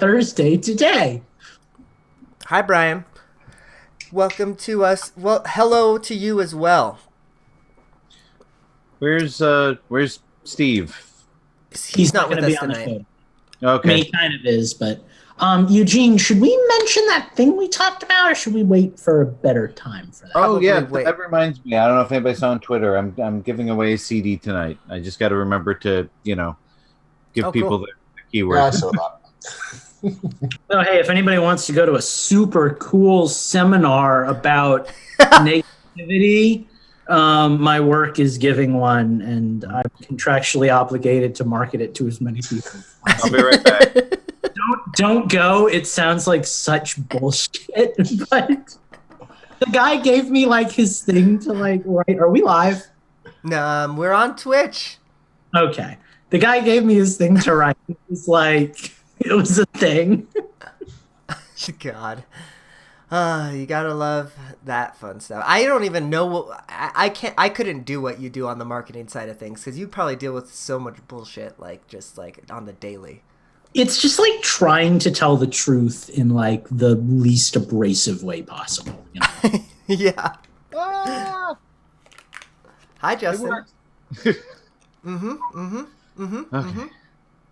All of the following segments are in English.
Thursday today. Hi, Brian. Welcome to us. Well, hello to you as well. Where's Steve? He's not with us tonight. Okay. I mean, he kind of is, but Eugene, should we mention that thing we talked about, or should we wait for a better time for that? Oh yeah, wait. that reminds me. I don't know if anybody saw on Twitter. I'm giving away a CD tonight. I just got to remember to give people the keyword. Yeah, I saw that. So hey, if anybody wants to go to a super cool seminar about negativity, my work is giving one, and I'm contractually obligated to market it to as many people. I'll be right back. Don't go. It sounds like such bullshit, but the guy gave me like his thing to like write. Are we live? No, we're on Twitch. Okay. The guy gave me his thing to write. It was like, it was a thing. God. You gotta love that fun stuff. I don't even know what I couldn't do what you do on the marketing side of things, because you probably deal with so much bullshit, like just like on the daily. It's just like trying to tell the truth in like the least abrasive way possible. You know? Yeah. Ah! Hi, Justin. Okay.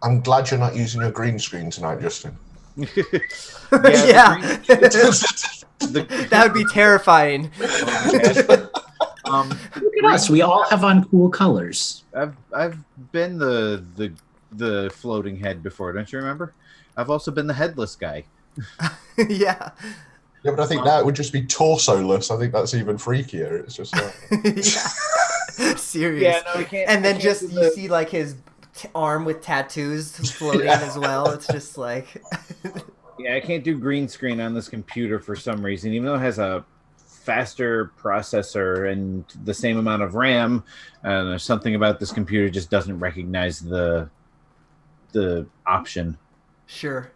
I'm glad you're not using your green screen tonight, Justin. Yeah. That would be terrifying. Look at us. We all have on cool colors. I've been the floating head before, don't you remember? I've also been the headless guy. Yeah. Yeah, but I think that would just be torso-less. I think that's even freakier. It's just like... Yeah. Serious. Yeah, no, we can't. And then just you see like his arm with tattoos floating as well. It's just like... Yeah, I can't do green screen on this computer for some reason, even though it has a faster processor and the same amount of RAM. There's something about this computer just doesn't recognize the option. Sure.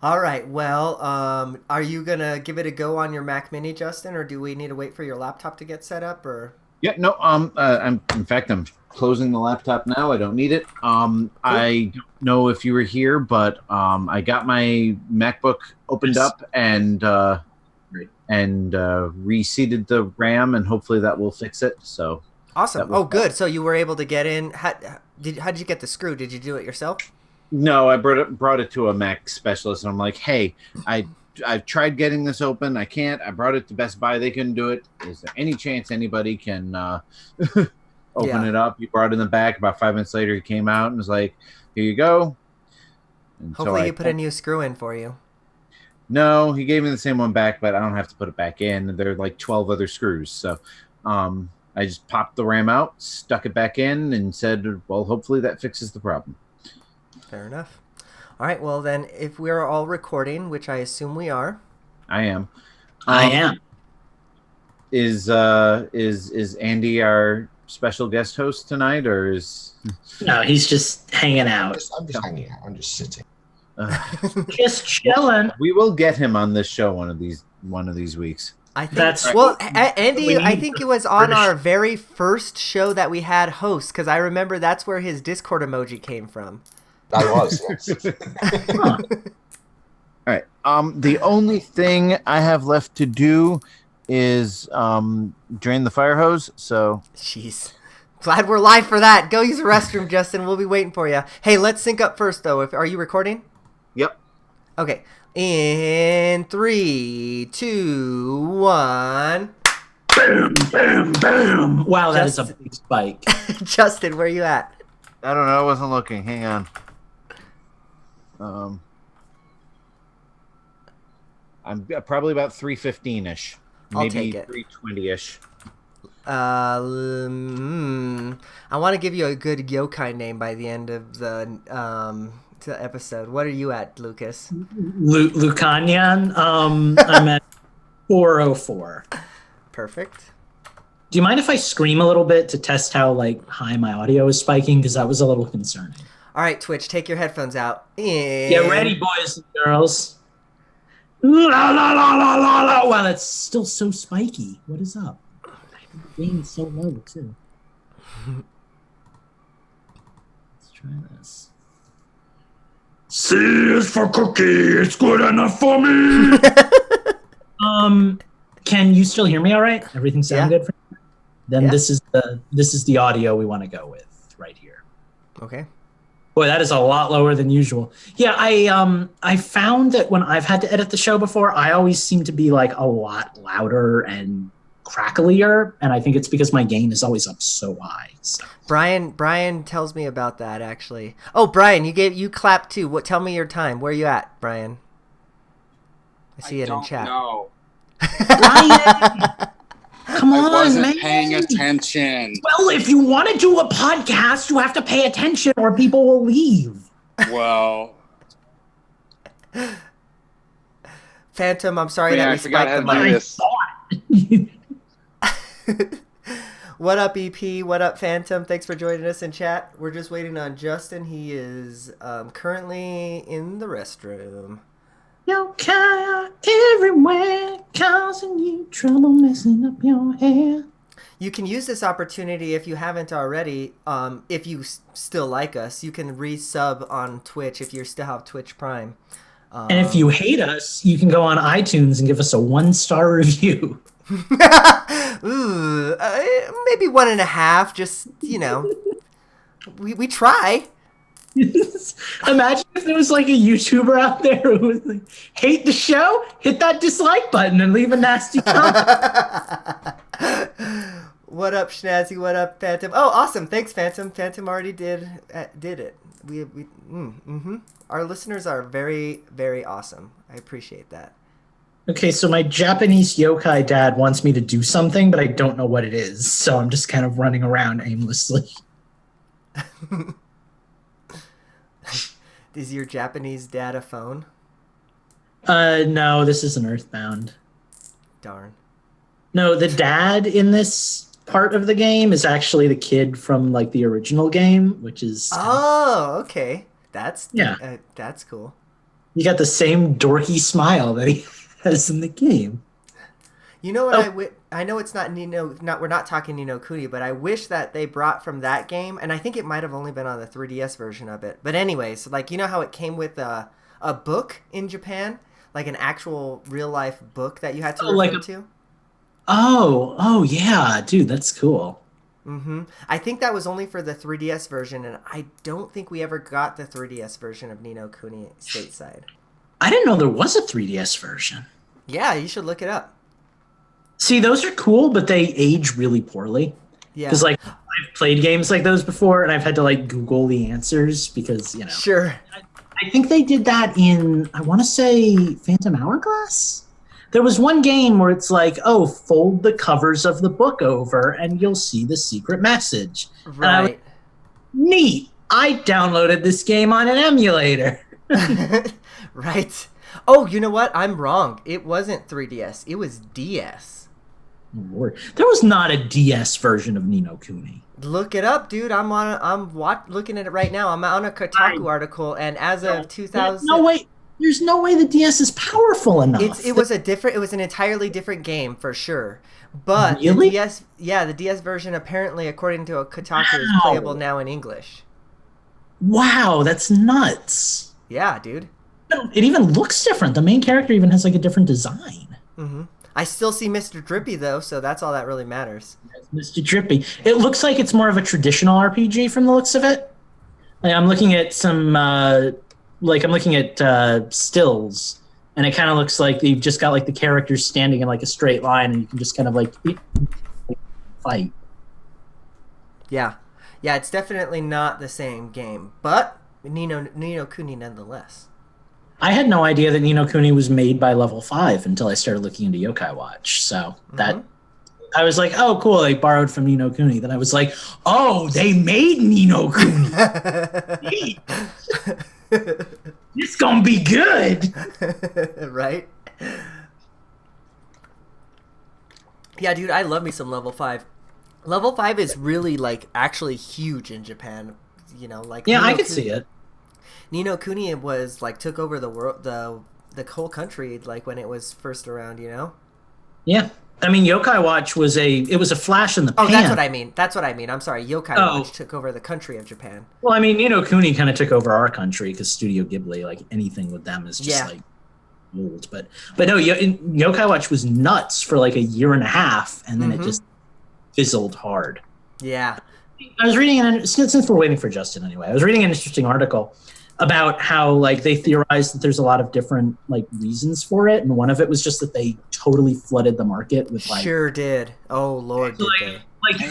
All right. Well, are you gonna give it a go on your Mac Mini, Justin, or do we need to wait for your laptop to get set up? Or Yeah, no. I'm closing the laptop now. I don't need it. Cool. I don't know if you were here, but I got my MacBook opened up and reseated the RAM, and hopefully that will fix it. So awesome. Oh, good. So you were able to get in. How did you get the screw? Did you do it yourself? No, I brought it to a Mac specialist, and I'm like, hey, I've tried getting this open. I can't. I brought it to Best Buy. They couldn't do it. Is there any chance anybody can open it up? He brought it in the back. About 5 minutes later, he came out and was like, here you go. And hopefully he put a new screw in for you. No, he gave me the same one back, but I don't have to put it back in. There are like 12 other screws. So I just popped the RAM out, stuck it back in, and said, well, hopefully that fixes the problem. Fair enough. All right. Well, then, if we're all recording, which I assume we are. I am. I am. Is Andy our special guest host tonight, or is? No, he's just hanging out. I'm just hanging out. I'm just sitting. Just chilling. We will get him on this show one of these weeks. I think Andy, I think it was on our very first show that we had host, because I remember that's where his Discord emoji came from. I was, yes. Huh. All right. The only thing I have left to do is drain the fire hose. So. Jeez. Glad we're live for that. Go use the restroom, Justin. We'll be waiting for you. Hey, let's sync up first, though. Are you recording? Yep. Okay. In 3, 2, 1. Boom, boom, boom. Wow, that is a big spike. Justin, where are you at? I don't know. I wasn't looking. Hang on. I'm probably about 315-ish. Maybe 320-ish. I want to give you a good yokai name by the end of the episode. What are you at, Lucas? Lucanyan. I'm at 404. Perfect. Do you mind if I scream a little bit to test how like high my audio is spiking? Because that was a little concerning. All right, Twitch, take your headphones out. Get ready, boys and girls. La la la la la la. Wow, that's still so spiky. What is up? The gain is so low too. Let's try this. C is for cookie. It's good enough for me. Can you still hear me all right? Everything sound good for you? Then this is the audio we want to go with right here. Okay. Boy, that is a lot lower than usual. Yeah, I found that when I've had to edit the show before, I always seem to be like a lot louder and cracklier, and I think it's because my gain is always up so high. So. Brian tells me about that actually. Oh, Brian, you clapped too. What? Tell me your time. Where are you at, Brian? I see it in chat. No. Brian, come on, I wasn't man. paying attention. Well, if you want to do a podcast, you have to pay attention, or people will leave. Well, Phantom, I'm sorry that we forgot spiked how the to do mic. this. What up, EP? What up, Phantom? Thanks for joining us in chat. We're just waiting on Justin. He is currently in the restroom. Your car everywhere, causing you trouble messing up your hair. You can use this opportunity if you haven't already. If you still like us, you can resub on Twitch if you still have Twitch Prime. And if you hate us, you can go on iTunes and give us a 1-star review. Ooh, maybe 1.5. Just we try. Imagine if there was like a YouTuber out there who was like, hate the show, hit that dislike button and leave a nasty comment. What up, Schnazzy? What up, Phantom? Oh, awesome! Thanks, Phantom. Phantom already did it. Our listeners are very, very awesome. I appreciate that. Okay, so my Japanese yokai dad wants me to do something, but I don't know what it is, so I'm just kind of running around aimlessly. Is your Japanese dad a phone? No, this isn't Earthbound. Darn. No, the dad in this part of the game is actually the kid from like the original game, which is okay. That's cool. You got the same dorky smile that he has in the game. You know what? I know it's not we're not talking Ni no Kuni, but I wish that they brought from that game, and I think it might have only been on the 3DS version of it. But anyways, like, you know how it came with a book in Japan, like an actual real life book that you had to refer to. Oh yeah, dude, that's cool. Mm-hmm. I think that was only for the 3DS version, and I don't think we ever got the 3DS version of Ni no Kuni stateside. I didn't know there was a 3DS version. Yeah, you should look it up. See, those are cool, but they age really poorly. Yeah. Because, like, I've played games like those before, and I've had to, like, Google the answers because, you know. Sure. I think they did that in, I want to say, Phantom Hourglass? There was one game where it's like, oh, fold the covers of the book over, and you'll see the secret message. Right. Neat. I downloaded this game on an emulator. Right. Oh, you know what? I'm wrong. It wasn't 3DS. It was DS. Lord. There was not a DS version of Ni no Kuni. Look it up, dude. I'm looking at it right now. I'm on a Kotaku article, and as of 2000, no way. There's no way the DS is powerful enough. It was an entirely different game for sure. But really? the DS version apparently, according to a Kotaku, is playable now in English. Wow, that's nuts. Yeah, dude. It even looks different. The main character even has like a different design. Mm-hmm. I still see Mr. Drippy though, so that's all that really matters. Mr. Drippy. It looks like it's more of a traditional RPG from the looks of it. Like, I'm looking at some, stills, and it kind of looks like you've just got like the characters standing in like a straight line, and you can just kind of like fight. Yeah, it's definitely not the same game, but Ni no Kuni nonetheless. I had no idea that Ni no Kuni was made by Level 5 until I started looking into Yokai Watch. So that I was like, oh, cool, they borrowed from Ni no Kuni. Then I was like, oh, they made Ni no Kuni. It's gonna be good. Right? Yeah, dude, I love me some Level 5. Level 5 is really, like, actually huge in Japan. You know, like... Yeah, I could see it. Ni no Kuni was, like, took over the world, the whole country, like, when it was first around, you know? Yeah. I mean, Yokai Watch was a flash in the pan. Oh, that's what I mean. I'm sorry. Yokai Watch took over the country of Japan. Well, I mean, Kuni kind of took over our country because Studio Ghibli, like anything with them is just like old. But no, Yokai Watch was nuts for like a year and a half, and then it just fizzled hard. Yeah. I was reading, since we're waiting for Justin anyway, I was reading an interesting article about how like they theorized that there's a lot of different like reasons for it, and one of it was just that they totally flooded the market with like. Sure did. Oh Lord, did they? Like you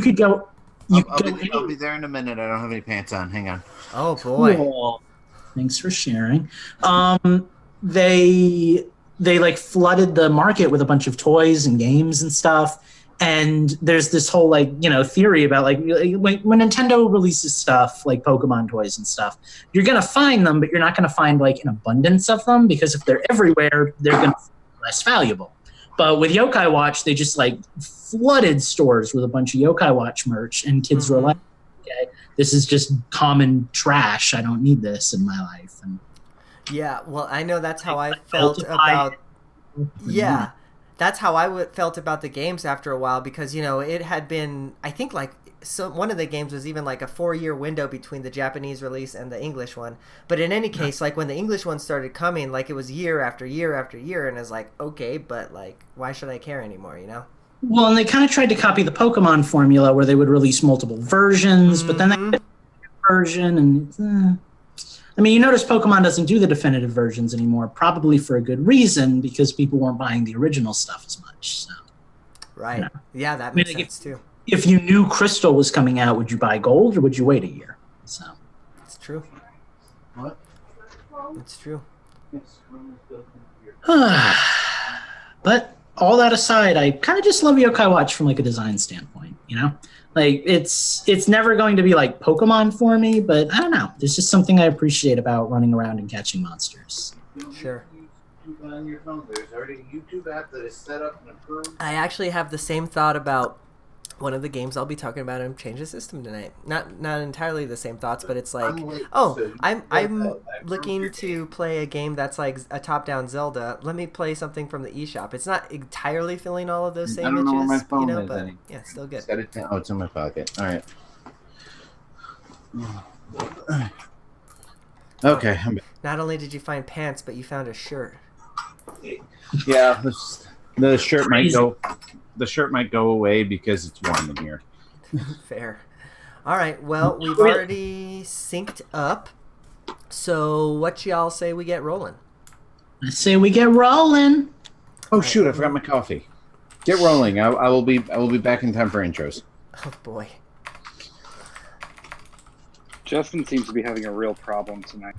could go. I'll be there in a minute. I don't have any pants on. Hang on. Oh boy. Cool. Thanks for sharing. They like flooded the market with a bunch of toys and games and stuff. And there's this whole like, theory about like when Nintendo releases stuff like Pokemon toys and stuff, you're going to find them, but you're not going to find like an abundance of them, because if they're everywhere, they're going to be less valuable. But with Yokai Watch, they just like flooded stores with a bunch of Yokai Watch merch, and kids were like, okay, this is just common trash. I don't need this in my life. And yeah, well, I know that's how I felt about. Yeah. That's how I felt about the games after a while, because, it had been, I think, like, one of the games was even like a 4-year window between the Japanese release and the English one. But in any case, like, when the English one started coming, like, it was year after year after year, and it's like, okay, but, like, why should I care anymore, Well, and they kind of tried to copy the Pokemon formula where they would release multiple versions, but then they had a version, and I mean, you notice Pokemon doesn't do the definitive versions anymore, probably for a good reason, because people weren't buying the original stuff as much. So, right. Yeah, that makes sense too. If you knew Crystal was coming out, would you buy Gold or would you wait a year? So it's true. What? It's true. But all that aside, I kind of just love Yokai Watch from like a design standpoint, Like it's never going to be like Pokemon for me, but I don't know. There's just something I appreciate about running around and catching monsters. Sure. On your phone, there's already a YouTube app that is set up and approved. I actually have the same thought about one of the games I'll be talking about in Change the System tonight. Not entirely the same thoughts, but it's like, I'm looking to play a game that's like a top-down Zelda. Let me play something from the eShop. It's not entirely filling all of those same I don't know where my itches, phone is but any. yeah, still good. Set it down. Oh, it's in my pocket. All right. Okay. I'm back. Not only did you find pants, but you found a shirt. Yeah, the shirt might go. The shirt might go away because it's warm in here. Fair. All right. Well, we've already synced up. So, what y'all say we get rolling? I say we get rolling. Oh shoot! I forgot my coffee. Get rolling. I will be back in time for intros. Oh boy. Justin seems to be having a real problem tonight.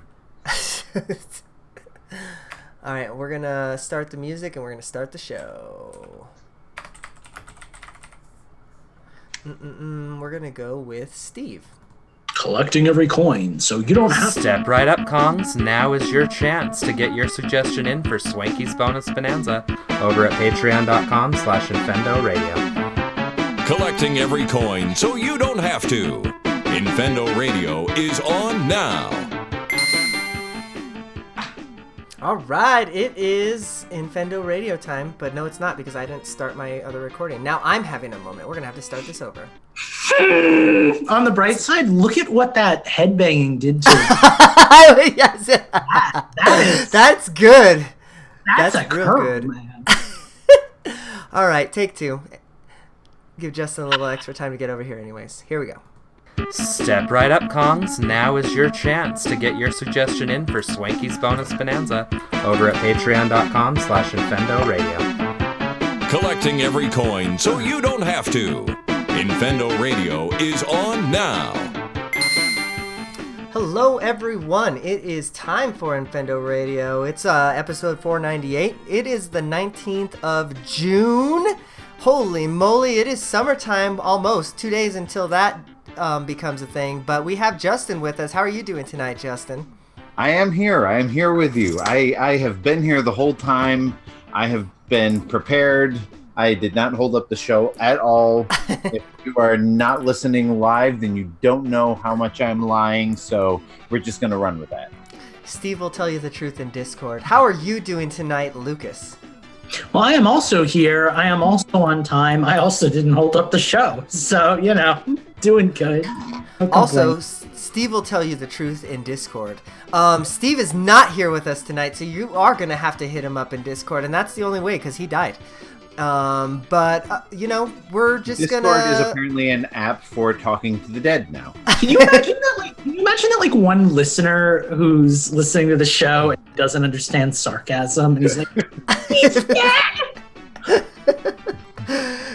All right, we're going to start the music and we're going to start the show. We're going to go with Steve. Collecting every coin, so you don't have to. Step right up, Kongs. Now is your chance to get your suggestion in for Swanky's Bonus Bonanza over at patreon.com/Infendo Radio. Collecting every coin so you don't have to. Infendo Radio is on now. All right, it is Infendo Radio time, but no, it's not because I didn't start my other recording. Now I'm having a moment. We're going to have to start this over. On the bright side, look at what that headbanging did to it. Yes. That's good. That's real curve, good. Man. All right, take two. Give Justin a little extra time to get over here anyways. Here we go. Step right up, Kongs. Now is your chance to get your suggestion in for Swanky's Bonus Bonanza over at patreon.com/Infendo Radio. Collecting every coin so you don't have to. Infendo Radio is on now. Hello, everyone. It is time for Infendo Radio. It's episode 498. It is the 19th of June. Holy moly, it is summertime almost. 2 days until that becomes a thing. But we have Justin with us. How are you doing tonight, Justin? I am here. I am here with you. I have been here the whole time. I have been prepared. I did not hold up the show at all. If you are not listening live, then you don't know how much I'm lying. So we're just going to run with that. Steve will tell you the truth in Discord. How are you doing tonight, Lucas? Well, I am also here. I am also on time. I also didn't hold up the show. So, doing good. No Also, complaints. Steve will tell you the truth in Discord. Steve is not here with us tonight, so you are going to have to hit him up in Discord, and that's the only way, because he died. We're just Discord gonna... is apparently an app for talking to the dead now. Can you imagine that one listener who's listening to the show and doesn't understand sarcasm, and he's like, he's dead!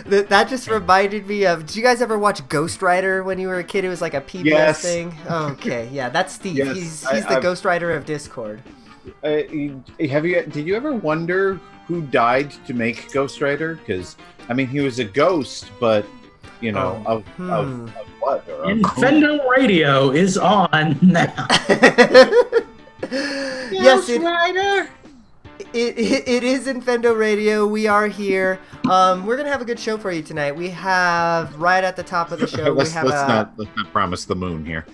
That just reminded me of... Did you guys ever watch Ghost Rider when you were a kid? It was like a PBS Yes. thing. Okay, yeah, that's Steve. Yes, he's the Ghost Rider of Discord. Did you ever wonder who died to make Ghost Rider? Because he was a ghost, but of what? Or Infendo Radio is on now. Yes, Rider. It is Infendo Radio. We are here. We're gonna have a good show for you tonight. We have right at the top of the show. let's not promise the moon here.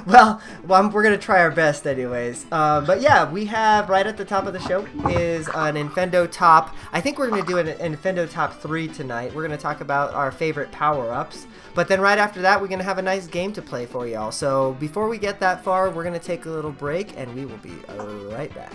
well, we're gonna try our best, anyways. But yeah, we have right at the top of the show is an Infendo top. I think we're gonna do an Infendo top 3 tonight. We're gonna talk about our favorite power-ups. But then right after that, we're gonna have a nice game to play for y'all. So before we get that far, we're gonna take a little break, and we will be right back.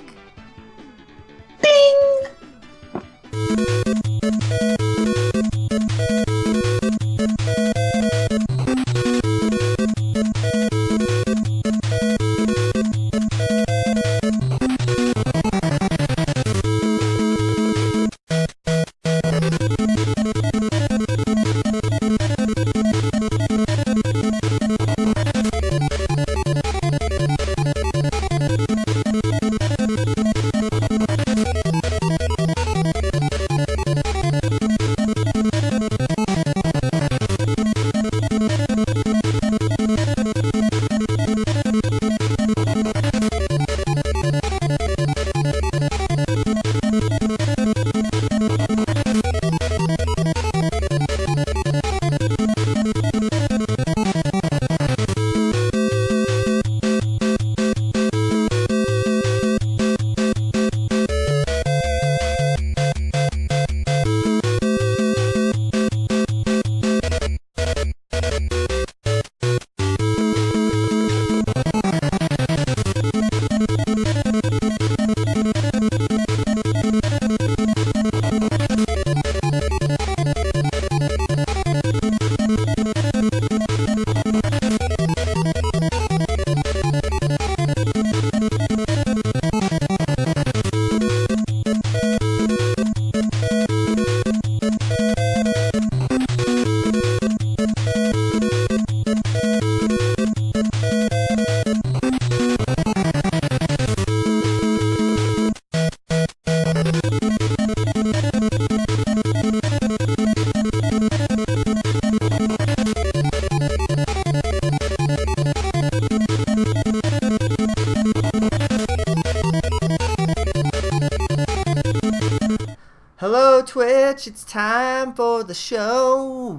Hello, Twitch. It's time for the show.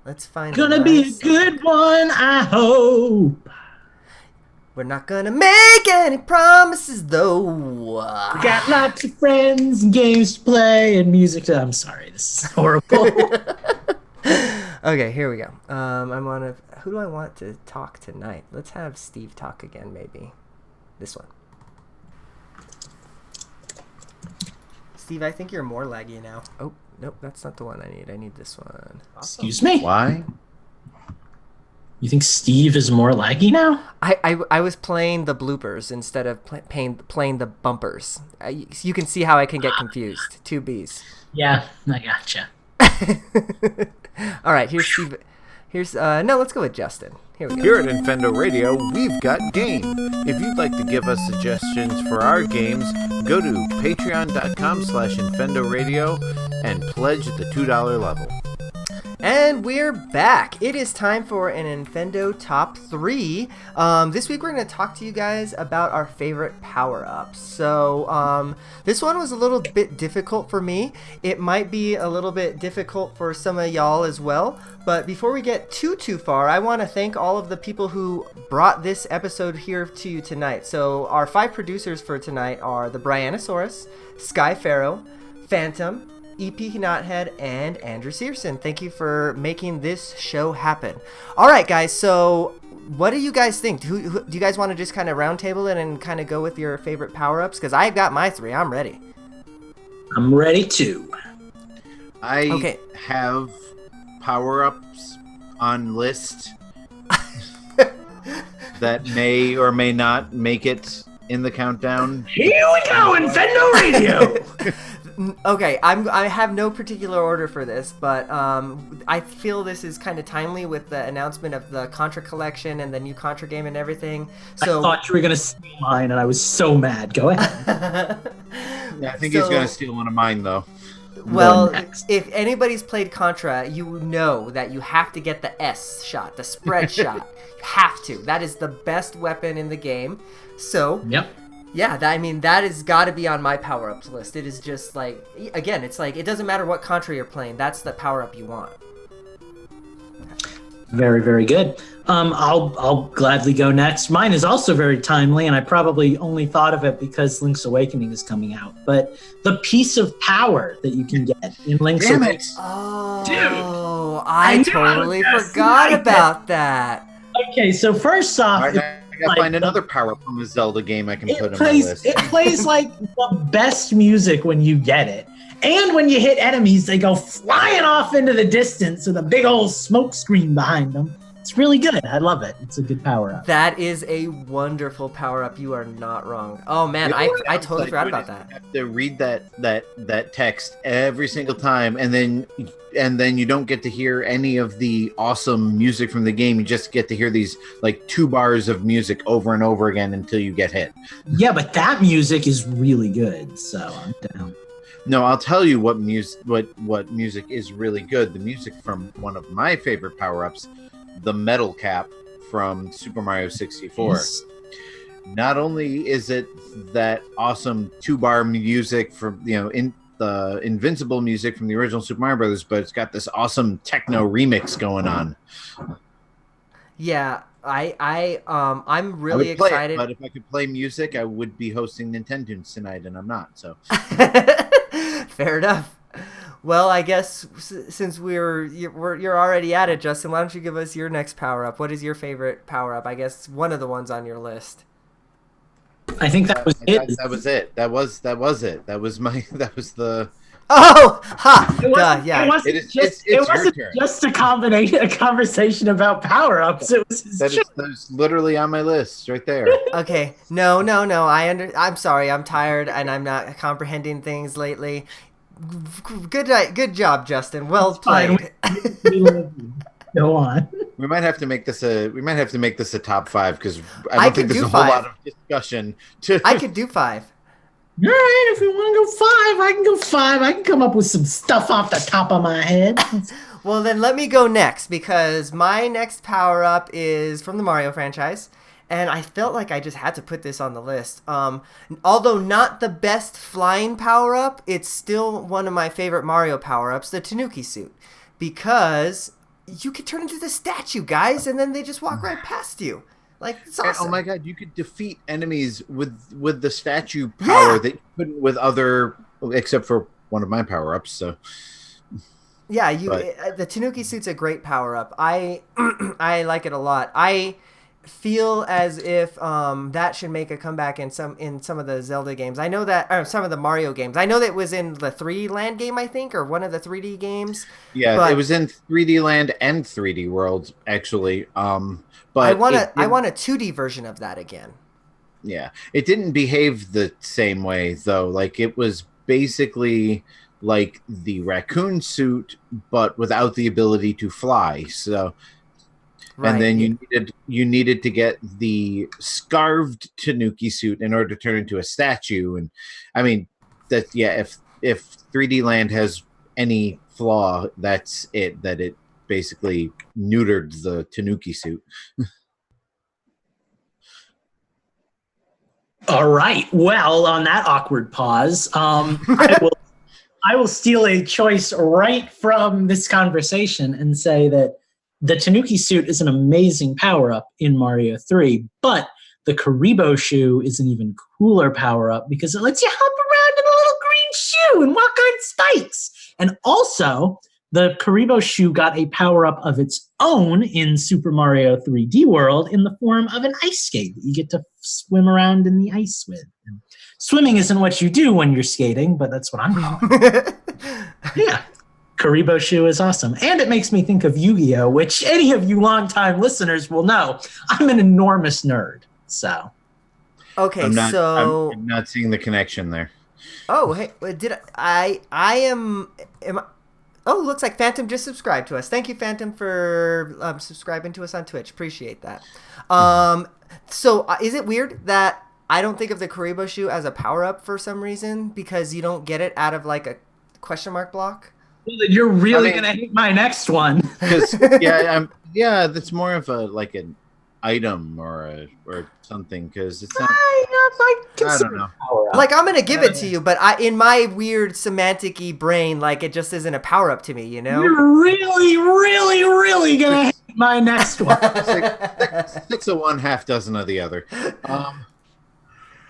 Let's find Gonna be a good one, I hope. We're not gonna make any promises, though. We got lots of friends and games to play and music to... I'm sorry, this is horrible. Okay, here we go. Who do I want to talk tonight? Let's have Steve talk again, maybe. This one. Steve, I think you're more laggy now. Oh, nope, that's not the one I need. I need this one. Awesome. Excuse me? Why? You think Steve is more laggy now? I was playing the bloopers instead of playing the bumpers. You can see how I can get confused. 2 Bs. Yeah, I gotcha. All right, here's Steve. No, let's go with Justin. Here we go. Here at Infendo Radio, we've got game. If you'd like to give us suggestions for our games, go to patreon.com/Infendo Radio and pledge at the $2 level. And And we're back. It is time for an Infendo Top 3. This week we're going to talk to you guys about our favorite power-ups. So this one was a little bit difficult for me. It might be a little bit difficult for some of y'all as well. But before we get too far, I want to thank all of the people who brought this episode here to you tonight. So our 5 producers for tonight are the Brianosaurus, Sky Pharaoh, Phantom, EP Knothead, and Andrew Searson. Thank you for making this show happen. All right, guys, so what do you guys think? Who do you guys want to just kind of roundtable it and kind of go with your favorite power-ups? Because I've got my 3. I'm ready. I'm ready too. I have power-ups on list that may or may not make it in the countdown. Here we go, Infendo Radio! Okay, I have no particular order for this, but I feel this is kind of timely with the announcement of the Contra collection and the new Contra game and everything. So I thought you were going to steal mine, and I was so mad. Go ahead. Yeah, I think he's going to steal one of mine, though. Well, if anybody's played Contra, you know that you have to get the S shot, the spread shot. You have to. That is the best weapon in the game. So, yep. Yeah, that has got to be on my power-ups list. It is just like, again, it's like, it doesn't matter what Contra you're playing. That's the power-up you want. Very, very good. I'll gladly go next. Mine is also very timely, and I probably only thought of it because Link's Awakening is coming out. But the piece of power that you can get in Link's Awakening. Oh, dude, I totally forgot about that. Okay, so first off, I gotta find another power up from a Zelda game I can put in my list. It plays like the best music when you get it. And when you hit enemies, they go flying off into the distance with a big old smoke screen behind them. It's really good. I love it. It's a good power-up. That is a wonderful power-up. You are not wrong. Oh, man, I totally forgot about that. You have to read that text every single time, and then you don't get to hear any of the awesome music from the game. You just get to hear these, like, 2 bars of music over and over again until you get hit. Yeah, but that music is really good, so I'm down. No, I'll tell you what music is really good. The music from one of my favorite power-ups, the metal cap from Super Mario 64. Yes. Not only is it that awesome 2-bar music from, in the Invincible music from the original Super Mario Brothers, but it's got this awesome techno remix going on. Yeah, I'm really excited. But if I could play music, I would be hosting Nintendo's tonight, and I'm not. So fair enough. Well, I guess since you're already at it, Justin, why don't you give us your next power up? What is your favorite power up? I guess one of the ones on your list. I think that was it. That was it. That was it. That was the. Oh, ha! Yeah. It wasn't just a conversation about power ups. That's literally on my list right there. Okay. No. I'm sorry. I'm tired and I'm not comprehending things lately. Good job, Justin. Well played. Go on. We might have to make this a top 5 because I don't think there's a whole lot of discussion. I could do 5. All right, if you want to go 5, I can go 5. I can come up with some stuff off the top of my head. Well, then let me go next because my next power up is from the Mario franchise. And I felt like I just had to put this on the list. Although not the best flying power-up, it's still one of my favorite Mario power-ups, the Tanuki suit. Because you could turn into the statue, guys, and then they just walk right past you. Like, it's awesome. Oh my god, you could defeat enemies with the statue power that you couldn't with other, except for one of my power-ups, so... Yeah, the Tanuki suit's a great power-up. I like it a lot. I feel as if that should make a comeback in some of the Zelda games. I know that, or some of the Mario games. I know that it was in the 3D Land game, I think, or one of the 3D games. Yeah, it was in 3D Land and 3D World, actually. But I want a 2D version of that again. Yeah, it didn't behave the same way though. Like it was basically like the raccoon suit, but without the ability to fly. So. Right. And then you needed to get the scarved Tanuki suit in order to turn into a statue. And I mean, if 3D Land has any flaw, that's it. That it basically neutered the Tanuki suit. All right. Well, on that awkward pause, I will steal a choice right from this conversation and say that the Tanuki suit is an amazing power-up in Mario 3, but the Karibo shoe is an even cooler power-up because it lets you hop around in a little green shoe and walk on spikes. And also, the Karibo shoe got a power-up of its own in Super Mario 3D World in the form of an ice skate that you get to swim around in the ice with. And swimming isn't what you do when you're skating, but that's what I'm calling it. Yeah. Karibo shoe is awesome. And it makes me think of Yu-Gi-Oh!, which any of you longtime listeners will know. I'm an enormous nerd. So. Okay, I'm so not seeing the connection there. Oh, hey, did I am I, oh, looks like Phantom just subscribed to us. Thank you, Phantom, for subscribing to us on Twitch. Appreciate that. So is it weird that I don't think of the Karibo shoe as a power-up for some reason because you don't get it out of like a question mark block? Well, then you're really gonna hate my next one. Because that's more of a like an item or something because it's not. I don't know. Like I'm gonna give it to you, but in my weird semantic-y brain, like it just isn't a power-up to me, you know? You're really, really, really gonna hate my next one. Six of one, half dozen of the other. All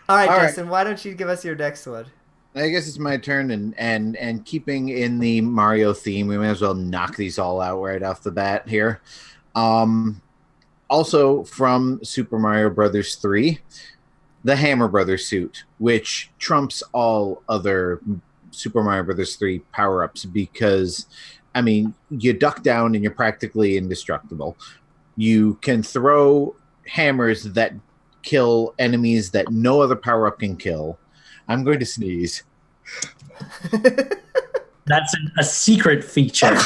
right, Justin, why don't you give us your next one? I guess it's my turn, and keeping in the Mario theme, we may as well knock these all out right off the bat here. Also from Super Mario Brothers 3, the Hammer Brothers suit, which trumps all other Super Mario Brothers 3 power-ups because, I mean, you duck down and you're practically indestructible. You can throw hammers that kill enemies that no other power-up can kill. I'm going to sneeze. That's a secret feature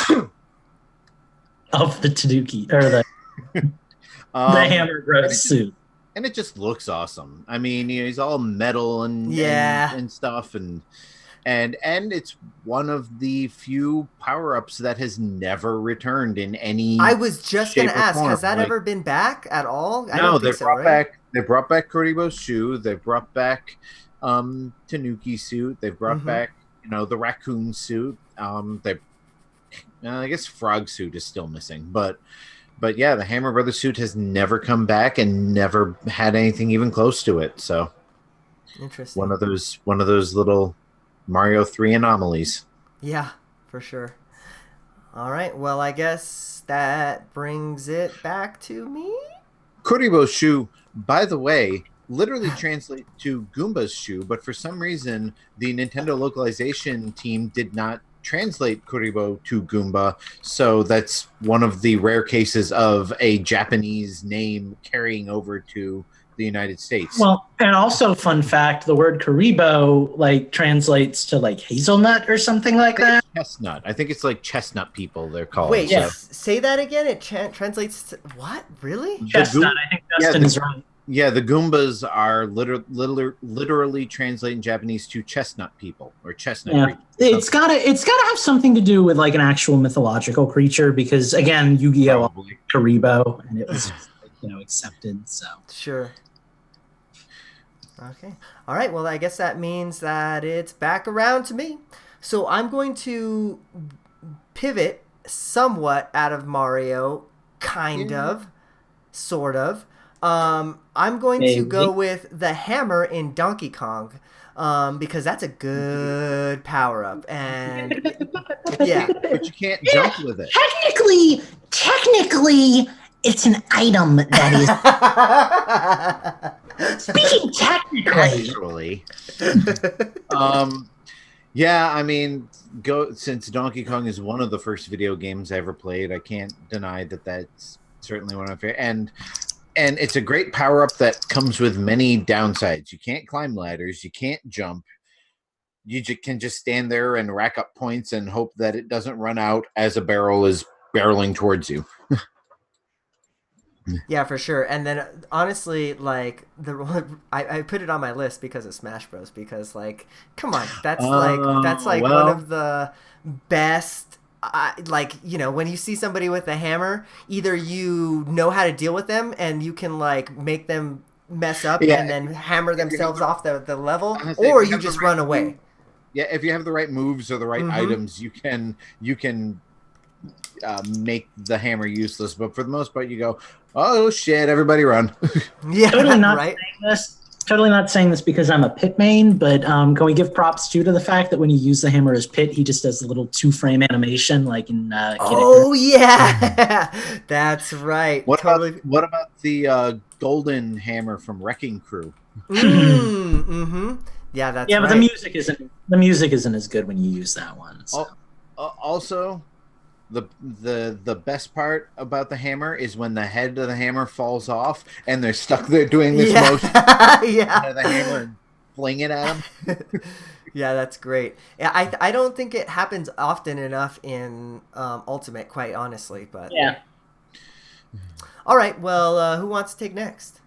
of the Tanuki, or the Hammer Bros suit. And it just looks awesome. I mean, he's all metal and stuff, and it's one of the few power-ups that has never returned in any. I was just going to ask, form. Has that ever been back at all? No, they brought back Karibo's shoe. They brought back Tanuki suit. They brought back the raccoon suit. I guess frog suit is still missing, but yeah, the Hammer Brothers suit has never come back and never had anything even close to it. So interesting. One of those little Mario 3 anomalies. Yeah, for sure. All right. Well, I guess that brings it back to me. Kuribo's shoe, by the way, literally translates to Goomba's shoe, but for some reason the Nintendo localization team did not translate Kuribo to Goomba, so that's one of the rare cases of a Japanese name carrying over to the United States. Well, and also fun fact, the word Karibo like translates to like hazelnut or something like that. Chestnut. I think it's like chestnut people they're called. Wait, say that again. It translates to what? Really? Chestnut. I think Justin is right. Yeah, the Goombas are literally translating Japanese to chestnut people or chestnut creatures. It's gotta have something to do with like an actual mythological creature because again, Yu-Gi-Oh! Karibo, and it was accepted. So sure. Okay. All right. Well, I guess that means that it's back around to me. So I'm going to pivot somewhat out of Mario, kind of, sort of. I'm going to go with the hammer in Donkey Kong because that's a good power-up. And yeah. But you can't jump with it. Technically, it's an item that is... Speaking technically... Yeah, I mean, since Donkey Kong is one of the first video games I ever played, I can't deny that that's certainly one of my favorite. And it's a great power-up that comes with many downsides. You can't climb ladders. You can't jump. You can just stand there and rack up points and hope that it doesn't run out as a barrel is barreling towards you. Yeah, for sure. And then, honestly, like I put it on my list because of Smash Bros. Because, like, come on, that's one of the best like, when you see somebody with a hammer, either you know how to deal with them and you can like make them mess up and then hammer themselves off the level, or you just run away. Yeah, if you have the right moves or the right items, you can make the hammer useless. But for the most part, you go, oh shit, everybody run. Yeah, totally not right. saying this. Totally not saying this because I'm a Pit main, but can we give props to the fact that when you use the hammer as Pit, he just does a little 2-frame animation like in Oh yeah, that's right. What Totally. about the golden hammer from Wrecking Crew? Yeah, that's but right. the music isn't as good when you use that one. So. Also, the best part about the hammer is when the head of the hammer falls off and they're stuck there doing this motion. Yeah, the hammer and fling it at them. Yeah, that's great. Yeah, I don't think it happens often enough in Ultimate, quite honestly. But yeah. All right. Well, who wants to take next?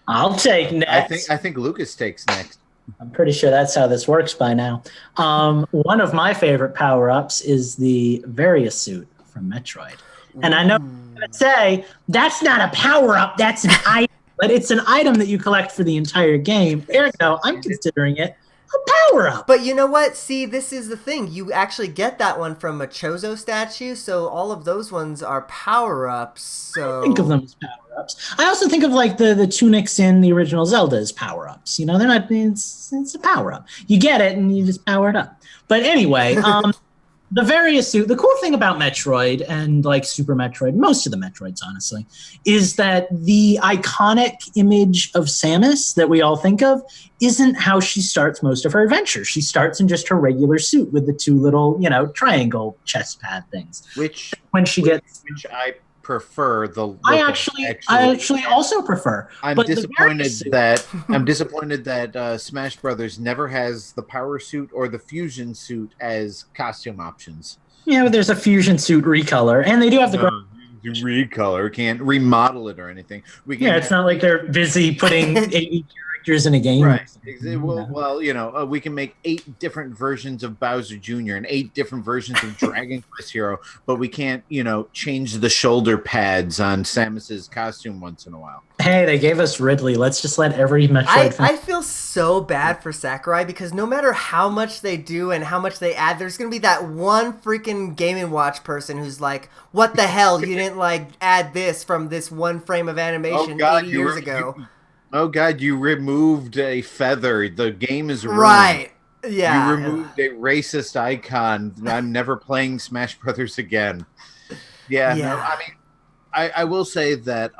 I'll take next. I think Lucas takes next. I'm pretty sure that's how this works by now. One of my favorite power-ups is the Various suit from Metroid. And I know I'm going to say, that's not a power-up, that's an item. But it's an item that you collect for the entire game. Ergo, I'm considering it a power-up. But you know what? See, this is the thing. You actually get that one from a Chozo statue, so all of those ones are power-ups. So I think of them as power-ups. I also think of like the tunics in the original Zelda as power-ups. They're not. It's a power-up. You get it and you just power it up. But anyway, the Various suit. The cool thing about Metroid and like Super Metroid, most of the Metroids, honestly, is that the iconic image of Samus that we all think of isn't how she starts most of her adventures. She starts in just her regular suit with the two little, triangle chest pad things. Which I prefer the look I actually also prefer. I'm disappointed that Smash Brothers never has the power suit or the fusion suit as costume options. Yeah, but there's a fusion suit recolor, and they do have the recolor. Can't remodel it or anything. It's not like they're busy putting 80 characters in a game. Right. Well, we can make 8 different versions of Bowser Jr. and 8 different versions of Dragon Quest Hero, but we can't, change the shoulder pads on Samus's costume once in a while. Hey, they gave us Ridley. Let's just let every Metroid I feel so bad for Sakurai because no matter how much they do and how much they add, there's going to be that one freaking Game & Watch person who's like, what the hell? You didn't add this from this one frame of animation 80 years ago. Oh God, you removed a feather. The game is ruined. Right. Yeah. You removed a racist icon. I'm never playing Smash Brothers again. Yeah. No, I mean, I will say that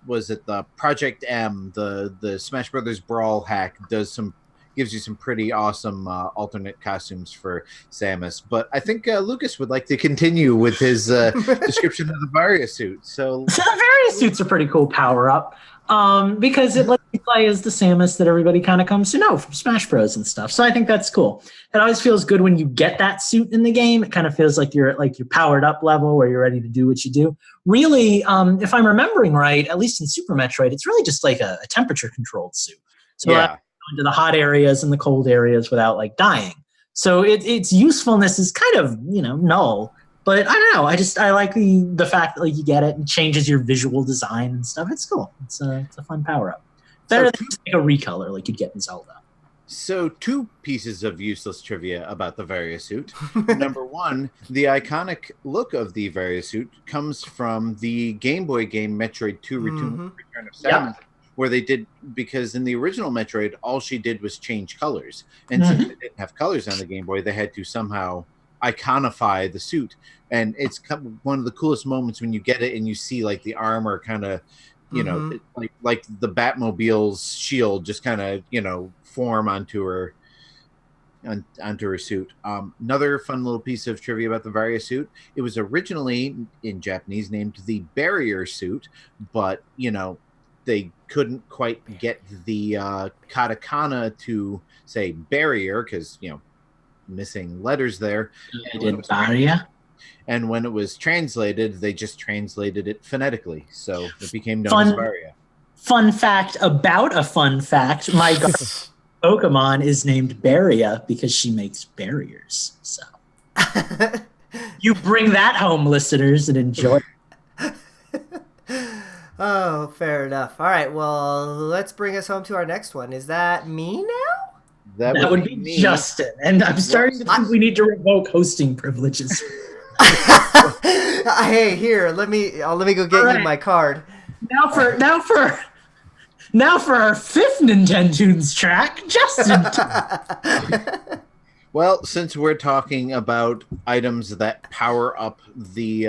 was it the Project M, the Smash Brothers Brawl hack gives you some pretty awesome alternate costumes for Samus. But I think Lucas would like to continue with his description of the Various suit. So the Various suit's a pretty cool power-up. Because it lets you play as the Samus that everybody kind of comes to know from Smash Bros. And stuff. So I think that's cool. It always feels good when you get that suit in the game. It kind of feels like you're at your powered up level where you're ready to do what you do. Really, if I'm remembering right, at least in Super Metroid, it's really just like a temperature controlled suit. So I go into the hot areas and the cold areas without dying. So its usefulness is kind of, null. But I don't know. I like the fact that you get it and changes your visual design and stuff. It's cool. It's a fun power up. Better than a recolor like you'd get in Zelda. So 2 pieces of useless trivia about the Various suit. Number 1, the iconic look of the Various suit comes from the Game Boy game Metroid 2: Return of Samus, where they did, because in the original Metroid, all she did was change colors, and since they didn't have colors on the Game Boy, they had to somehow iconify the suit, and it's one of the coolest moments when you get it and you see the armor kind of like the Batmobile's shield just kind of form onto her suit. Another fun little piece of trivia about the Various suit: it was originally in Japanese named the Barrier suit, but they couldn't quite get the katakana to say barrier because missing letters there. And when it was translated, they just translated it phonetically, so it became known as Varia. Fun fact about a fun fact: my Pokemon is named Baria because she makes barriers. So You bring that home, listeners, and enjoy. Oh, fair enough. All right, well, let's bring us home to our next one. Is that me now? That would be me. Justin. And I'm starting to think we need to revoke hosting privileges. Hey, here, let me go get you my card. Now for our fifth Nintendo's track, Justin. Well, since we're talking about items that power up the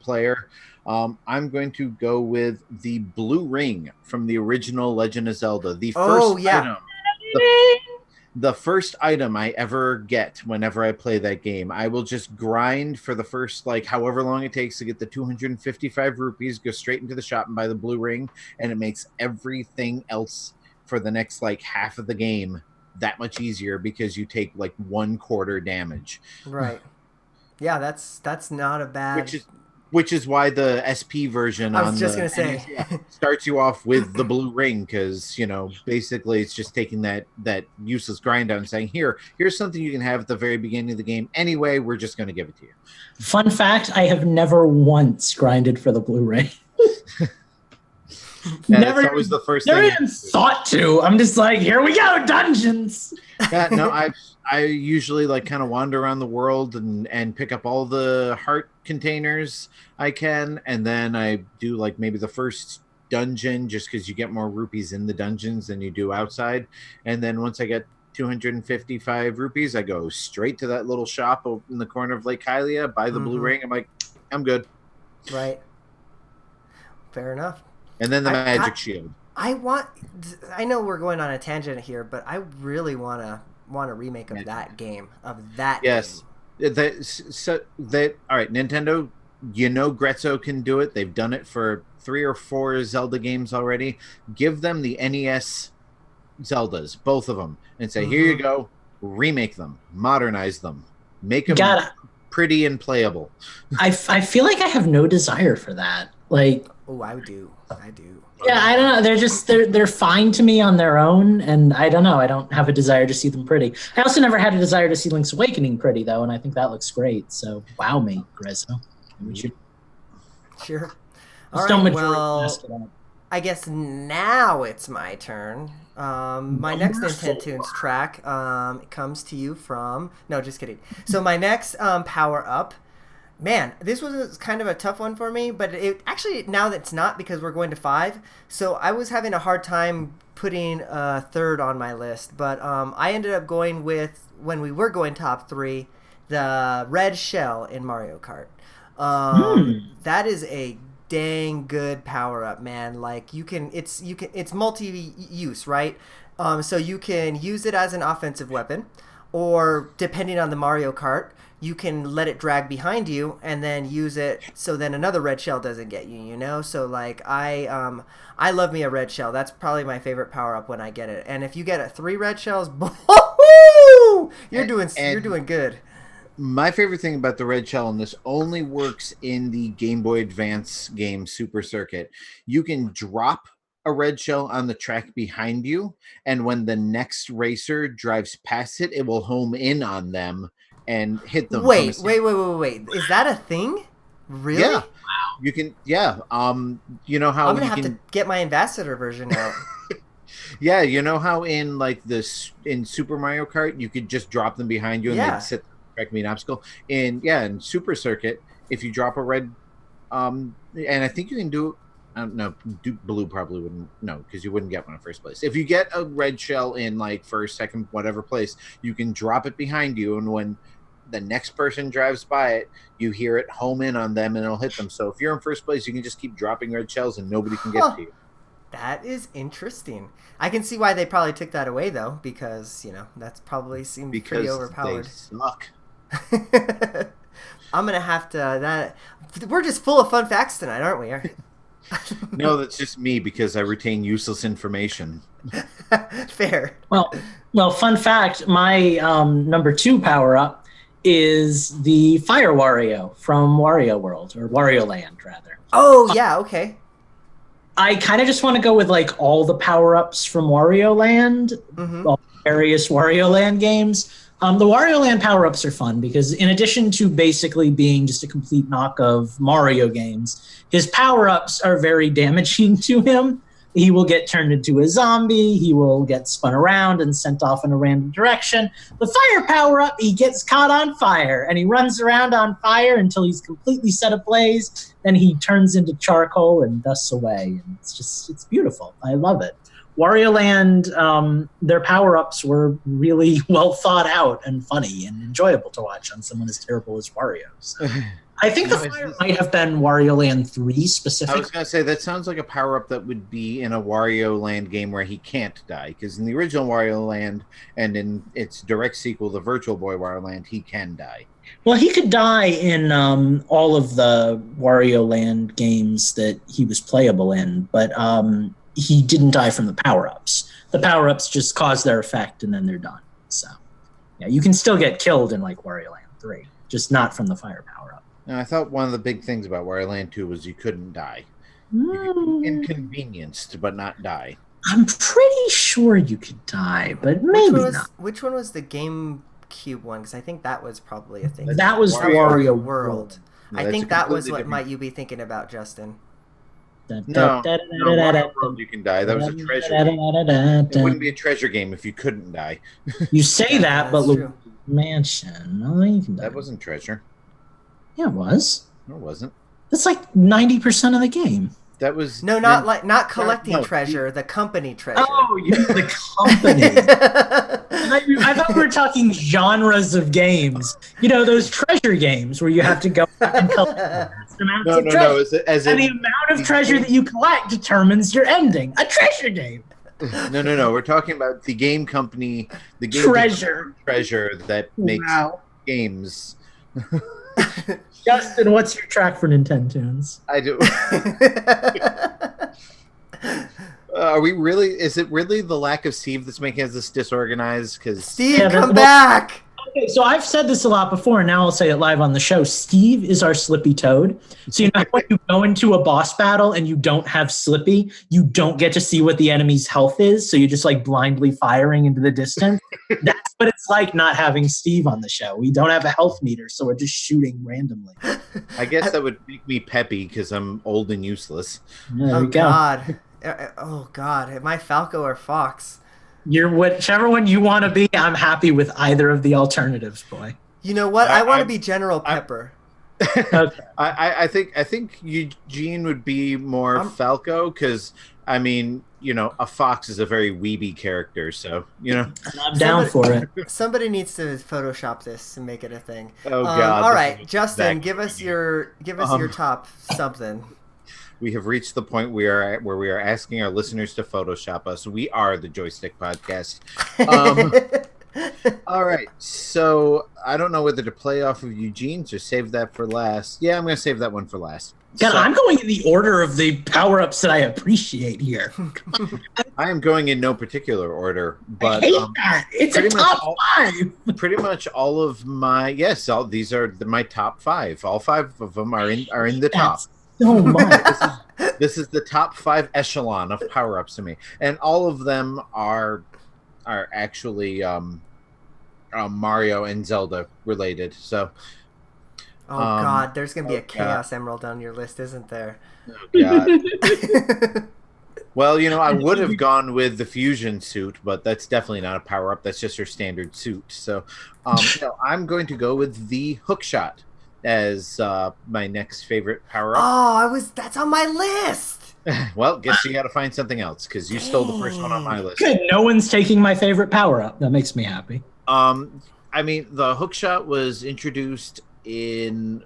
player, I'm going to go with the blue ring from the original Legend of Zelda. The first item. The first item I ever get whenever I play that game. I will just grind for the first, however long it takes to get the 255 rupees, go straight into the shop and buy the blue ring, and it makes everything else for the next, half of the game that much easier because you take, 1/4 damage. Right. Yeah, that's not a bad... Which is why the SP version I was just going to say starts you off with the blue ring because, basically it's just taking that useless grind out and saying, here's something you can have at the very beginning of the game. Anyway, we're just going to give it to you. Fun fact, I have never once grinded for the blue ring. Never always the first never thing. Even thought to. I'm just like, here we go, dungeons. Yeah, no, I usually kind of wander around the world and pick up all the heart containers I can, and then I do maybe the first dungeon just because you get more rupees in the dungeons than you do outside, and then once I get 255 rupees, I go straight to that little shop in the corner of Lake Hylia, buy the blue ring. I'm like, I'm good. Right. Fair enough. And then the magic shield. I know we're going on a tangent here, but I really want a remake of that game. Yes. Game. All right, Nintendo, Grezzo can do it. They've done it for 3 or 4 Zelda games already. Give them the NES Zeldas, both of them, and say, here you go, remake them, modernize them, make them pretty and playable. I feel like I have no desire for that. Oh, I do. Yeah, I don't know. They're fine to me on their own, and I don't know. I don't have a desire to see them pretty. I also never had a desire to see Link's Awakening pretty, though, and I think that looks great. So, wow me, Grezzo. Sure. All right, well, I guess now it's my turn. My next Nintendo's track comes to you from... No, just kidding. So my next power-up... Man, this was kind of a tough one for me, but it actually, now that's not because we're going to 5. So I was having a hard time putting a third on my list, but I ended up going with, when we were going top 3, the red shell in Mario Kart. That is a dang good power up, man. It's multi-use, right? So you can use it as an offensive weapon, or depending on the Mario Kart, you can let it drag behind you and then use it so then another red shell doesn't get you, So I love me a red shell. That's probably my favorite power up when I get it. And if you get 3 red shells, you're doing good. My favorite thing about the red shell, and this only works in the Game Boy Advance game Super Circuit, you can drop a red shell on the track behind you, and when the next racer drives past it, it will home in on them and hit them. Wait. Is that a thing? Really? Yeah. Wow. You can, yeah. You know how I'm gonna have to get my ambassador version out. Yeah, you know how in in Super Mario Kart you could just drop them behind you and they'd sit there, me an obstacle. In Super Circuit, if you drop a red, and I think you can do. No, blue probably wouldn't. No, because you wouldn't get one in first place. If you get a red shell in first, second, whatever place, you can drop it behind you, and when the next person drives by it, you hear it home in on them, and it'll hit them. So if you're in first place, you can just keep dropping red shells, and nobody can get to you. That is interesting. I can see why they probably took that away, though, because that's probably seemed pretty overpowered. They suck. I'm gonna have to. We're just full of fun facts tonight, aren't we? No, that's just me because I retain useless information. Fair. Well, fun fact, my number 2 power-up is the Fire Wario from Wario World, or Wario Land, rather. Oh, yeah, okay. I kind of just want to go with all the power-ups from Wario Land, all various Wario Land games. The Wario Land power-ups are fun because in addition to basically being just a complete knock of Mario games, his power-ups are very damaging to him. He will get turned into a zombie. He will get spun around and sent off in a random direction. The fire power-up, he gets caught on fire, and he runs around on fire until he's completely set ablaze. Then he turns into charcoal and dusts away. And it's beautiful. I love it. Wario Land, their power-ups were really well thought out and funny and enjoyable to watch on someone as terrible as Wario's. I think the fire might have been Wario Land 3 specifically. I was going to say, that sounds like a power-up that would be in a Wario Land game where he can't die. Because in the original Wario Land and in its direct sequel, the Virtual Boy Wario Land, he can die. Well, he could die in all of the Wario Land games that he was playable in, but he didn't die from the power-ups. The power-ups just cause their effect, and then they're done. So, yeah, you can still get killed in, like, Wario Land 3, just not from the fire power-up. Now, I thought one of the big things about Wario Land 2 was you couldn't die. You could be inconvenienced, but not die. I'm pretty sure you could die, but maybe not. Which one was the GameCube one? Because I think that was probably a thing. That was Wario World. No, I think that was what might you be thinking about, Justin. No, Wario World you can die. That was a treasure game. It wouldn't be a treasure game if you couldn't die. You say that, but Luigi Mansion. No, you can die. That wasn't treasure. Yeah, it was. No, it wasn't. That's like 90% of the game. That was not collecting treasure, the company treasure. Oh, you mean the company. I thought we were talking genres of games. You know, those treasure games where you have to go and collect amounts of treasure. And the amount of treasure that you collect determines your ending. A treasure game. No. We're talking about the game company, the game treasure that makes games. Justin, what's your track for Nintendo's? I do. Are we really? Is it really the lack of Steve that's making us this disorganized? Because Steve, come back. Okay, so I've said this a lot before, and now I'll say it live on the show. Steve is our Slippy Toad. So you know when you go into a boss battle and you don't have Slippy, you don't get to see what the enemy's health is, so you're just like blindly firing into the distance. That's what it's like not having Steve on the show. We don't have a health meter, so we're just shooting randomly. I guess that would make me peppy because I'm old and useless. Yeah, there oh we go. God! Oh God! Am I Falco or Fox? You're whichever one you want to be. I'm happy with either of the alternatives, boy. You know what? I want to be General Pepper. Okay. I think Eugene would be more Falco because I mean, you know, a fox is a very weeby character, so you know. And I'm down for it. Somebody needs to Photoshop this and make it a thing. Oh God! All right, Justin, give us your top something. We have reached the point where we are asking our listeners to Photoshop us. We are the Joystick Podcast. All right, so I don't know whether to play off of Eugene's or save that for last. Yeah, I'm going to save that one for last. God, so, I'm going in the order of the power-ups that I appreciate here. I am going in no particular order, but I hate that. It's a top 5. Pretty much all of my these are my top 5. All 5 of them are in the top. So much. This is the top 5 echelon of power-ups to me, and all of them are actually Mario and Zelda related. So, God, there's gonna be a Chaos Emerald on your list, isn't there? Oh God. Well, you know, I would have gone with the fusion suit, but that's definitely not a power-up. That's just her standard suit. So, no, I'm going to go with the hook shot as my next favorite power-up. Oh, that's on my list. Well, guess you got to find something else because you stole the first one on my list. Good. No one's taking my favorite power-up. That makes me happy. I mean, the hook shot was introduced in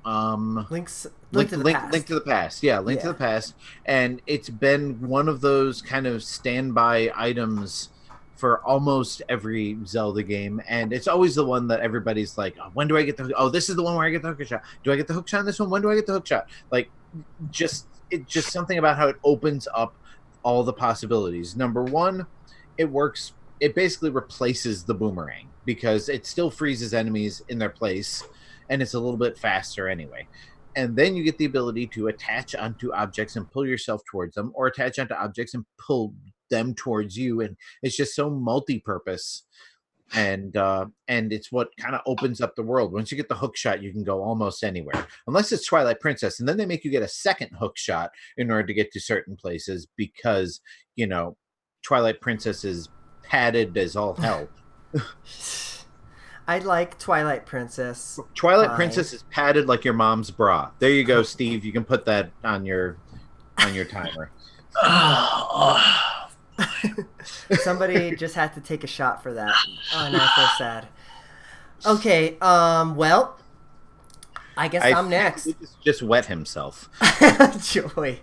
Link to the Past. Yeah, Link to the Past, and it's been one of those kind of standby items for almost every Zelda game, and it's always the one that everybody's like, oh, when do I get the? Oh, this is the one where I get the hook shot. Do I get the hook shot on this one? When do I get the hook shot? Like, just something about how it opens up all the possibilities. Number one, it works. It basically replaces the boomerang because it still freezes enemies in their place, and it's a little bit faster anyway. And then you get the ability to attach onto objects and pull yourself towards them, or attach onto objects and pull them towards you, and it's just so multi-purpose and it's what kind of opens up the world. Once you get the hook shot, you can go almost anywhere, unless it's Twilight Princess, and then they make you get a second hook shot in order to get to certain places because Twilight Princess is padded as all hell. I like Twilight Princess. Twilight Princess is padded like your mom's bra. There you go, Steve. You can put that on your timer. Somebody just had to take a shot for that. Oh, no, I feel sad. Okay, well, I guess I'm next. He just wet himself. Joy.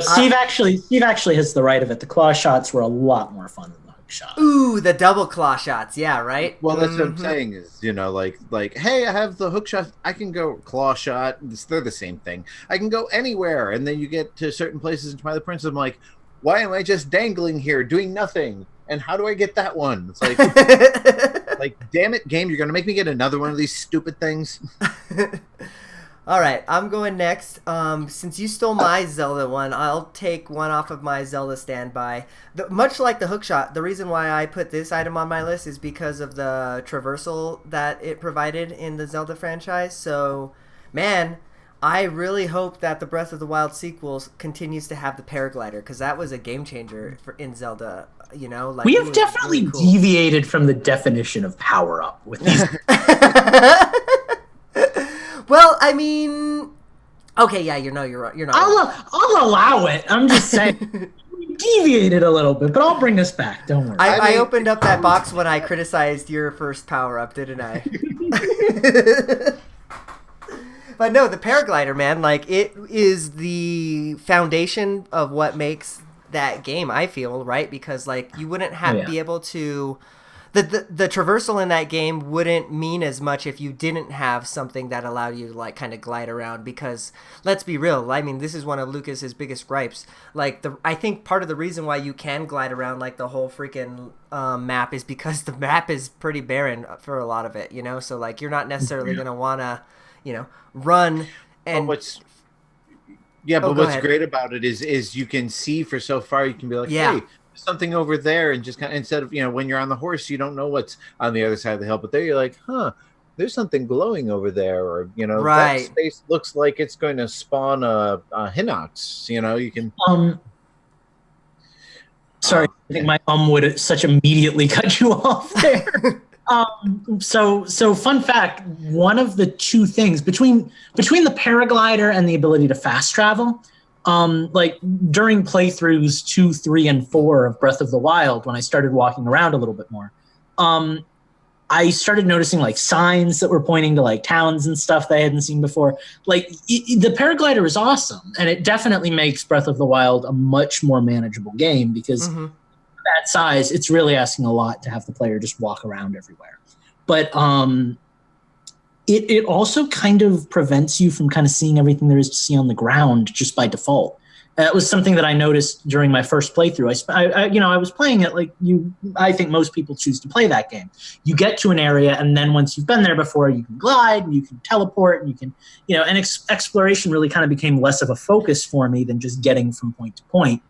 Steve actually has the right of it. The claw shots were a lot more fun than the hook shot. Ooh, the double claw shots. Yeah, right? Well, that's what I'm saying is, like, hey, I have the hook shot. I can go claw shot. They're the same thing. I can go anywhere. And then you get to certain places in Twilight Princess. I'm like, why am I just dangling here doing nothing? And how do I get that one? It's like, damn it, game, you're going to make me get another one of these stupid things. All right, I'm going next. Since you stole my Zelda one, I'll take one off of my Zelda standby. Much like the hookshot, the reason why I put this item on my list is because of the traversal that it provided in the Zelda franchise. So, man, I really hope that the Breath of the Wild sequels continues to have the paraglider, because that was a game changer in Zelda. We have definitely really cool. Deviated from the definition of power up with these. Well, I mean, okay, yeah, you're not. I'll allow it. I'm just saying, we deviated a little bit, but I'll bring us back. Don't worry. I opened up that box when I criticized your first power up, didn't I? But no, the paraglider, man, like, it is the foundation of what makes that game, I feel, right? Because, like, you wouldn't be able to... The traversal in that game wouldn't mean as much if you didn't have something that allowed you to, like, kind of glide around, because let's be real, I mean, this is one of Lucas's biggest gripes. Like, I think part of the reason why you can glide around, like, the whole freaking map is because the map is pretty barren for a lot of it, so, like, you're not necessarily going to want to, run and... what's great about it is you can see for so far, you can be like, hey, something over there, and just kind of, instead of when you're on the horse, you don't know what's on the other side of the hill, but there you're like, there's something glowing over there, or right. That space looks like it's going to spawn a Hinox. You can sorry, I think my would such immediately cut you off there. So fun fact, one of the two things between the paraglider and the ability to fast travel, like during playthroughs 2, 3, and 4 of Breath of the Wild, when I started walking around a little bit more, I started noticing like signs that were pointing to like towns and stuff that I hadn't seen before. Like the paraglider is awesome, and it definitely makes Breath of the Wild a much more manageable game, because that size, it's really asking a lot to have the player just walk around everywhere. But it also kind of prevents you from kind of seeing everything there is to see on the ground just by default. That was something that I noticed during my first playthrough. I was playing it like I think most people choose to play that game. You get to an area, and then once you've been there before, you can glide, and you can teleport, and you can, and exploration really kind of became less of a focus for me than just getting from point to point.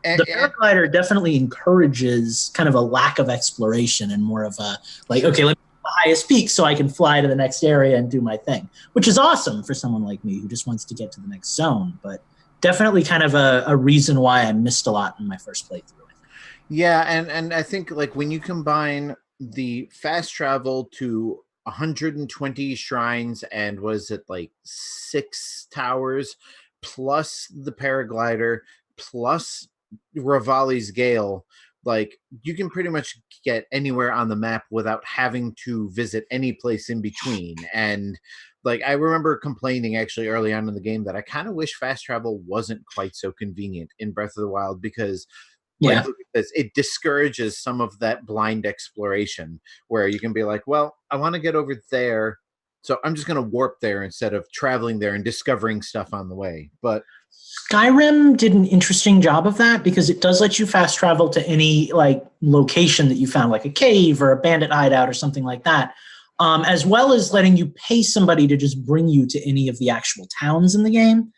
And the paraglider definitely encourages kind of a lack of exploration and more of a, like, okay, let me get the highest peak so I can fly to the next area and do my thing, which is awesome for someone like me who just wants to get to the next zone. But definitely kind of a reason why I missed a lot in my first playthrough. Yeah, and I think, like, when you combine the fast travel to 120 shrines and was it like 6 towers, plus the paraglider, plus Rivali's Gale, like, you can pretty much get anywhere on the map without having to visit any place in between. And like, I remember complaining actually early on in the game that I kind of wish fast travel wasn't quite so convenient in Breath of the Wild, because like, it discourages some of that blind exploration where you can be like, well, I want to get over there, so I'm just going to warp there instead of traveling there and discovering stuff on the way. But Skyrim did an interesting job of that, because it does let you fast travel to any like location that you found, like a cave or a bandit hideout or something like that, as well as letting you pay somebody to just bring you to any of the actual towns in the game.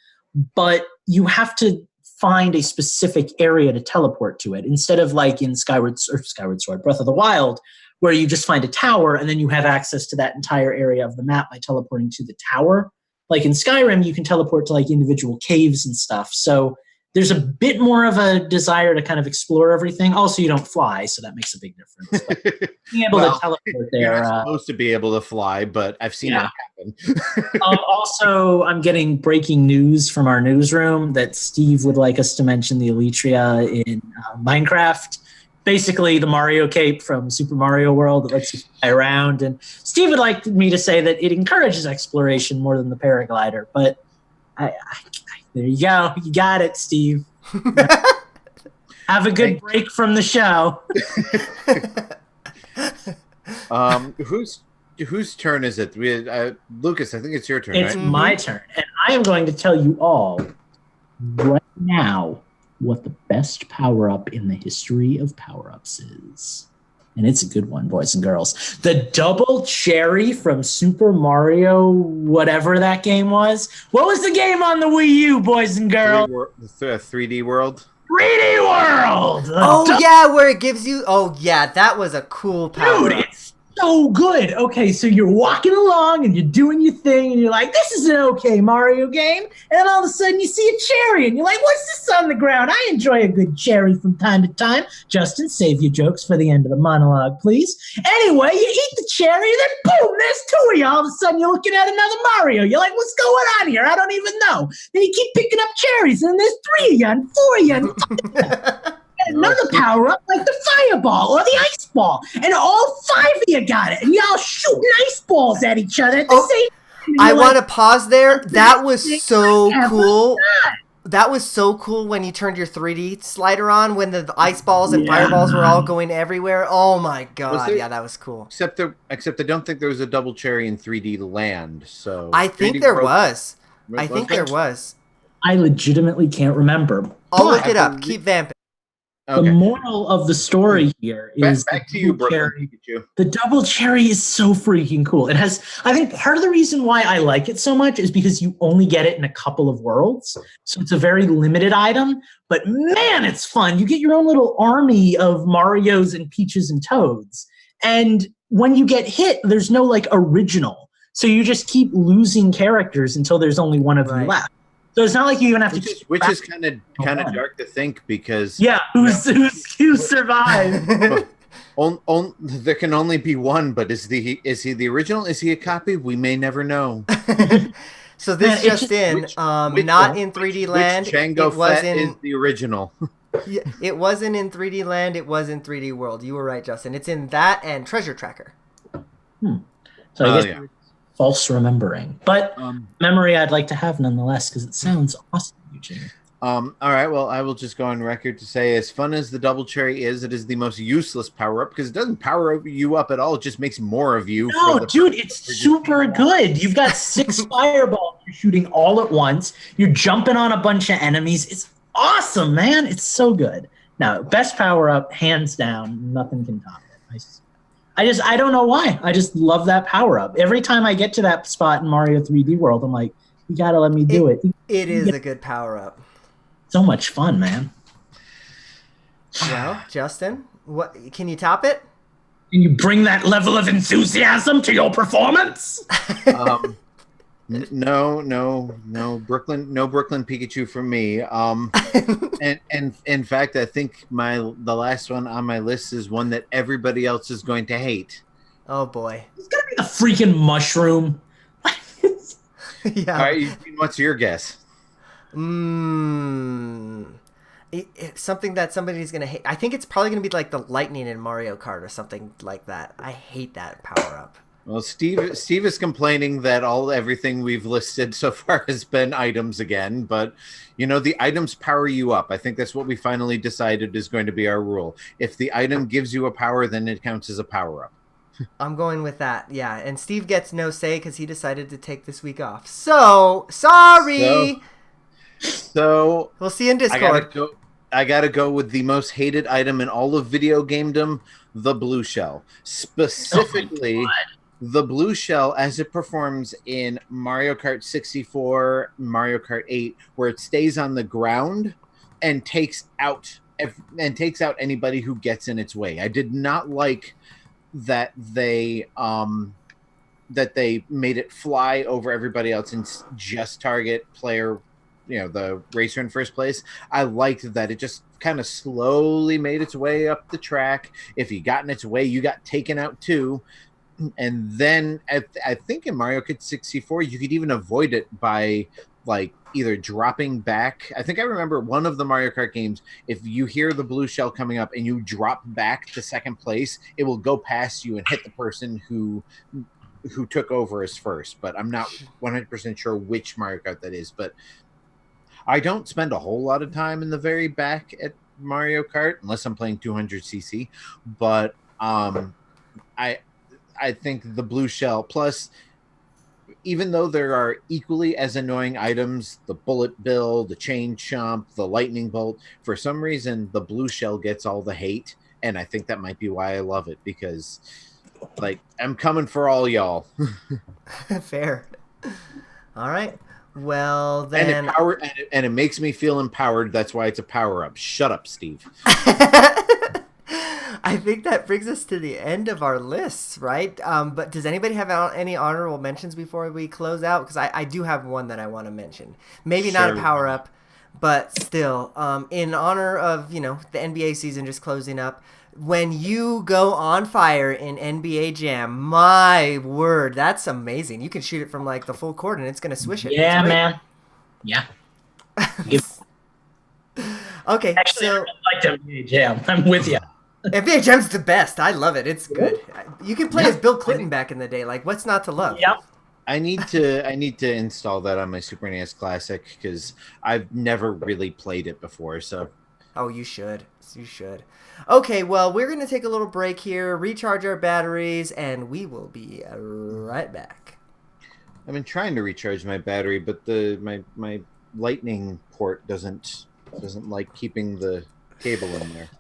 But you have to find a specific area to teleport to it instead of like in Skyward Sword, Breath of the Wild, where you just find a tower and then you have access to that entire area of the map by teleporting to the tower. Like in Skyrim, you can teleport to like individual caves and stuff. So there's a bit more of a desire to kind of explore everything. Also, you don't fly, so that makes a big difference. But being able to teleport there. You're not supposed to be able to fly, but I've seen it happen. Also, I'm getting breaking news from our newsroom that Steve would like us to mention the Elytria in Minecraft. Basically, the Mario cape from Super Mario World that lets you fly around. And Steve would like me to say that it encourages exploration more than the paraglider, but there you go. You got it, Steve. Have a good break from the show. Whose turn is it? Lucas, I think it's your turn. It's right? my turn, and I am going to tell you all right now what the best power-up in the history of power-ups is. And it's a good one, boys and girls. The double cherry from Super Mario, whatever that game was. What was the game on the Wii U, boys and girls? 3D World. 3D World! Oh, yeah, where it gives you... Oh, yeah, that was a cool power. Dude, it's so good. Okay, so you're walking along and you're doing your thing and you're like, this is an okay Mario game. And then all of a sudden you see a cherry and you're like, what's this on the ground? I enjoy a good cherry from time to time. Justin, save your jokes for the end of the monologue, please. Anyway, you eat the cherry and then boom, there's two of you. All of a sudden you're looking at another Mario. You're like, what's going on here? I don't even know. Then you keep picking up cherries and there's 3 of you and 4 of you and another power up like the fireball or the ice ball, and all 5 of you got it, and y'all shooting ice balls at each other at the same time. I want to pause there. That was so cool. That was so cool when you turned your 3D slider on, when the ice balls and fireballs were all going everywhere. Oh my god, yeah, that was cool. Except I don't think there was a double cherry in 3D Land. So I think there was. I think there was. I legitimately can't remember. I'll look it up. Keep vamping. Okay. The moral of the story here is back to you, Brooklyn. The double cherry is so freaking cool. It has, I think part of the reason why I like it so much is because you only get it in a couple of worlds. So it's a very limited item, but man, it's fun. You get your own little army of Marios and Peaches and Toads. And when you get hit, there's no like original. So you just keep losing characters until there's only one of you left. So it's not like you even have to. Which is kind of dark to think because. Yeah, who survived? There can only be one, but is he the original? Is he a copy? We may never know. So this just in, not in 3D Land. Django Fett is the original. Yeah, it wasn't in 3D Land. It was in 3D World. You were right, Justin. It's in that and Treasure Tracker. So I guess false remembering, but memory I'd like to have nonetheless because it sounds awesome, Eugene. All right, well, I will just go on record to say, as fun as the double cherry is, it is the most useless power up because it doesn't power you up at all. It just makes more of you. No, dude, it's super good. You've got 6 fireballs you're shooting all at once. You're jumping on a bunch of enemies. It's awesome, man. It's so good. Now, best power up, hands down. Nothing can top it. I don't know why. I just love that power up. Every time I get to that spot in Mario 3D World, I'm like, you gotta let me do it. It is a good power up. So much fun, man. Well, Justin, what can you top it? Can you bring that level of enthusiasm to your performance? No, Brooklyn Pikachu from me. And in fact, I think the last one on my list is one that everybody else is going to hate. Oh boy, it's gonna be the freaking mushroom. Yeah. All right, what's your guess? It's something that somebody's gonna hate. I think it's probably gonna be like the lightning in Mario Kart or something like that. I hate that power up. Well, Steve is complaining that everything we've listed so far has been items again, but the items power you up. I think that's what we finally decided is going to be our rule. If the item gives you a power, then it counts as a power up. I'm going with that, yeah. And Steve gets no say because he decided to take this week off. So sorry. So we'll see you in Discord. I gotta go with the most hated item in all of video gamedom, the blue shell. Specifically, the blue shell as it performs in Mario Kart 64, Mario Kart 8, where it stays on the ground. and takes out anybody who gets in its way. I did not like that they made it fly over everybody else and just target player, the racer in first place. I liked that it just kind of slowly made its way up the track. If you got in its way, you got taken out too. And then I think in Mario Kart 64, you could even avoid it by like either dropping back. I think I remember one of the Mario Kart games, if you hear the blue shell coming up and you drop back to second place, it will go past you and hit the person who took over as first. But I'm not 100% sure which Mario Kart that is. But I don't spend a whole lot of time in the very back at Mario Kart unless I'm playing 200cc. But I think the blue shell, plus, even though there are equally as annoying items, the bullet bill, the chain chomp, the lightning bolt, for some reason, the blue shell gets all the hate. And I think that might be why I love it, because like I'm coming for all y'all. Fair. All right. Well, then. And it makes me feel empowered. That's why it's a power up. Shut up, Steve. I think that brings us to the end of our lists, right? But does anybody have any honorable mentions before we close out? Because I do have one that I want to mention. Maybe not a power up, but still, in honor of, the NBA season just closing up, when you go on fire in NBA Jam, my word, that's amazing. You can shoot it from like the full court and it's going to swish it. Yeah, man. Yeah. Okay. Actually, I really liked NBA Jam. I'm with you. NBA Jam's the best. I love it. It's good. You can play as Bill Clinton back in the day. Like, what's not to love? Yep. I need to install that on my Super NES Classic because I've never really played it before. So, oh, you should. You should. Okay, well, we're gonna take a little break here, recharge our batteries, and we will be right back. I've been trying to recharge my battery, but my lightning port doesn't like keeping the cable in there.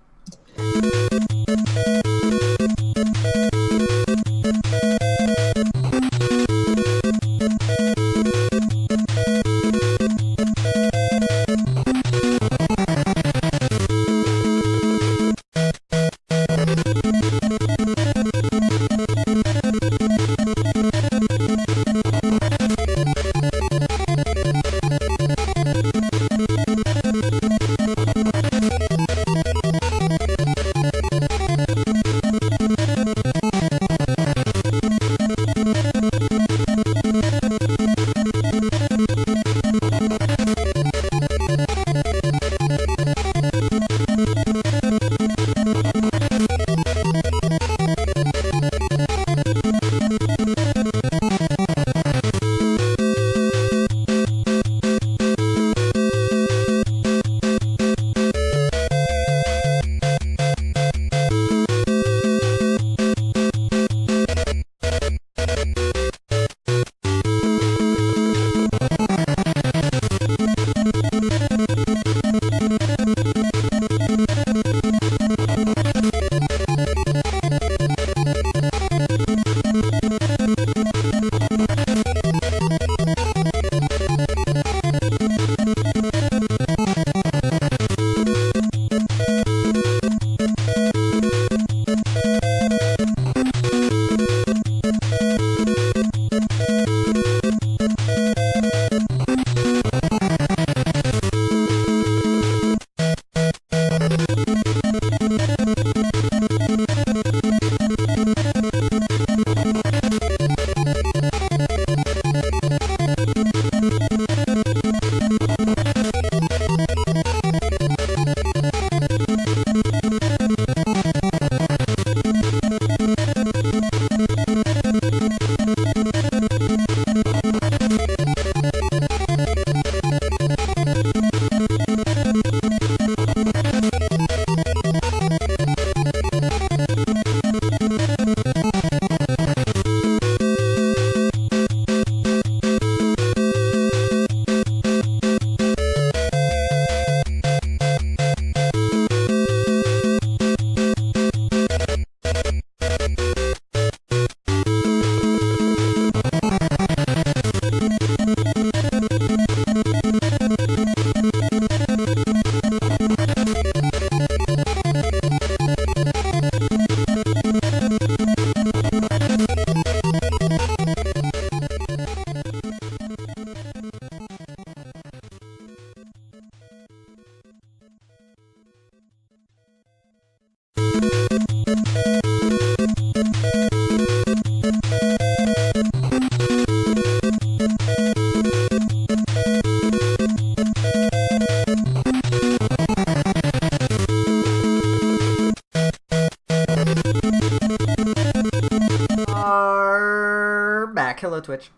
Hello, Twitch.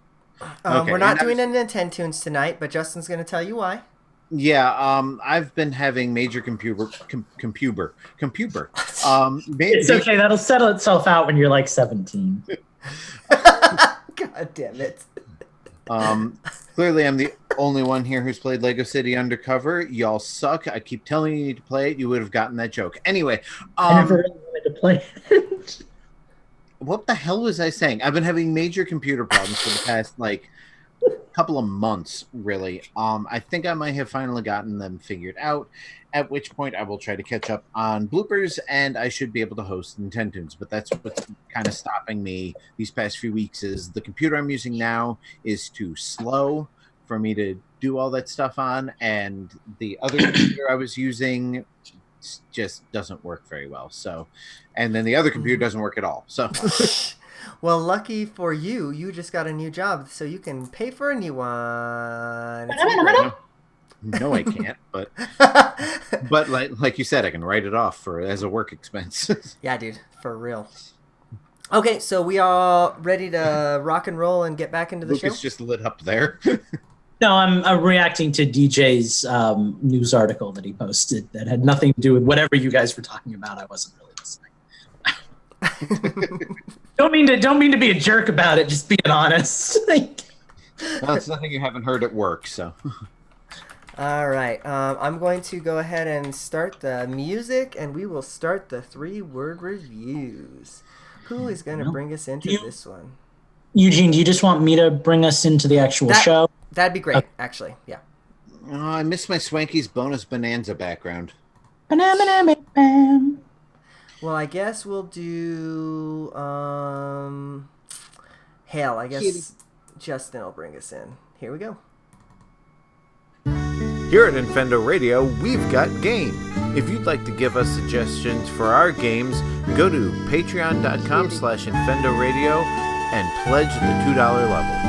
Okay, We're not and I doing a Nintendo Tunes tonight, but Justin's going to tell you why. Yeah, I've been having major computer. It's okay. That'll settle itself out when you're like 17. God damn it. Clearly, I'm the only one here who's played Lego City Undercover. Y'all suck. I keep telling you to play it. You would have gotten that joke. Anyway, I never really wanted to play it. What the hell was I saying? I've been having major computer problems for the past couple of months, really. I think I might have finally gotten them figured out, at which point I will try to catch up on bloopers, and I should be able to host Nintendo's. But that's what's kind of stopping me these past few weeks is the computer I'm using now is too slow for me to do all that stuff on, and the other computer I was using just doesn't work very well. So, and then the other computer doesn't work at all. So well, lucky for you, you just got a new job, so you can pay for a new one. No, I can't. But like you said, I can write it off as a work expense. Yeah, dude, for real. Okay, so we all ready to rock and roll and get back into the show? Lucas just lit up there. No, I'm reacting to DJ's news article that he posted that had nothing to do with whatever you guys were talking about. I wasn't really listening. Don't mean to be a jerk about it. Just being honest. Well, it's nothing you haven't heard at work. So. All right, I'm going to go ahead and start the music, and we will start the 3-word reviews. Who is going to bring us into this one? Eugene, do you just want me to bring us into the actual show? That'd be great, actually. Yeah. Oh, I miss my Swanky's Bonus Bonanza background. Well, I guess we'll do. Hell, I guess Justin will bring us in. Here we go. Here at Infendo Radio, we've got game. If you'd like to give us suggestions for our games, go to patreon.com/Infendo Radio and pledge the $2 level.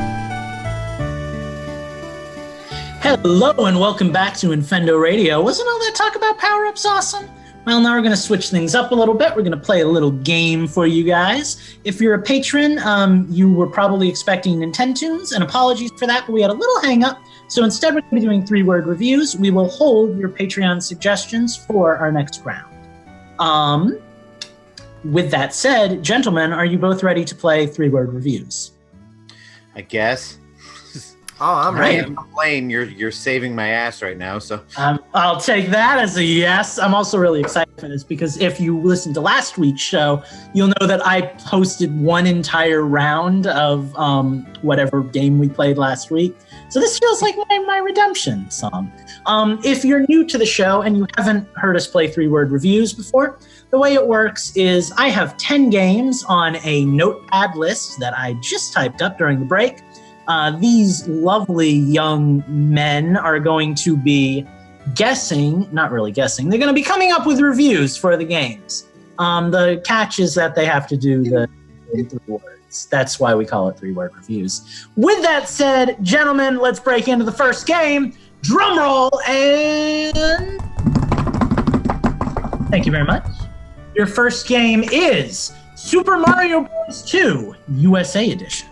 Hello and welcome back to Infendo Radio. Wasn't all that talk about power-ups awesome? Well, now we're going to switch things up a little bit. We're going to play a little game for you guys. If you're a patron, you were probably expecting Nintendo Tunes, and apologies for that, but we had a little hang-up. So instead, we're going to be doing 3-word reviews. We will hold your Patreon suggestions for our next round. With that said, gentlemen, are you both ready to play 3-word reviews? I guess. Oh, I'm I ready. can't complain. You're saving my ass right now. So I'll take that as a yes. I'm also really excited for this because if you listened to last week's show, you'll know that I posted one entire round of whatever game we played last week. So this feels like my redemption song. If you're new to the show and you haven't heard us play 3-word reviews before, the way it works is I have 10 games on a notepad list that I just typed up during the break. These lovely young men are going to be not really guessing, they're going to be coming up with reviews for the games. The catch is that they have to do the 3 words. That's why we call it 3-word reviews. With that said, gentlemen, let's break into the first game. Drum roll and... Thank you very much. Your first game is Super Mario Bros. 2 USA Edition.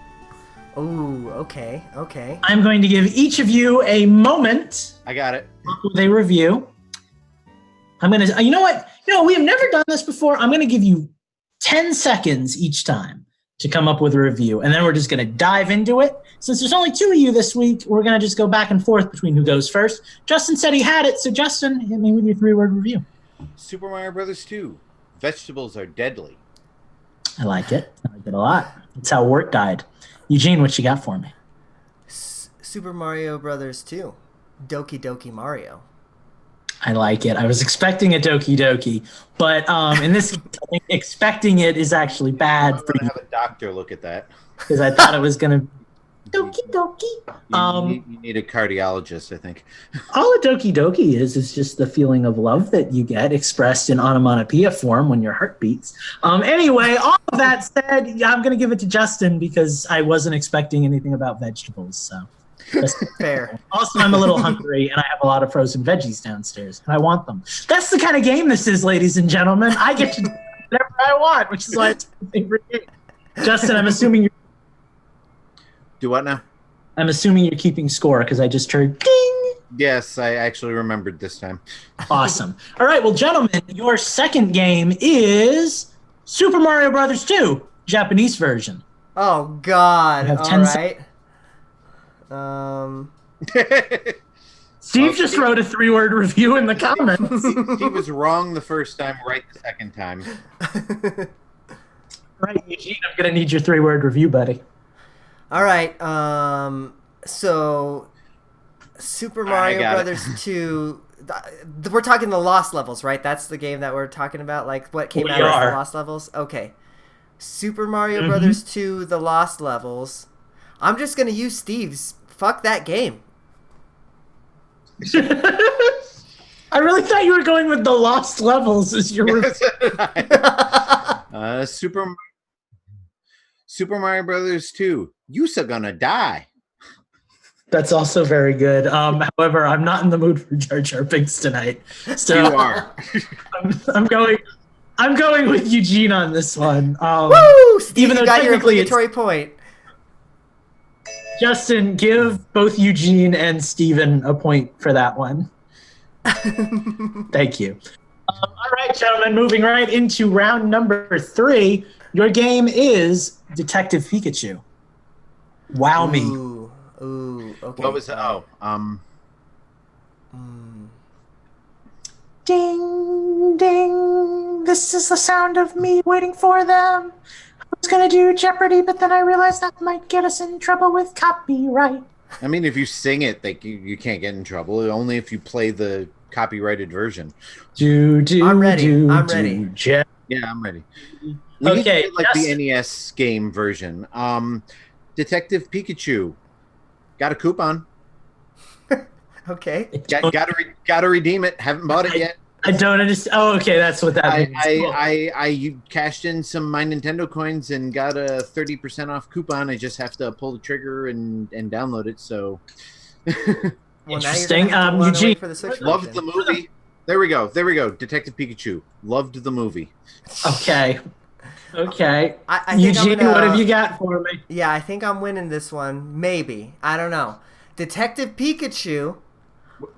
Oh, okay. I'm going to give each of you a moment. I got it. With a review. I'm going to, you know what? We have never done this before. I'm going to give you 10 seconds each time to come up with a review. And then we're just going to dive into it. Since there's only 2 of you this week, we're going to just go back and forth between who goes first. Justin said he had it. So Justin, hit me with your 3-word review. Super Mario Bros. 2. Vegetables are deadly. I like it. I like it a lot. That's how work died. Eugene, what you got for me? Super Mario Brothers 2. Doki Doki Mario. I like it. I was expecting a Doki Doki, but in this case, expecting it is actually bad for you. Have a doctor look at that. Because I thought it was going to Doki Doki. You need a cardiologist, I think. All a Doki Doki is just the feeling of love that you get expressed in onomatopoeia form when your heart beats. Anyway, all of that said, I'm going to give it to Justin because I wasn't expecting anything about vegetables. So that's fair. Also, I'm a little hungry and I have a lot of frozen veggies downstairs and I want them. That's the kind of game this is, ladies and gentlemen. I get to do whatever I want, which is why it's my favorite game. Justin, I'm assuming you're... Do what now? I'm assuming you're keeping score because I just heard ding. Yes, I actually remembered this time. Awesome. All right, well, gentlemen, your second game is Super Mario Brothers 2, Japanese version. Oh God! You have All 10 right. Steve just wrote a 3-word review in the comments. He was wrong the first time, right the second time. Right, Eugene, I'm going to need your 3-word review, buddy. All right. So, Super Mario Brothers 2. We're talking the Lost Levels, right? That's the game that we're talking about. Like what came out as the Lost Levels. Okay. Super Mario Brothers 2, the Lost Levels. I'm just gonna use Steve's. Fuck that game. I really thought you were going with the Lost Levels as your review. Super Mario Brothers 2. You're gonna die. That's also very good. However, I'm not in the mood for Jar Jar Binks tonight. So You are. I'm going with Eugene on this one. Woo! Steve, even though you got your technically obligatory point. Justin, give both Eugene and Steven a point for that one. Thank you. All right, gentlemen, moving right into round number 3. Your game is Detective Pikachu. Wow me. Ooh, okay. What was it? Ding, ding. This is the sound of me waiting for them. I was going to do Jeopardy, but then I realized that might get us in trouble with copyright. I mean, if you sing it, like you can't get in trouble. Only if you play the copyrighted version. I'm ready. Yeah, I'm ready. We need to get, like the NES game version. Detective Pikachu. Got a coupon. Okay. Got to redeem it. Haven't bought it yet. I don't understand. Oh, okay, that's what that means. I cashed in some my Nintendo coins and got a 30% off coupon. I just have to pull the trigger and download it. So interesting. Eugene, for the Switch loved version. the movie. There we go. Detective Pikachu. Loved the movie. Okay. I Eugene, what have you got for me? Yeah, I think I'm winning this one. Maybe. I don't know. Detective Pikachu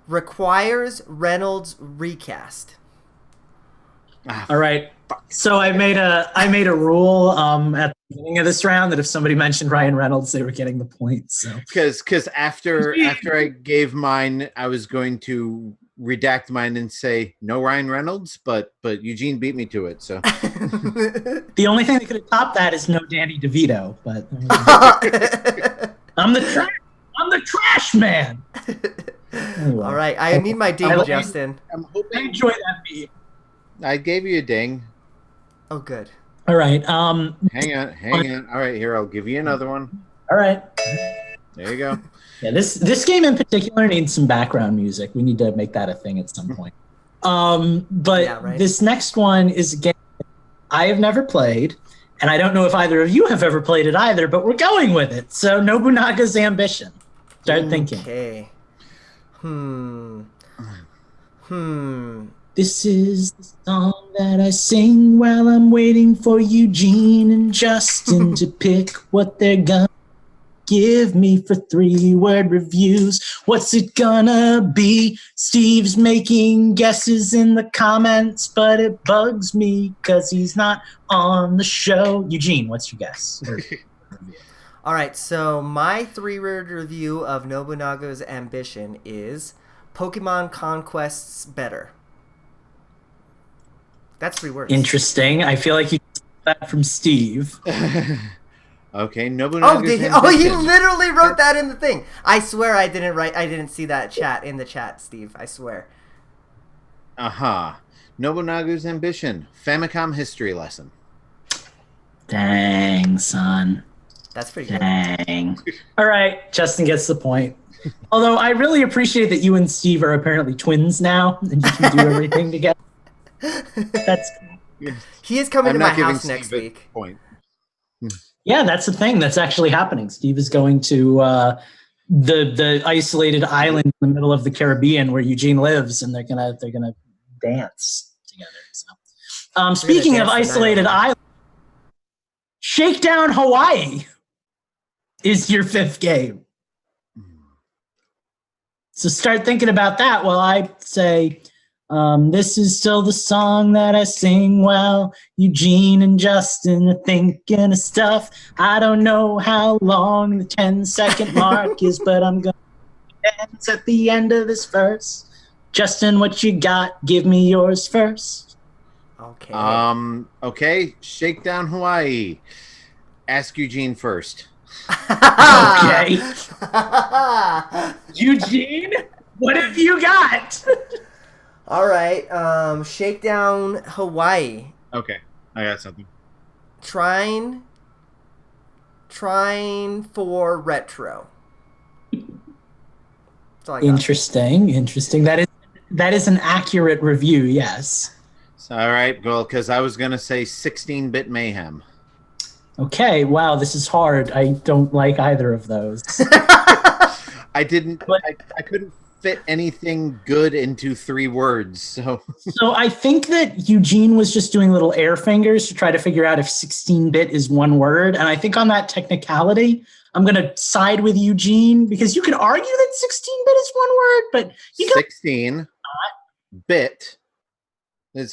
requires Reynolds recast. All right. So I made a rule at the beginning of this round that if somebody mentioned Ryan Reynolds, they were getting the point. So because after I gave mine, I was going to redact mine and say no Ryan Reynolds, but Eugene beat me to it. So the only thing that could have topped that is no Danny DeVito. But I'm the trash man. Anyway. All right, I need my ding, Justin. I'm hoping I enjoy that beat. I gave you a ding. Oh, good. All right. Hang on. All right, here I'll give you another one. All right. There you go. Yeah, this game in particular needs some background music. We need to make that a thing at some point. This next one is a game I have never played, and I don't know if either of you have ever played it either, but we're going with it. So Nobunaga's Ambition. Start thinking. Okay. This is the song that I sing while I'm waiting for Eugene and Justin to pick what they're gonna give me for 3-word reviews. What's it gonna be? Steve's making guesses in the comments, but it bugs me because he's not on the show. Eugene, what's your guess? All right, so my 3-word review of Nobunaga's Ambition is Pokemon Conquest's better. That's 3 words. Interesting. I feel like you got that from Steve. Okay, Nobunaga's Ambition. He literally wrote that in the thing. I swear I didn't see that in the chat, Steve. I swear. Nobunaga's Ambition. Famicom history lesson. Dang, son. That's pretty good. Dang. All right, Justin gets the point. Although I really appreciate that you and Steve are apparently twins now, and you can do everything together. That's cool. He is coming to my house next week. Point. Yeah, that's the thing. That's actually happening. Steve is going to the isolated island in the middle of the Caribbean where Eugene lives, and they're gonna dance together. So, speaking of isolated island, Shakedown Hawaii is your fifth game. So start thinking about that while I say, this is still the song that I sing while Eugene and Justin are thinking of stuff. I don't know how long the 10-second mark is, but I'm going to dance at the end of this verse. Justin, what you got? Give me yours first. Okay. Okay. Shakedown Hawaii. Ask Eugene first. Okay. Eugene, what have you got? All right. Shakedown Hawaii. Okay, I got something. Trying for retro. That's all I got. Interesting. That is an accurate review. Yes. All right. Well, because I was gonna say 16-bit mayhem. Okay. Wow, this is hard. I don't like either of those. I couldn't fit anything good into 3 words. So I think that Eugene was just doing little air fingers to try to figure out if 16-bit is one word. And I think on that technicality, I'm going to side with Eugene because you could argue that 16-bit is one word, but you got 16-bit.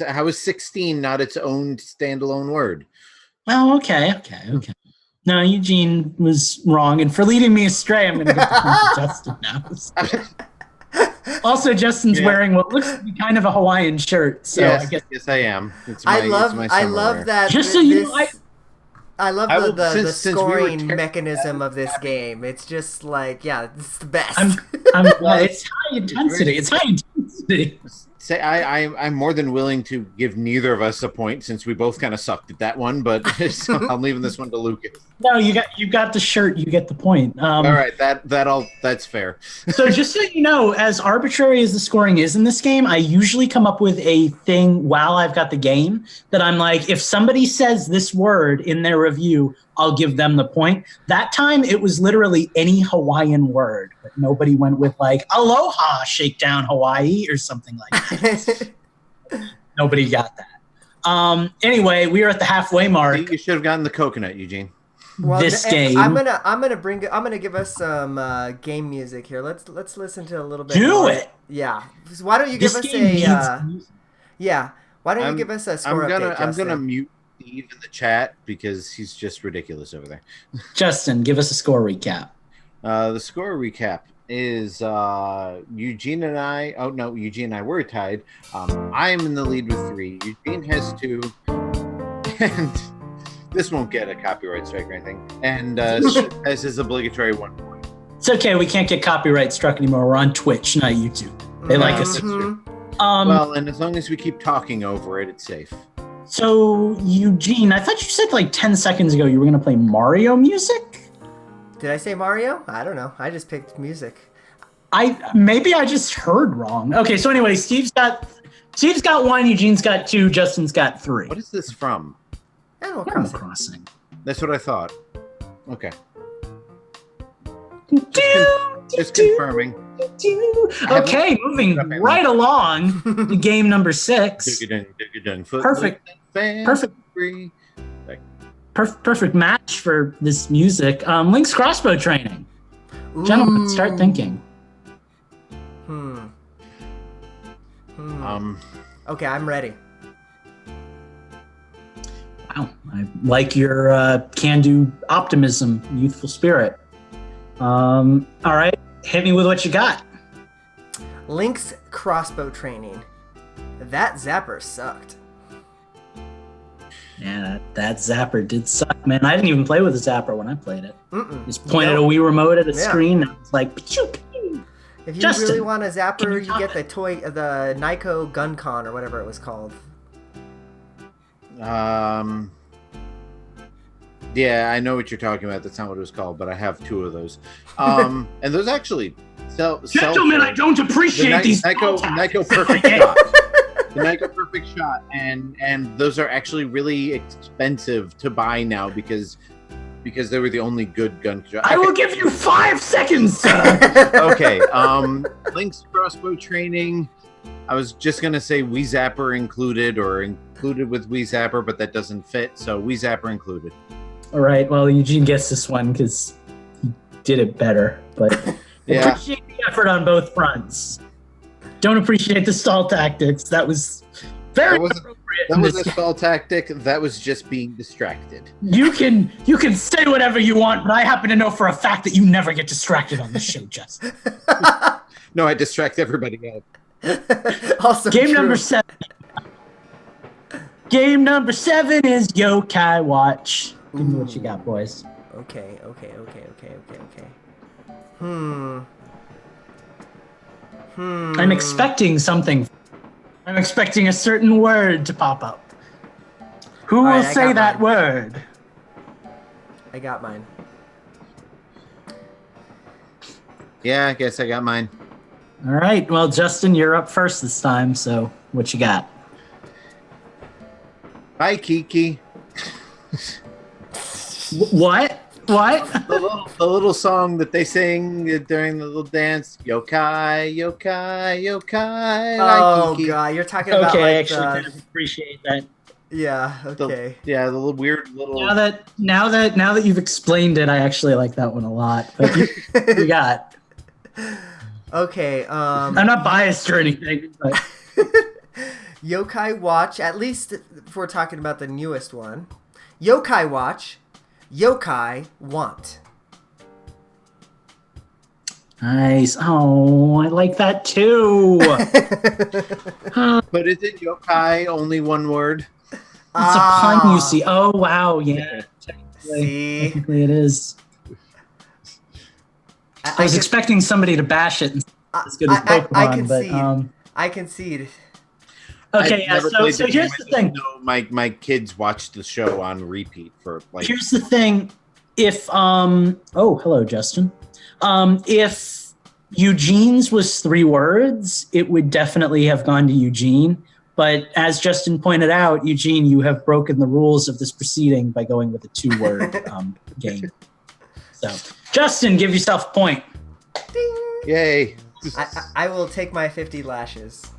How is 16 not its own standalone word? Oh, okay. No, Eugene was wrong. And for leading me astray, I'm going to give the point to Justin now. Also, Justin's wearing what looks to be kind of a Hawaiian shirt. So yes, I guess I am. I love that. Just so you know, I love the scoring mechanism of this game. It's just like, it's the best. It's high intensity. Say I'm more than willing to give neither of us a point since we both kind of sucked at that one, but so I'm leaving this one to Lucas. No, you got the shirt. You get the point. All right, that's fair. So just so you know, as arbitrary as the scoring is in this game, I usually come up with a thing while I've got the game that I'm like, if somebody says this word in their review, I'll give them the point. That time it was literally any Hawaiian word, but nobody went with like aloha shakedown Hawaii or something like that. Nobody got that. Anyway, we are at the halfway mark. You should have gotten the coconut, Eugene. Well, this game. I'm gonna give us some game music here. Let's listen to a little bit. Do more. It. Yeah. So why don't you give us Why don't you give us a score update, I'm gonna mute Steve in the chat because he's just ridiculous over there. Justin, give us a score recap. The score recap is Eugene and I. Oh no, Eugene and I were tied. I am in the lead with 3. Eugene has 2, and this won't get a copyright strike or anything. And has his obligatory 1 point. It's okay. We can't get copyright struck anymore. We're on Twitch, not YouTube. They like us. Well, and as long as we keep talking over it, it's safe. So, Eugene, I thought you said like 10 seconds ago you were going to play Mario music? Did I say Mario? I don't know. I just picked music. Maybe I just heard wrong. Okay, so anyway, Steve's got 1, Eugene's got 2, Justin's got 3. What is this from? Animal Crossing. That's what I thought. Okay. Just confirming. Okay, moving right along to game number 6. Perfect match for this music. Link's crossbow training. Gentlemen, start thinking. Okay, I'm ready. Wow, I like your can-do optimism, youthful spirit. All right, hit me with what you got. Link's crossbow training. That zapper sucked. Yeah, that zapper did suck, man. I didn't even play with a zapper when I played it. Just pointed a Wii remote at a screen and it was like, Pachoo! If you really want a zapper, you get the the Nyko GunCon or whatever it was called. Yeah, I know what you're talking about. That's not what it was called, but I have 2 of those. And those actually sell. Gentlemen, I don't appreciate these. Nyko Perfect Shot. The Nyko Perfect Shot, and those are actually really expensive to buy now because they were the only good gun. Okay. I will give you 5 seconds, sir. Okay. Link's crossbow training. I was just gonna say Wii Zapper included or included with Wii Zapper, but that doesn't fit. So Wii Zapper included. All right. Well, Eugene gets this one because he did it better, but Yeah. appreciate the effort on both fronts. Don't appreciate the stall tactics. That was very appropriate. That in was this a stall tactic. That was just being distracted. You can say whatever you want, but I happen to know for a fact that you never get distracted on the show, Justin. No, I distract everybody else. Also Game true. number 7. Game number 7 is Yokai Watch. Give me what you got, boys. Okay. I'm expecting something. I'm expecting a certain word to pop up. Who will right, I say got that mine. word? I got mine. Yeah, I guess I got mine. All right. Well, Justin, you're up first this time. So, what you got? Hi, Kiki. What? What? The little song that they sing during the little dance. Yokai, yokai, yokai. Hi, Oh Kiki. god, you're talking about Okay, I like actually the... kind of appreciate that. Yeah, The- okay. yeah, the little weird little. Now that you've explained it, I actually like that one a lot. But you got. Okay, I'm not biased or anything, but Yokai Watch, at least if we're talking about the newest one. Yokai Watch, Yokai Want. nice. Oh, I like that too. But is it yokai only one word? It's a pun, you see. Oh, wow. Yeah. See? Technically it is. I was expecting somebody to bash it as good as Pokemon, I but concede. I concede. okay. I've Yeah. never So played the here's game. the thing. No, my kids watch the show on repeat for like. Here's the thing. If oh, hello, Justin. If Eugene's was 3 words, it would definitely have gone to Eugene. But as Justin pointed out, Eugene, you have broken the rules of this proceeding by going with a 2-word game. So, Justin, give yourself a point. Ding! Yay! I will take my 50 lashes.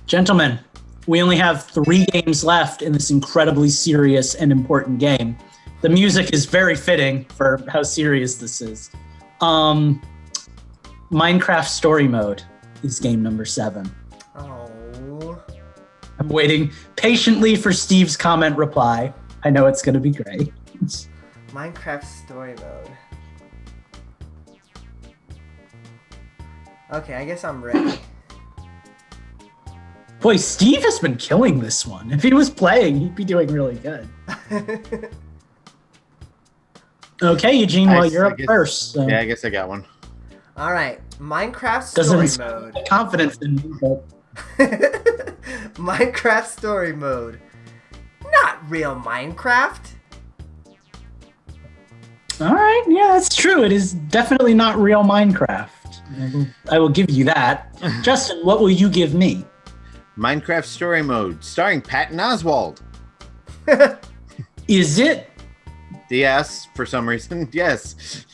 Gentlemen, we only have 3 games left in this incredibly serious and important game. The music is very fitting for how serious this is. Minecraft Story Mode is game number 7. Oh. I'm waiting patiently for Steve's comment reply. I know it's going to be great. Minecraft Story Mode. Okay, I guess I'm ready. Boy, Steve has been killing this one. If he was playing, he'd be doing really good. Okay, Eugene, well, you're up first. So. Yeah, I guess I got one. All right, Minecraft Doesn't Story inspire Mode. confidence in me, but Minecraft Story Mode. Not real Minecraft. all right, yeah, that's true. It is definitely not real Minecraft. I will give you that. Justin, what will you give me? Minecraft Story Mode, starring Patton Oswalt. Is it? Yes, for some reason, yes.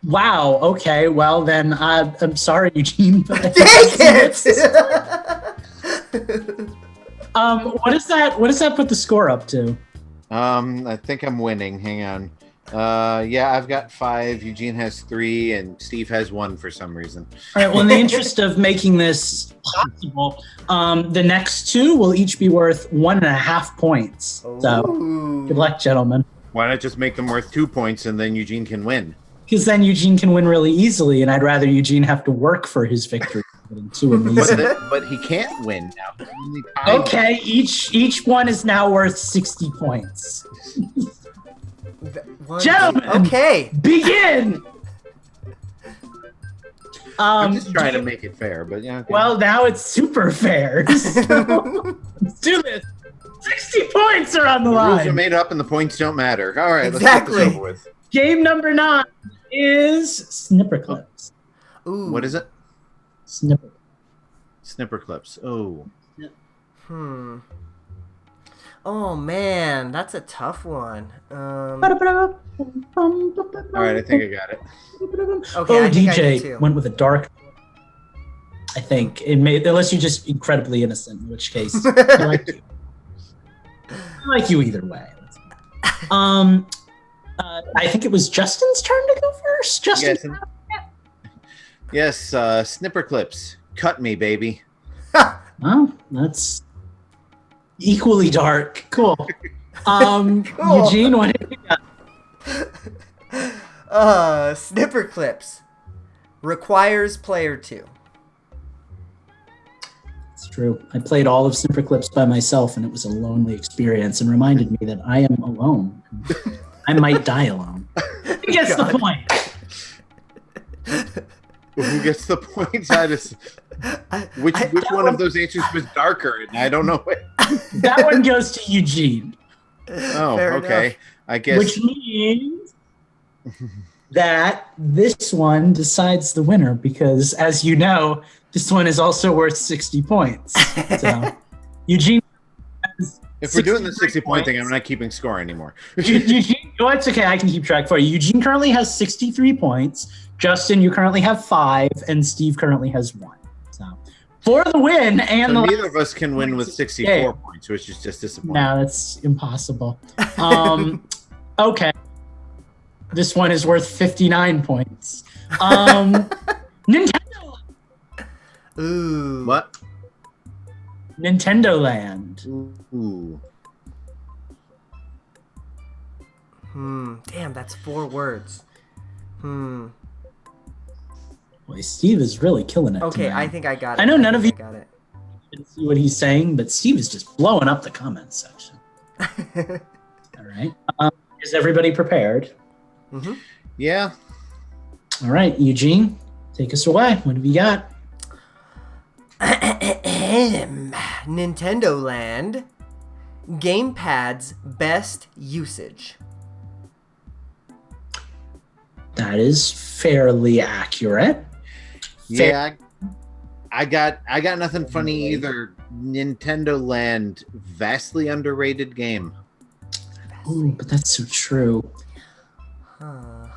Wow. Okay. Well, then I'm sorry, Eugene. But Dang it! what does that put the score up to? I think I'm winning. Hang on. Yeah, I've got 5. Eugene has 3, and Steve has 1 for some reason. All right. Well, in the interest of making this possible, the next 2 will each be worth 1.5 points. So, Ooh. good luck, gentlemen. Why not just make them worth 2 points, and then Eugene can win? Because then Eugene can win really easily, and I'd rather Eugene have to work for his victory than 2 amazing. But he can't win now. He's only tied. Okay, each one is now worth 60 points. Gentlemen, Okay. begin. I'm just trying to make it fair, but yeah. Okay. Well, now it's super fair. So, let's do this. 60 points are on the The rules are line. made up, and the points don't matter. All right, Exactly. let's get this over with. Game number 9 is Snipper Clips. Ooh. What is it? Snipper. Snipper clips. Oh. Oh man, that's a tough one. All right, I think I got it. Okay, Oh, I think I DJ did too. went with a dark. I think it may, unless you're just incredibly innocent, in which case I like you. I like you either way. I think it was Justin's turn to go first. Justin. Yes, snipper clips. Cut me, baby. Oh, that's equally dark. Cool. Cool. Eugene, what did you got? Snipper clips. Requires player 2. It's true. I played all of Snipper Clips by myself, and it was a lonely experience and reminded me that I am alone. I might die alone. Who gets the point? Who gets the point? Which one of those answers was darker? And I don't know. That one goes to Eugene. Oh, Fair okay. enough. I guess. Which means that this one decides the winner because, as you know, this one is also worth 60 points. So, Eugene has if we're doing the 63 60-point thing, points. I'm not keeping score anymore. Eugene, oh, it's okay. I can keep track for you. Eugene currently has 63 points. Justin, you currently have 5, and Steve currently has 1. So, for the win, and So the neither of us can win with 64 points, which is just disappointing. No, that's impossible. Okay. This one is worth 59 points. Nintendo. Ooh. What? Nintendo Land. Ooh. Damn, that's 4 words. Boy, Steve is really killing it. Okay, tonight. I think I got it. I know none of you got it. can see what he's saying, but Steve is just blowing up the comments section. All right. Is everybody prepared? Mm-hmm. Yeah. All right, Eugene, take us away. What have you got? Nintendo Land. Gamepad's best usage. That is fairly accurate. Yeah. I got nothing funny either. Nintendo Land, vastly underrated game. Ooh, but that's so true. Huh.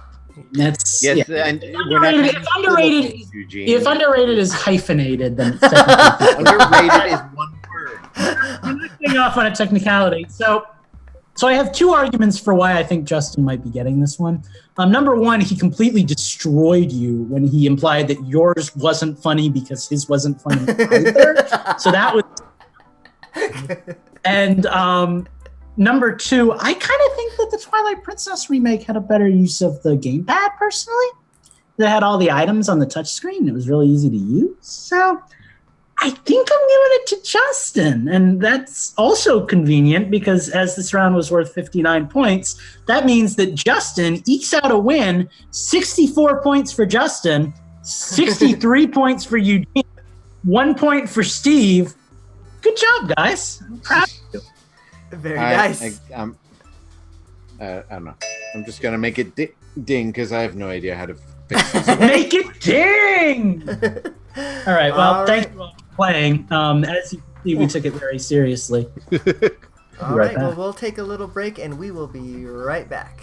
That's Yes, yeah. and If underrated is hyphenated, then it's technically underrated is one word. I'm not getting off on a technicality. So I have 2 arguments for why I think Justin might be getting this one. Number one, he completely destroyed you when he implied that yours wasn't funny because his wasn't funny either. So that was. And number 2, I kind of think that the Twilight Princess remake had a better use of the gamepad, personally. That had all the items on the touchscreen. It was really easy to use. So I think I'm giving it to Justin. And that's also convenient because as this round was worth 59 points, that means that Justin ekes out a win, 64 points for Justin, 63 points for Eugene, 1 point for Steve. Good job, guys. I'm proud of you. Very nice. I don't know. I'm just going to make it ding because I have no idea how to fix this. Make it ding! All right. Well, thank you all for playing. As you can see, we took it very seriously. All right. Well, we'll take a little break and we will be right back.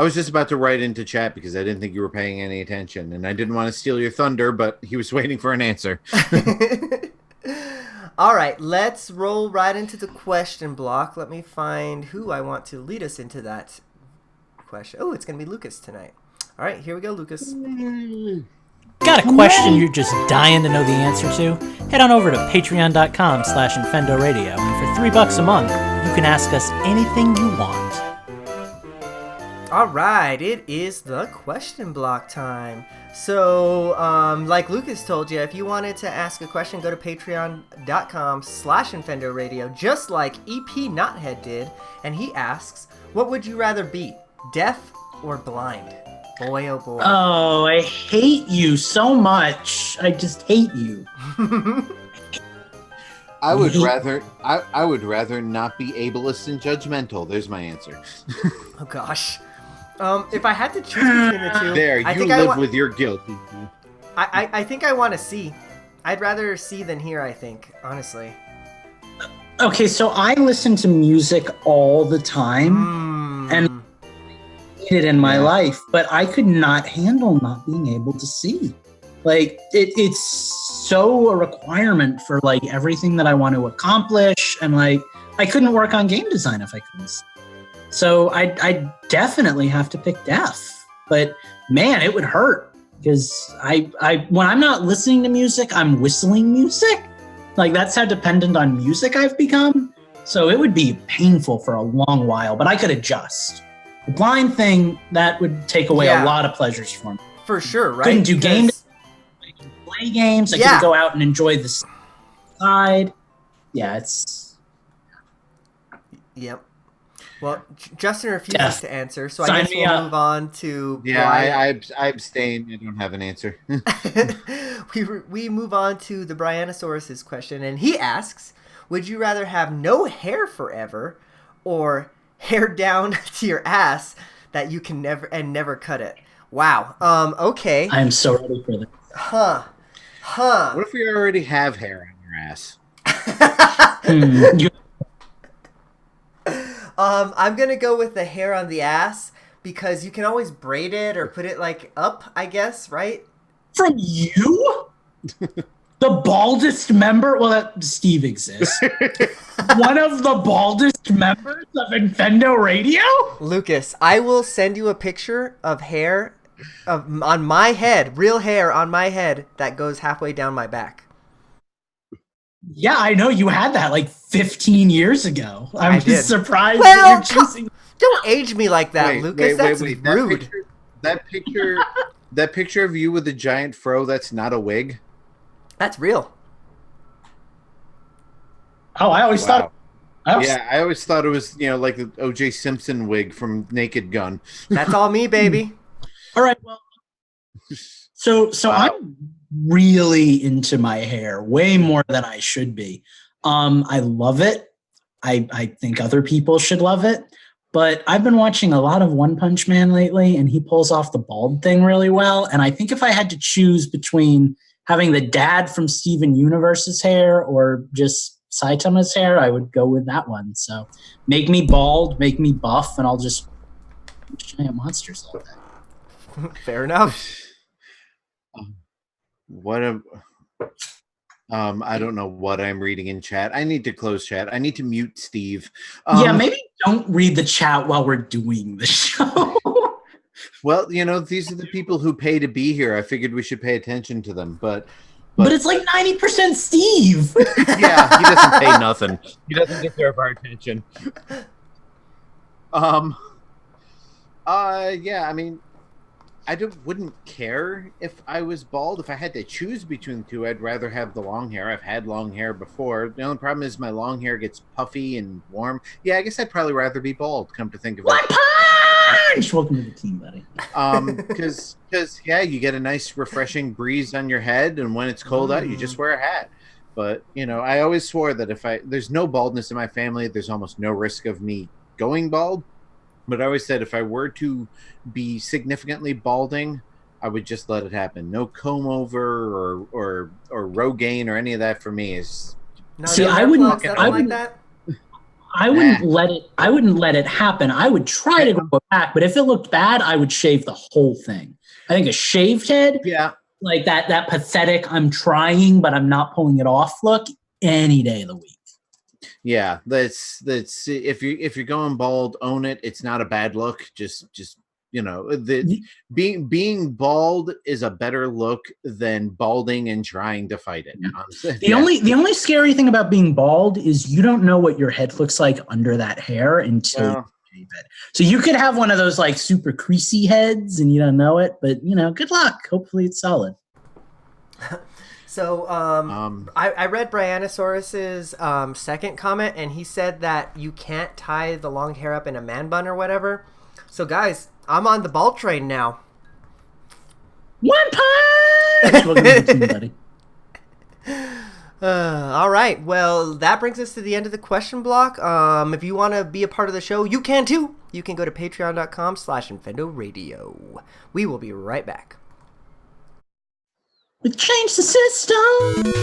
was just about to write into chat because I didn't think you were paying any attention, and I didn't want to steal your thunder, but he was waiting for an answer. All right, let's roll right into the question block. Let me find who I want to lead us into that question. Oh, it's going to be Lucas tonight. All right, here we go, Lucas. Got a question you're just dying to know the answer to? Head on over to patreon.com/Infendo Radio, and for $3 a month, you can ask us anything you want. All right, it is the question block time. So, like Lucas told you, if you wanted to ask a question, go to patreon.com/Infendo Radio, just like EP Knothead did, and he asks, what would you rather be, deaf or blind? Boy, oh boy. Oh, I hate you so much. I just hate you. I would rather not be ableist and judgmental. There's my answer. Oh gosh. If I had to choose between the two, There, I you think live with your guilt. I think I want to see. I'd rather see than hear, I think, honestly. Okay, so I listen to music all the time, and it in my life, but I could not handle not being able to see. Like it's so a requirement for like everything that I want to accomplish, and like I couldn't work on game design if I couldn't see. So I definitely have to pick deaf. But man, it would hurt because I when I'm not listening to music, I'm whistling music. Like that's how dependent on music I've become. So it would be painful for a long while, but I could adjust. The blind thing, that would take away a lot of pleasures for me. For sure, right? Couldn't do games. I could play games. I could go out and enjoy the side. Yeah, it's... Yep. Well, Justin refuses to answer, so I guess we'll move on to... Yeah, I abstain. I don't have an answer. we move on to the Brianosaurus's question, and he asks, would you rather have no hair forever or hair down to your ass that you can never cut it? Wow. Okay. I am so ready for this. Huh. What if we already have hair on your ass? I'm gonna go with the hair on the ass because you can always braid it or put it like up, I guess, right? From you? The baldest member? Well, Steve exists. One of the baldest members of Infendo Radio? Lucas, I will send you a picture of hair on my head, real hair on my head that goes halfway down my back. Yeah, I know you had that like 15 years ago. I'm just surprised that you're choosing. Don't age me like that, Lucas. That's rude. That picture of you with a giant fro, that's not a wig. That's real. Oh, I always thought. I always thought it was, like the O.J. Simpson wig from Naked Gun. That's all me, baby. All right, well, so I'm really into my hair, way more than I should be. I love it. I think other people should love it. But I've been watching a lot of One Punch Man lately, and he pulls off the bald thing really well. And I think if I had to choose between having the dad from Steven Universe's hair or just Saitama's hair, I would go with that one. So make me bald, make me buff, and I'll just giant monsters all day. Fair enough. I don't know what I'm reading in chat. I need to close chat. I need to mute Steve. Yeah, maybe don't read the chat while we're doing the show. Well, these are the people who pay to be here. I figured we should pay attention to them, but it's like 90% Steve. Yeah, he doesn't pay nothing. He doesn't deserve our attention. Yeah, I mean, wouldn't care if I was bald. If I had to choose between the two, I'd rather have the long hair. I've had long hair before. The only problem is my long hair gets puffy and warm. Yeah, I guess I'd probably rather be bald, come to think of it. Punch! Welcome to the team, buddy. Because you get a nice refreshing breeze on your head, and when it's cold out, you just wear a hat. But, I always swore that there's no baldness in my family, there's almost no risk of me going bald. But I always said if I were to be significantly balding, I would just let it happen. No comb over or Rogaine or any of that for me is. No, see, I wouldn't like that. I wouldn't let it. I wouldn't let it happen. I would try to go back, but if it looked bad, I would shave the whole thing. I think a shaved head, like that pathetic. I'm trying, but I'm not pulling it off. Look, any day of the week. Yeah, that's if you're going bald, own it. It's not a bad look. Just being bald is a better look than balding and trying to fight it. The only scary thing about being bald is you don't know what your head looks like under that hair until you shave it. So you could have one of those like super creasy heads and you don't know it, but good luck. Hopefully it's solid. So I read Brianosaurus's second comment, and he said that you can't tie the long hair up in a man bun or whatever. So guys, I'm on the ball train now. One punch! Welcome to the team, buddy. All right. Well, that brings us to the end of the question block. If you want to be a part of the show, you can too. You can go to patreon.com/Infendo Radio. We will be right back. We changed the system.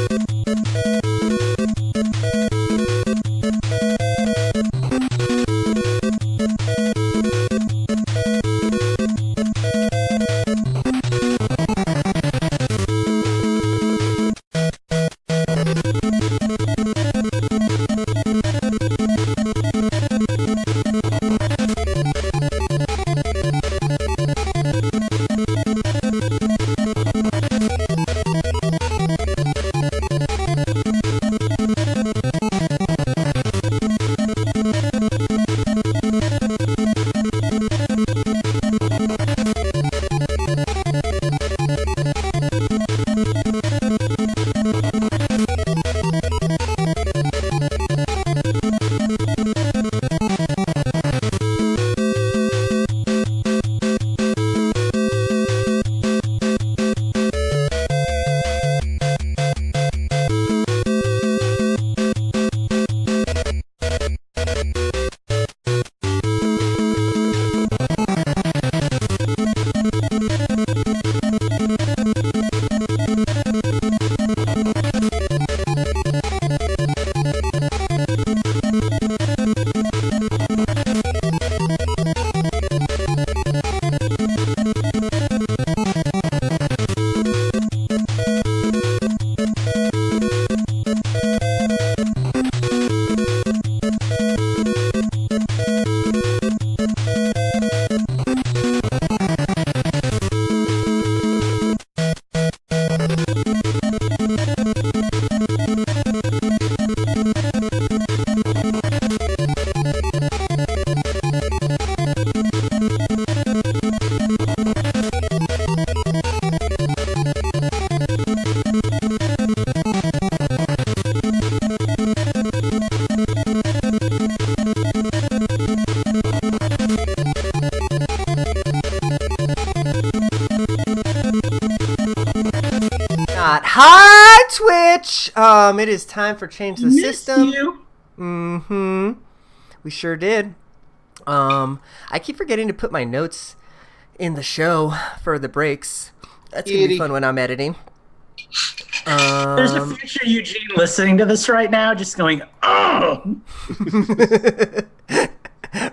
Hi, Twitch! It is time for Change the System. We sure did. I keep forgetting to put my notes in the show for the breaks. That's gonna be fun when I'm editing. There's a future Eugene listening to this right now, just going, "Oh!"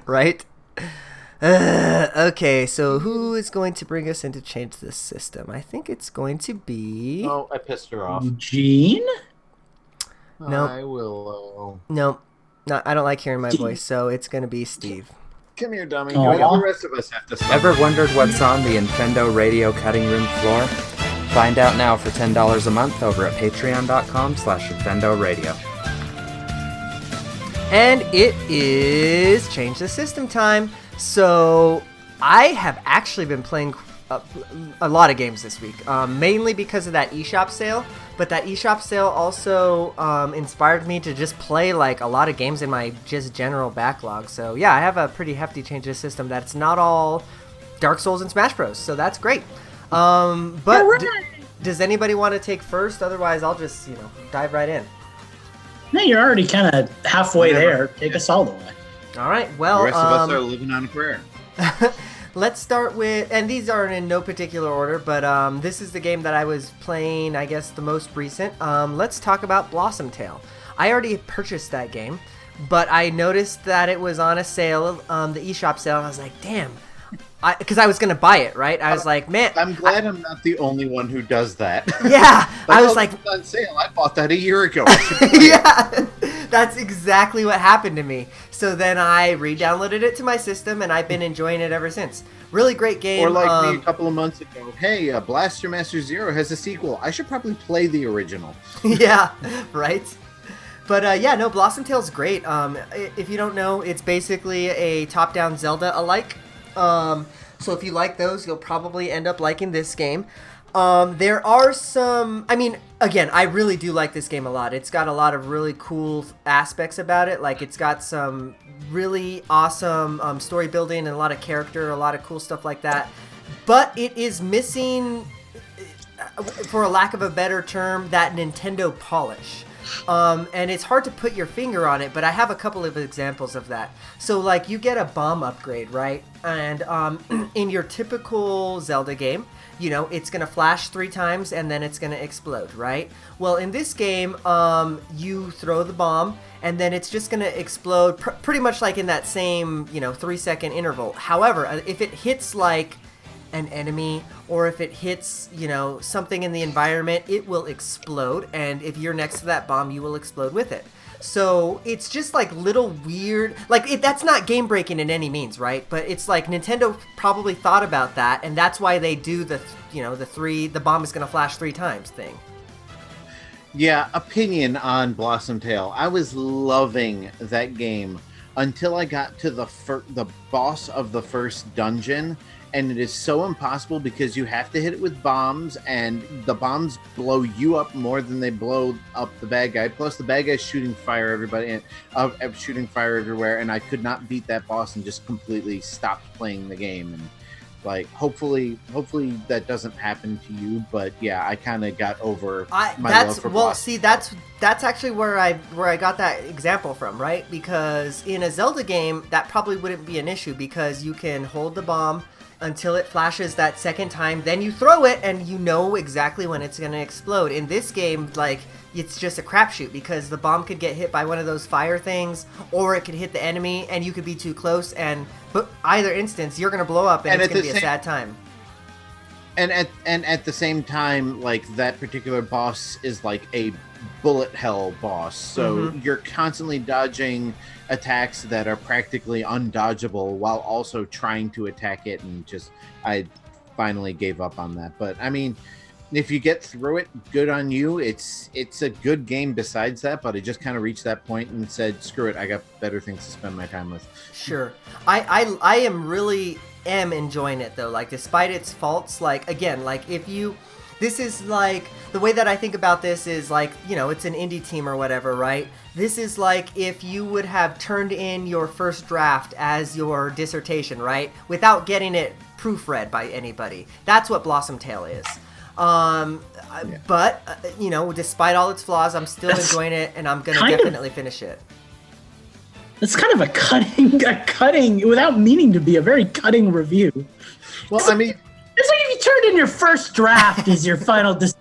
Right? Okay, so who is going to bring us into Change the System? I think it's going to be... Oh, I pissed her off. Eugene? No. I will... No, I don't like hearing my voice, so it's going to be Steve. Come here, dummy. Oh. The rest of us have to stop. Ever wondered what's on the Infendo Radio cutting room floor? Find out now for $10 a month over at patreon.com/Infendo Radio. And it is Change the System time. So I have actually been playing a lot of games this week, mainly because of that eShop sale. But that eShop sale also inspired me to just play like a lot of games in my just general backlog. So yeah, I have a pretty hefty Change the System that's not all Dark Souls and Smash Bros. So that's great. But does anybody want to take first? Otherwise, I'll just dive right in. No, you're already kind of halfway there. Take us all the way. All right. Well, the rest of us are living on a prayer. Let's start with, and these aren't in no particular order, but this is the game that I was playing, I guess, the most recent. Let's talk about Blossom Tale. I already purchased that game, but I noticed that it was on a sale, the eShop sale, and I was like, damn. Because I was going to buy it, right? I was like, man. I'm glad I'm not the only one who does that. Yeah. I was like, it's on sale. I bought that a year ago. yeah. That's exactly what happened to me. So then I re-downloaded it to my system, and I've been enjoying it ever since. Really great game. Or like me a couple of months ago, hey, Blaster Master Zero has a sequel. I should probably play the original. Yeah, right? But yeah, no, Blossom Tale's great. If you don't know, it's basically a top-down Zelda alike. So if you like those, you'll probably end up liking this game. There are some, I mean, again, I really do like this game a lot. It's got a lot of really cool aspects about it. Like, it's got some really awesome story building and a lot of character, a lot of cool stuff like that. But it is missing, for a lack of a better term, that Nintendo polish. And it's hard to put your finger on it, but I have a couple of examples of that. So, like, you get a bomb upgrade, right? And in your typical Zelda game, you know, it's going to flash 3 times and then it's going to explode, right? Well, in this game, you throw the bomb and then it's just going to explode pretty much like in that same, 3-second interval. However, if it hits, like, an enemy, or if it hits, something in the environment, it will explode, and if you're next to that bomb, you will explode with it. So it's just like little weird, like that's not game breaking in any means, right? But it's like Nintendo probably thought about that, and that's why they do the bomb is gonna flash 3 times thing. Yeah, opinion on Blossom Tale. I was loving that game until I got to the boss of the first dungeon. And it is so impossible because you have to hit it with bombs, and the bombs blow you up more than they blow up the bad guy. Plus, the bad guy's shooting fire shooting fire everywhere, and I could not beat that boss and just completely stopped playing the game. And like, hopefully that doesn't happen to you. But yeah, I kind of got over my love for Blossom. See, that's actually where I got that example from, right? Because in a Zelda game, that probably wouldn't be an issue because you can hold the bomb until it flashes that second time, then you throw it, and you know exactly when it's going to explode. In this game, like, it's just a crapshoot, because the bomb could get hit by one of those fire things, or it could hit the enemy, and you could be too close, but either instance, you're going to blow up, and it's going to be a sad time. And at the same time, like, that particular boss is like a bullet hell boss, so you're constantly dodging attacks that are practically undodgeable while also trying to attack it, and I finally gave up on that. But I mean, if you get through it, good on you. It's a good game besides that, but I just kind of reached that point and said, screw it, I got better things to spend my time with. Sure. I am enjoying it though, like, despite its faults. Like, again, like, this is like, the way that I think about this is like, it's an indie team or whatever, right? This is like if you would have turned in your first draft as your dissertation, right? Without getting it proofread by anybody. That's what Blossom Tale is. But, despite all its flaws, I'm still enjoying it, and I'm going to definitely finish it. It's kind of a cutting, without meaning to be, a very cutting review. Well, I mean, it's like if you turned in your first draft as your final decision.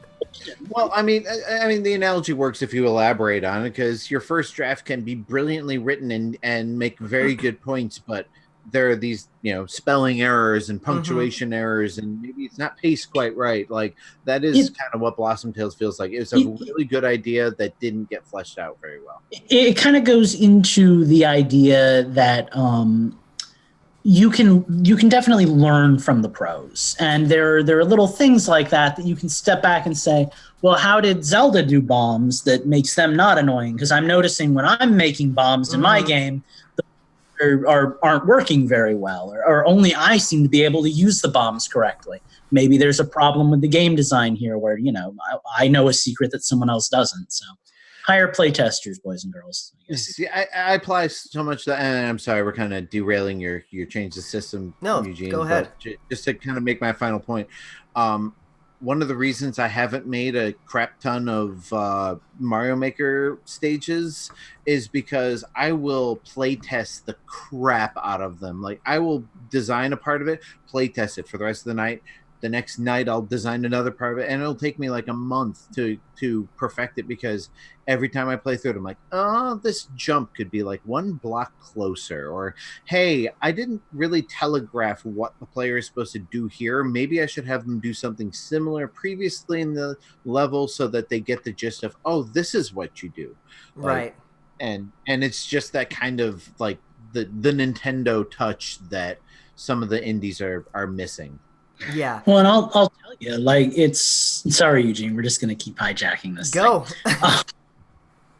Well, I mean, the analogy works if you elaborate on it, because your first draft can be brilliantly written and make very good points, but there are these, spelling errors and punctuation errors, and maybe it's not paced quite right. Like, that is kind of what Blossom Tales feels like. It's a really good idea that didn't get fleshed out very well. It kind of goes into the idea that you can definitely learn from the pros, and there are little things like that you can step back and say, well, how did Zelda do bombs that makes them not annoying? Because I'm noticing when I'm making bombs in my game, aren't working very well, or only I seem to be able to use the bombs correctly. Maybe there's a problem with the game design here where, I know a secret that someone else doesn't. So hire play testers, boys and girls. See, I apply so much that, and I'm sorry, we're kind of derailing your change the system. No, Eugene, go ahead. Just to kind of make my final point. One of the reasons I haven't made a crap ton of Mario Maker stages is because I will play test the crap out of them. Like, I will design a part of it, play test it for the rest of the night, the next night I'll design another part of it, and it'll take me like a month to perfect it, because every time I play through it, I'm like, oh, this jump could be like one block closer, or hey, I didn't really telegraph what the player is supposed to do here. Maybe I should have them do something similar previously in the level so that they get the gist of, oh, this is what you do. Right. And it's just that kind of like the Nintendo touch that some of the indies are missing. Yeah. Well, and I'll tell you, like, it's, sorry, Eugene, we're just going to keep hijacking this. Go.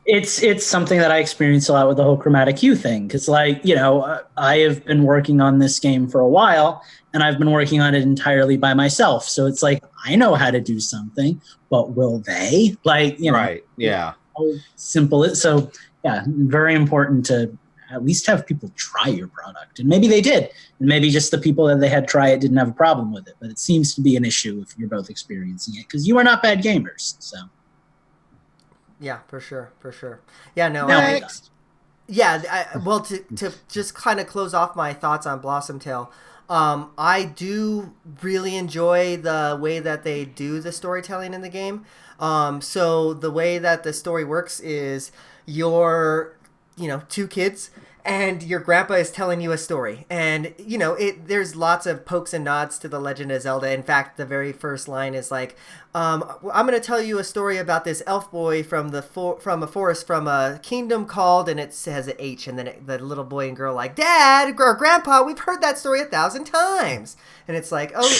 It's something that I experience a lot with the whole chromatic hue thing. Cause like, you know, I have been working on this game for a while, and I've been working on it entirely by myself. So it's like, I know how to do something, but will they? Like, you know, Right. Yeah. how simple it. So yeah, very important to at least have people try your product. And maybe they did. And maybe just the people that they had try it didn't have a problem with it. But it seems to be an issue if you're both experiencing it, because you are not bad gamers. So Yeah, for sure. Yeah, no. Next. Well, to just kind of close off my thoughts on Blossom Tale, I do really enjoy the way that they do the storytelling in the game. So the way that the story works is you're, you know, two kids, and your grandpa is telling you a story, and you know there's lots of pokes and nods to the Legend of Zelda. In fact, the very first line is like, I'm going to tell you a story about this elf boy from a forest from a kingdom called, and it has an H, and then the little boy and girl like, Dad or Grandpa, we've heard that story 1,000 times, and it's like, oh.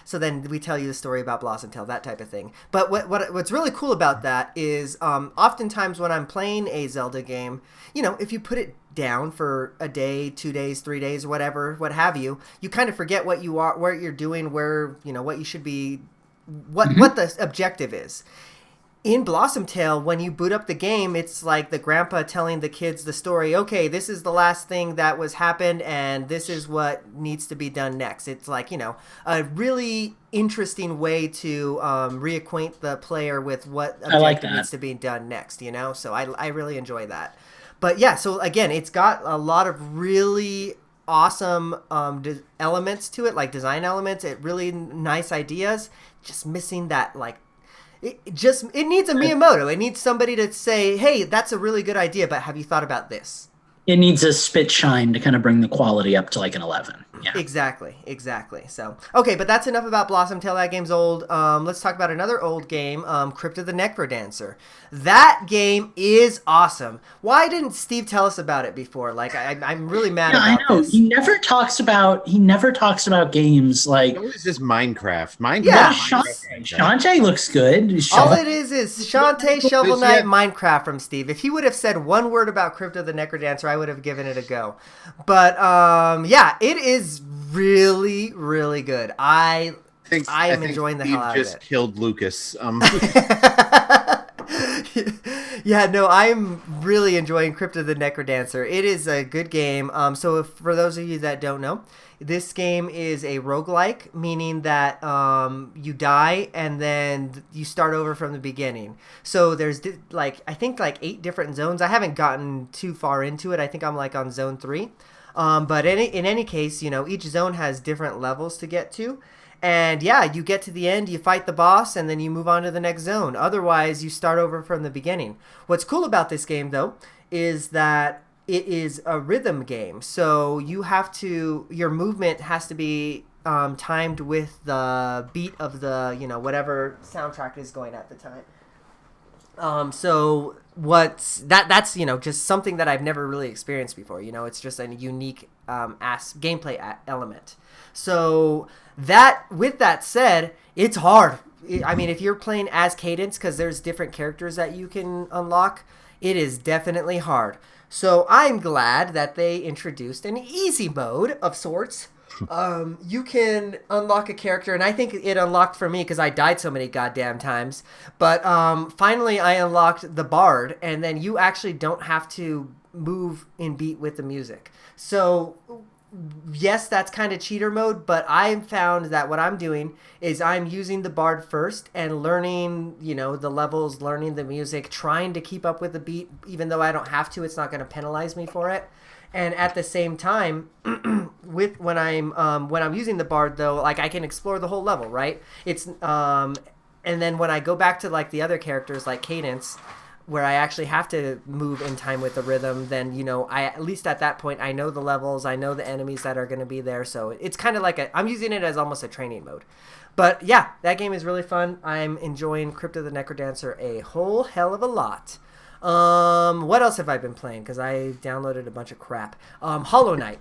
So then we tell you the story about Blossom Tale, that type of thing. But what's really cool about that is oftentimes when I'm playing a Zelda game, you know, if you put it down for a day, 2 days, 3 days, whatever, what have you, you kind of forget what you are, where you're doing, where, you know, what you should be, what the objective is. In Blossom Tale, when you boot up the game, it's like the grandpa telling the kids the story. Okay, this is the last thing that was happened, and this is what needs to be done next. It's like, you know, a really interesting way to reacquaint the player with what objective needs to be done next, you know? So I really enjoy that. But yeah, so again, it's got a lot of really awesome elements to it, like design elements, really nice ideas, just missing that, like, it needs a Miyamoto. It needs somebody to say, hey, that's a really good idea, but have you thought about this? it needs a spit shine to kind of bring the quality up to like an 11. Yeah. Exactly. So, okay, but that's enough about Blossom Tale. That game's old. Let's talk about another old game, Crypt of the Necrodancer. That game is awesome. Why didn't Steve tell us about it before? Like, I'm really mad about I know. this. He never talks about games like... It was just Minecraft. Yeah. Shantae looks good. All it is Shantae, Shovel Knight, Minecraft from Steve. If he would have said one word about Crypt of the Necrodancer, I would have given it a go. But, yeah, it is really, really good. I am enjoying the hell out of it. Just killed Lucas. Yeah, no, I'm really enjoying Crypt of the Necrodancer. It is a good game. So for those of you that don't know, this game is a roguelike, meaning that you die and then you start over from the beginning. So there's I think 8 different zones. I haven't gotten too far into it. I think I'm on zone 3. But in any case, each zone has different levels to get to. And yeah, you get to the end, you fight the boss, and then you move on to the next zone. Otherwise, you start over from the beginning. What's cool about this game, though, is that it is a rhythm game. So your movement has to be timed with the beat of the, whatever soundtrack is going at the time. So that's just something that I've never really experienced before. It's just a unique gameplay element. So with that said, it's hard. I mean, if you're playing as Cadence, because there's different characters that you can unlock, it is definitely hard. So I'm glad that they introduced an easy mode of sorts. You can unlock a character, and I think it unlocked for me because I died so many goddamn times. But finally, I unlocked the Bard, and then you actually don't have to move in beat with the music. So yes, that's kind of cheater mode, but I found that what I'm doing is I'm using the Bard first and learning, the levels, learning the music, trying to keep up with the beat, even though I don't have to. It's not going to penalize me for it. And at the same time, when I'm using the bard though, like I can explore the whole level, right? It's and then when I go back to like the other characters like Cadence, where I actually have to move in time with the rhythm, then I at least at that point I know the levels, I know the enemies that are going to be there, so it's kind of like I'm using it as almost a training mode. But yeah, that game is really fun. I'm enjoying Crypt of the Necrodancer a whole hell of a lot. What else have I been playing? Because I downloaded a bunch of crap. Hollow Knight.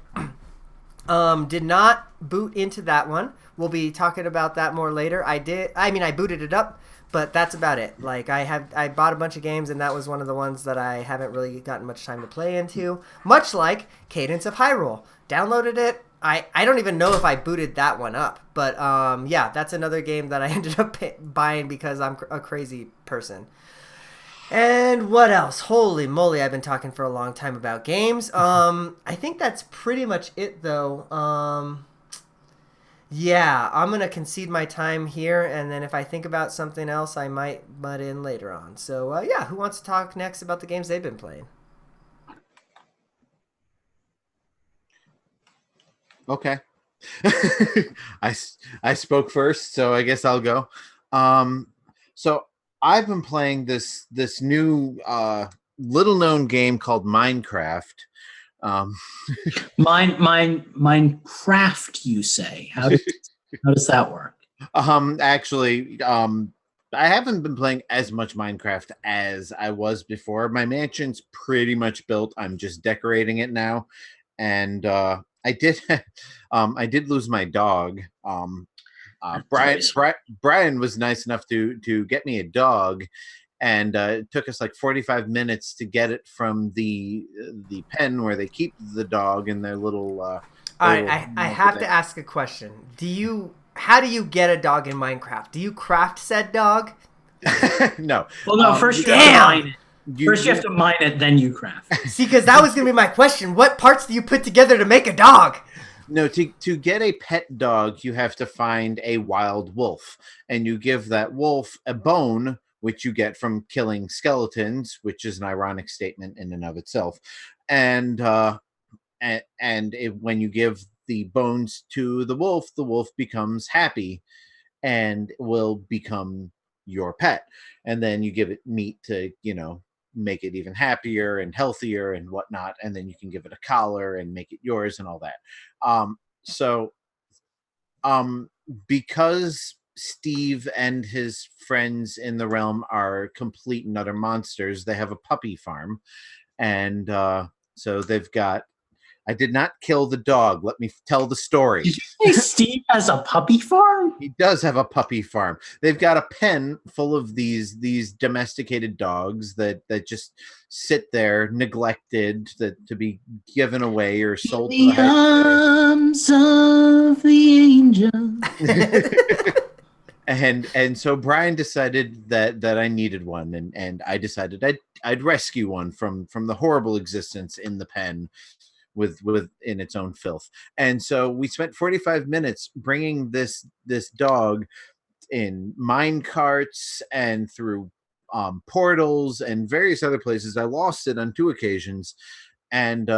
Did not boot into that one. We'll be talking about that more later. I booted it up, but that's about it. Like I bought a bunch of games, and that was one of the ones that I haven't really gotten much time to play into. Much like Cadence of Hyrule. Downloaded it. I don't even know if I booted that one up, but yeah, that's another game that I ended up buying because I'm a crazy person. And what else? Holy moly, I've been talking for a long time about games. I think that's pretty much it, though. Yeah, I'm going to concede my time here, and then if I think about something else, I might butt in later on. So, yeah, who wants to talk next about the games they've been playing? Okay. I spoke first, so I guess I'll go. So I've been playing this new little known game called Minecraft. Minecraft, you say? How does that work? Actually, I haven't been playing as much Minecraft as I was before. My mansion's pretty much built. I'm just decorating it now, and I did lose my dog. Brian was nice enough to get me a dog, and it took us like 45 minutes to get it from the pen where they keep the dog in their little. I have to ask a question. How do you get a dog in Minecraft? Do you craft said dog? No. Well, no. First, you have to mine it. You have to mine it, then you craft. See, because that was going to be my question. What parts do you put together to make a dog? No, to get a pet dog, you have to find a wild wolf, and you give that wolf a bone, which you get from killing skeletons, which is an ironic statement in and of itself. And when you give the bones to the wolf becomes happy and will become your pet. And then you give it meat to, make it even happier and healthier and whatnot. And then you can give it a collar and make it yours and all that. Because Steve and his friends in the realm are complete and utter monsters, they have a puppy farm. And so they've got, I did not kill the dog. Let me tell the story. Did you say Steve has a puppy farm? He does have a puppy farm. They've got a pen full of these domesticated dogs that just sit there neglected to be given away or sold. In the arms of the angel. And so Brian decided that I needed one, and I decided I'd rescue one from the horrible existence in the pen with in its own filth. And so we spent 45 minutes bringing this dog in mine carts and through portals and various other places. I lost it on 2 occasions, and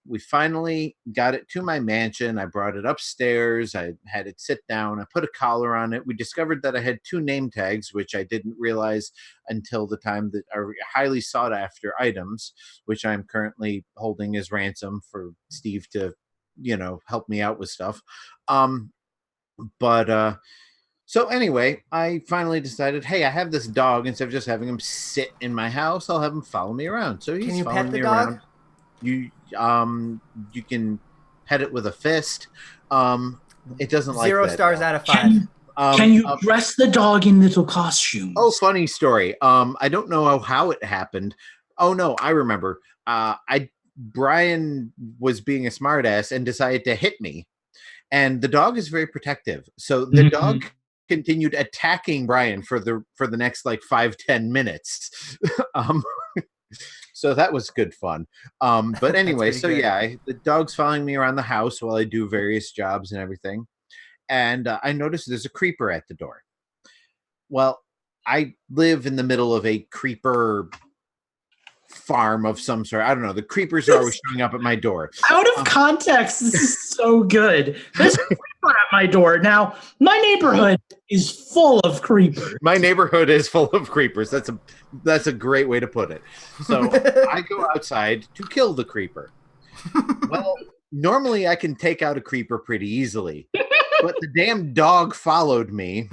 we finally got it to my mansion. I brought it upstairs. I had it sit down. I put a collar on it. We discovered that I had 2 name tags, which I didn't realize until the time that are highly sought after items, which I'm currently holding as ransom for Steve to, help me out with stuff. So anyway, I finally decided, hey, I have this dog. Instead of just having him sit in my house, I'll have him follow me around. So he's following me around. You can pet it with a fist. It doesn't like 0 that, stars out of 5. Can you dress the dog in little costumes? Oh, funny story. I don't know how it happened. Oh no, I remember. Brian was being a smartass and decided to hit me, and the dog is very protective. So the dog continued attacking Brian for the next like 5-10 minutes. So that was good fun. But anyway, so good. Yeah, the dog's following me around the house while I do various jobs and everything. And I noticed there's a creeper at the door. Well, I live in the middle of a creeper farm of some sort. I don't know. The creepers are always showing up at my door. Out of context, this is so good. There's a creeper at my door. Now, my neighborhood is full of creepers. My neighborhood is full of creepers. That's a great way to put it. So I go outside to kill the creeper. Well, normally I can take out a creeper pretty easily, but the damn dog followed me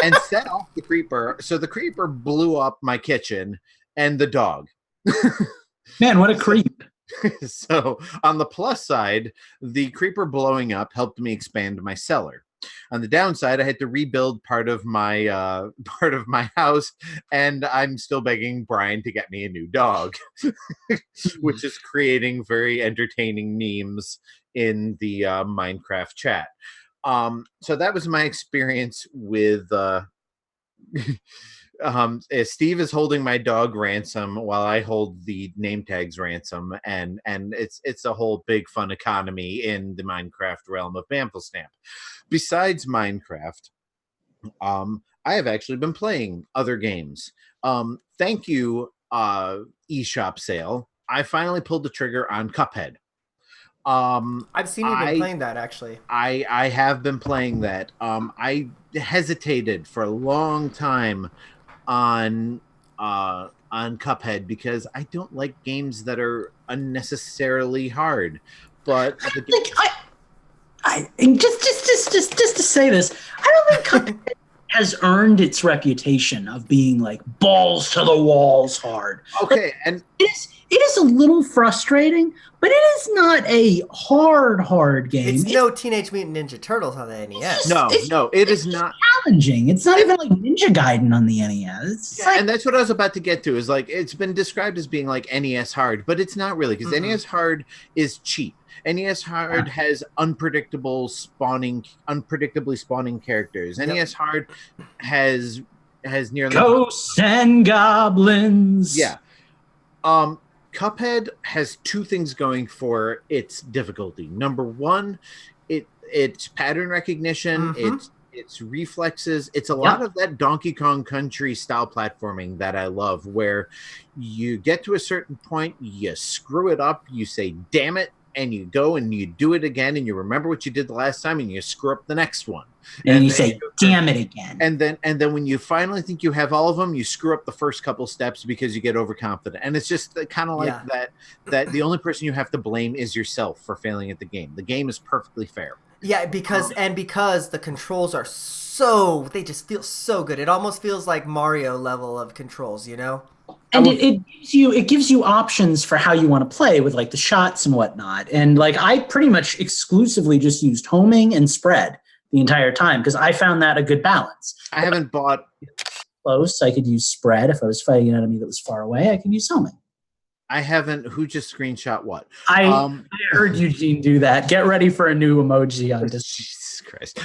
and set off the creeper. So the creeper blew up my kitchen and the dog. Man, what a creep. So on the plus side, the creeper blowing up helped me expand my cellar. On the downside, I had to rebuild part of my house, and I'm still begging Brian to get me a new dog, which is creating very entertaining memes in the Minecraft chat. So that was my experience with Steve is holding my dog ransom while I hold the name tags ransom, and it's a whole big fun economy in the Minecraft realm of Bamflestamp. Besides Minecraft, I have actually been playing other games. Thank you, eShop sale. I finally pulled the trigger on Cuphead. I've seen you been playing that, actually. I have been playing that. I hesitated for a long time on Cuphead because I don't like games that are unnecessarily hard. But just to say this, I don't think Cuphead has earned its reputation of being like balls to the walls hard. Okay, and it is a little frustrating, but it is not a hard game. It's no Teenage Mutant Ninja Turtles on the NES. It is not challenging. It's not even like Ninja Gaiden on the NES. Yeah, and that's what I was about to get to. Is like it's been described as being like NES hard, but it's not really, because NES hard is cheap. NES hard has unpredictably spawning characters. Yep. NES hard has nearly ghosts and goblins. Yeah. Cuphead has two things going for its difficulty. Number one, it's pattern recognition, it's reflexes. It's a lot of that Donkey Kong Country style platforming that I love, where you get to a certain point, you screw it up, you say, damn it, and you go and you do it again, and you remember what you did the last time, and you screw up the next one. And you say, damn it again. And then when you finally think you have all of them, you screw up the first couple steps because you get overconfident. And it's just kind of like that the only person you have to blame is yourself for failing at the game. The game is perfectly fair. Yeah, because the controls are they just feel so good. It almost feels like Mario level of controls, you know? And it gives you options for how you want to play with like the shots and whatnot. And like I pretty much exclusively just used homing and spread the entire time because I found that a good balance. I haven't bought close. I could use spread. If I was fighting an enemy that was far away, I could use homing. I haven't. Who just screenshot what? I heard Eugene do that. Get ready for a new emoji on this. Jesus Christ.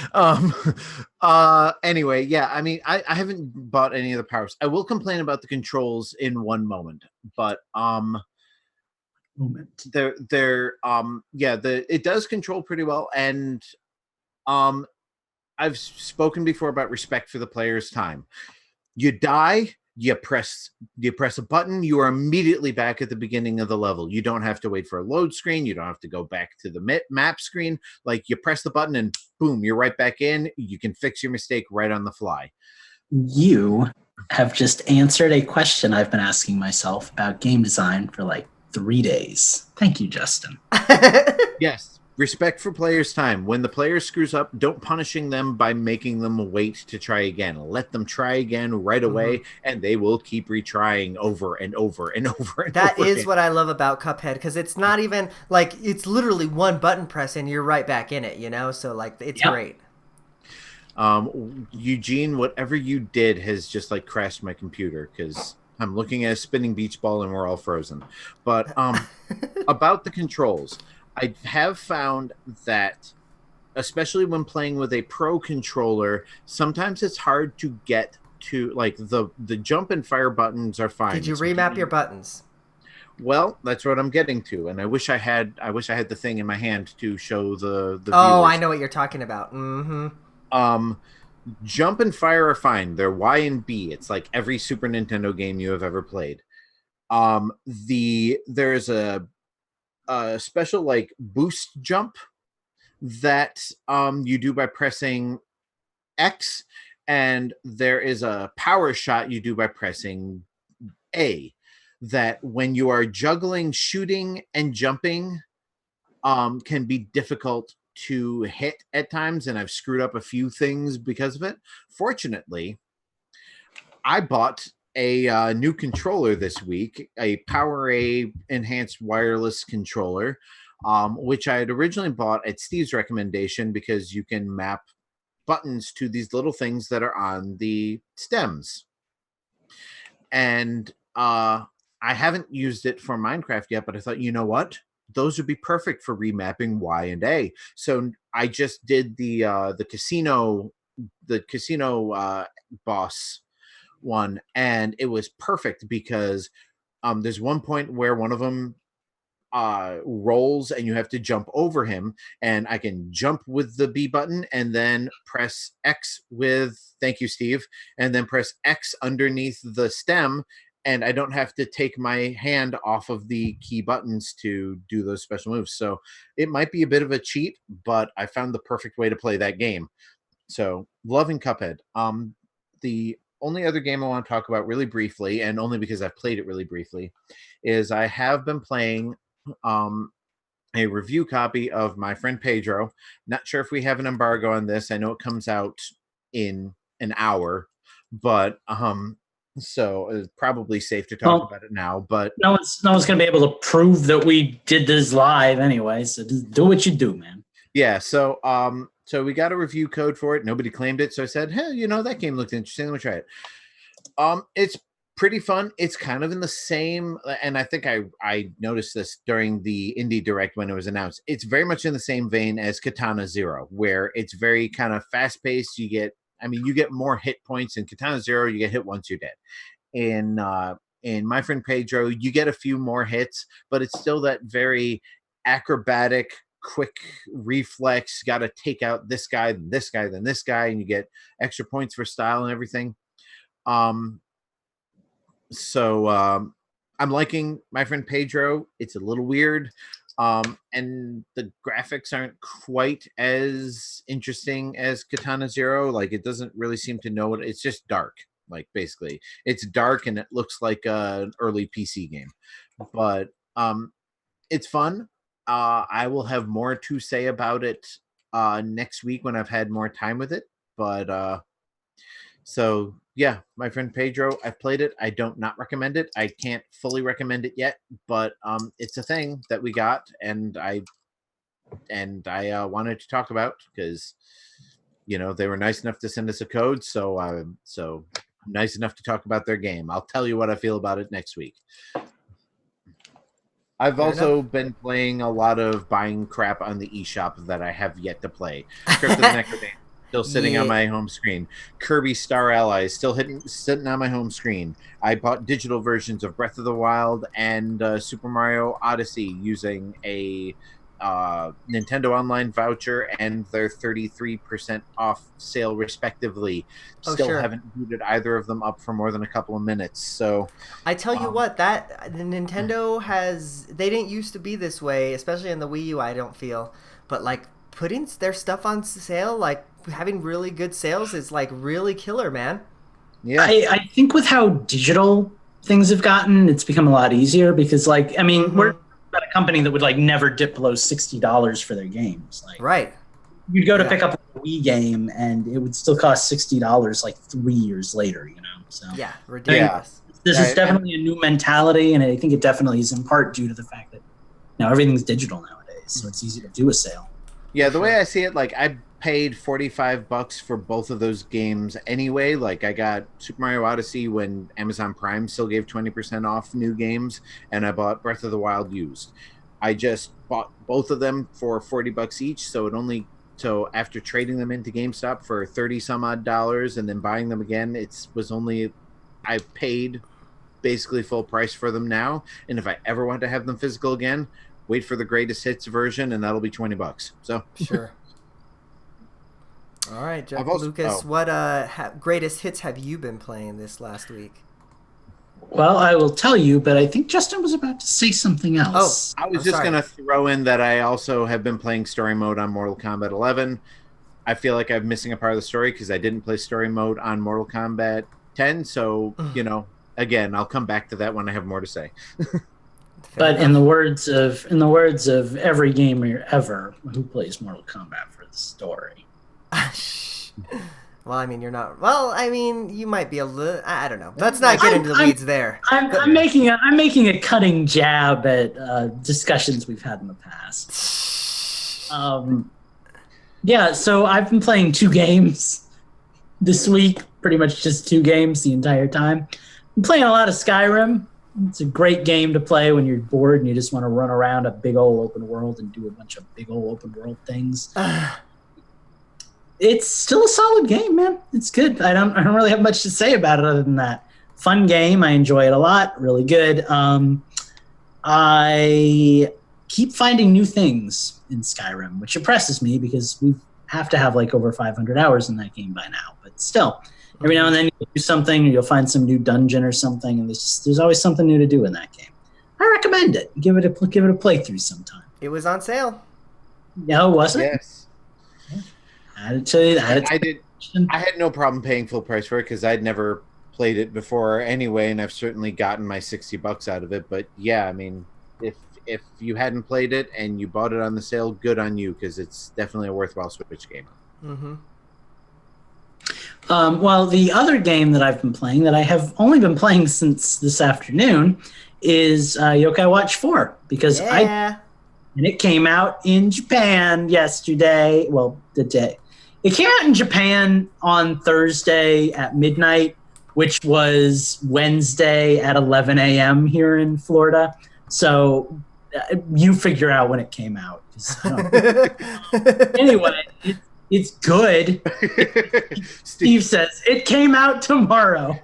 Anyway, yeah. I mean, I haven't bought any of the powers. I will complain about the controls in one moment, but it does control pretty well, and I've spoken before about respect for the player's time. You die. You press a button, you are immediately back at the beginning of the level. You don't have to wait for a load screen. You don't have to go back to the map screen. Like, you press the button and boom, you're right back in. You can fix your mistake right on the fly. You have just answered a question I've been asking myself about game design for like 3 days. Thank you, Justin. Yes. Respect for players' time. When the player screws up, don't punishing them by making them wait to try again. Let them try again right away, and they will keep retrying over and over and over and That over is again. what I love about Cuphead, because it's not even, like, it's literally one button press and you're right back in it, you know? So, like, it's great. Eugene, whatever you did has just, like, crashed my computer, because I'm looking at a spinning beach ball and we're all frozen. But about the controls, I have found that, especially when playing with a pro controller, sometimes it's hard to get to, like, the jump and fire buttons are fine. Did you remap your buttons? Well, that's what I'm getting to, and I wish I had the thing in my hand to show the Oh, viewers. I know what you're talking about. Jump and fire are fine. They're Y and B. It's like every Super Nintendo game you have ever played. There's a special like boost jump that you do by pressing X, and there is a power shot you do by pressing A. That when you are juggling, shooting, and jumping, can be difficult to hit at times, and I've screwed up a few things because of it. Fortunately, I bought a new controller this week, a PowerA enhanced wireless controller, which I had originally bought at Steve's recommendation because you can map buttons to these little things that are on the stems. And I haven't used it for Minecraft yet, but I thought, you know what? Those would be perfect for remapping Y and A. So I just did the casino boss one, and it was perfect because there's one point where one of them rolls and you have to jump over him, and I can jump with the B button and then press X with, thank you Steve, and then press X underneath the stem, and I don't have to take my hand off of the key buttons to do those special moves. So it might be a bit of a cheat, but I found the perfect way to play that game. So loving Cuphead. The only other game I want to talk about really briefly, and only because I've played it really briefly, is I have been playing a review copy of My Friend Pedro. Not sure if we have an embargo on this. I know it comes out in an hour, but so it's probably safe to talk about it now. But no one's going to be able to prove that we did this live anyway. So just do what you do, man. Yeah. So so we got a review code for it. Nobody claimed it, so I said, "Hey, you know, that game looked interesting. Let me try it." It's pretty fun. It's kind of in the same, and I think I noticed this during the Indie Direct when it was announced. It's very much in the same vein as Katana Zero, where it's very kind of fast paced. You get more hit points in Katana Zero. You get hit once, you're dead. In My Friend Pedro, you get a few more hits, but it's still that very acrobatic, quick reflex. Got to take out this guy, then this guy, then this guy, and you get extra points for style and everything. So I'm liking My Friend Pedro. It's a little weird. And the graphics aren't quite as interesting as Katana Zero. Like, it doesn't really seem to know it. It's just dark. Like, basically, it's dark and it looks like an early PC game. But it's fun. I will have more to say about it next week when I've had more time with it. But so yeah, My Friend Pedro, I've played it. I don't not recommend it. I can't fully recommend it yet, but it's a thing that we got, and I wanted to talk about because, you know, they were nice enough to send us a code, so I'm nice enough to talk about their game. I'll tell you what I feel about it next week. I've also been playing a lot of buying crap on the eShop that I have yet to play. Crypt of the Necrodancer still sitting on my home screen. Kirby Star Allies still sitting on my home screen. I bought digital versions of Breath of the Wild and Super Mario Odyssey using a Nintendo Online voucher and their 33% off sale respectively. Haven't booted either of them up for more than a couple of minutes. So I tell you what, that the Nintendo they didn't used to be this way, especially in the Wii U, I don't feel. But like putting their stuff on sale, like having really good sales is like really killer, man. Yeah. I think with how digital things have gotten, it's become a lot easier because, like, I mean, we're at a company that would like never dip below $60 for their games. Like, right. You'd go to pick up a Wii game and it would still cost $60 like 3 years later, you know? So yeah, ridiculous. This is definitely a new mentality, and I think it definitely is in part due to the fact that now everything's digital nowadays, so it's easy to do a sale. Yeah, the way I see it, like, I paid $45 for both of those games anyway. Like, I got Super Mario Odyssey when Amazon Prime still gave 20% off new games, and I bought Breath of the Wild used. I just bought both of them for $40 each, so after trading them into GameStop for 30 some odd dollars and then buying them again, I paid basically full price for them now. And if I ever want to have them physical again, wait for the greatest hits version, and that'll be $20. So sure. All right, Lucas, what greatest hits have you been playing this last week? Well, I will tell you, but I think Justin was about to say something Oh, else. I was I'm just sorry. going to throw in that I also have been playing story mode on Mortal Kombat 11. I feel like I'm missing a part of the story because I didn't play story mode on Mortal Kombat 10. So, again, I'll come back to that when I have more to say. But in the words of every gamer ever who plays Mortal Kombat for the story. Well, I mean, you're not. Well, I mean, you might be a little. I don't know. Let's not get into the weeds there. I'm making a cutting jab at discussions we've had in the past. Yeah, so I've been playing 2 games this week, pretty much just 2 games the entire time. I'm playing a lot of Skyrim. It's a great game to play when you're bored and you just want to run around a big old open world and do a bunch of big old open world things. It's still a solid game, man. It's good. I don't really have much to say about it other than that. Fun game. I enjoy it a lot. Really good. I keep finding new things in Skyrim, which impresses me because we have to have like over 500 hours in that game by now. But still, every now and then you'll do something, or you'll find some new dungeon or something, and there's always something new to do in that game. I recommend it. Give it a playthrough sometime. It was on sale. No, wasn't it? Yes. I had no problem paying full price for it because I'd never played it before anyway, and I've certainly gotten my $60 out of it. But yeah, I mean, if you hadn't played it and you bought it on the sale, good on you, because it's definitely a worthwhile Switch game. Mm-hmm. Well, the other game that I've been playing that I have only been playing since this afternoon is Yokai Watch 4 because and it came out in Japan yesterday. Well, it came out in Japan on Thursday at midnight, which was Wednesday at 11 a.m. here in Florida. So you figure out when it came out. Anyway, it's good. Steve says it came out tomorrow.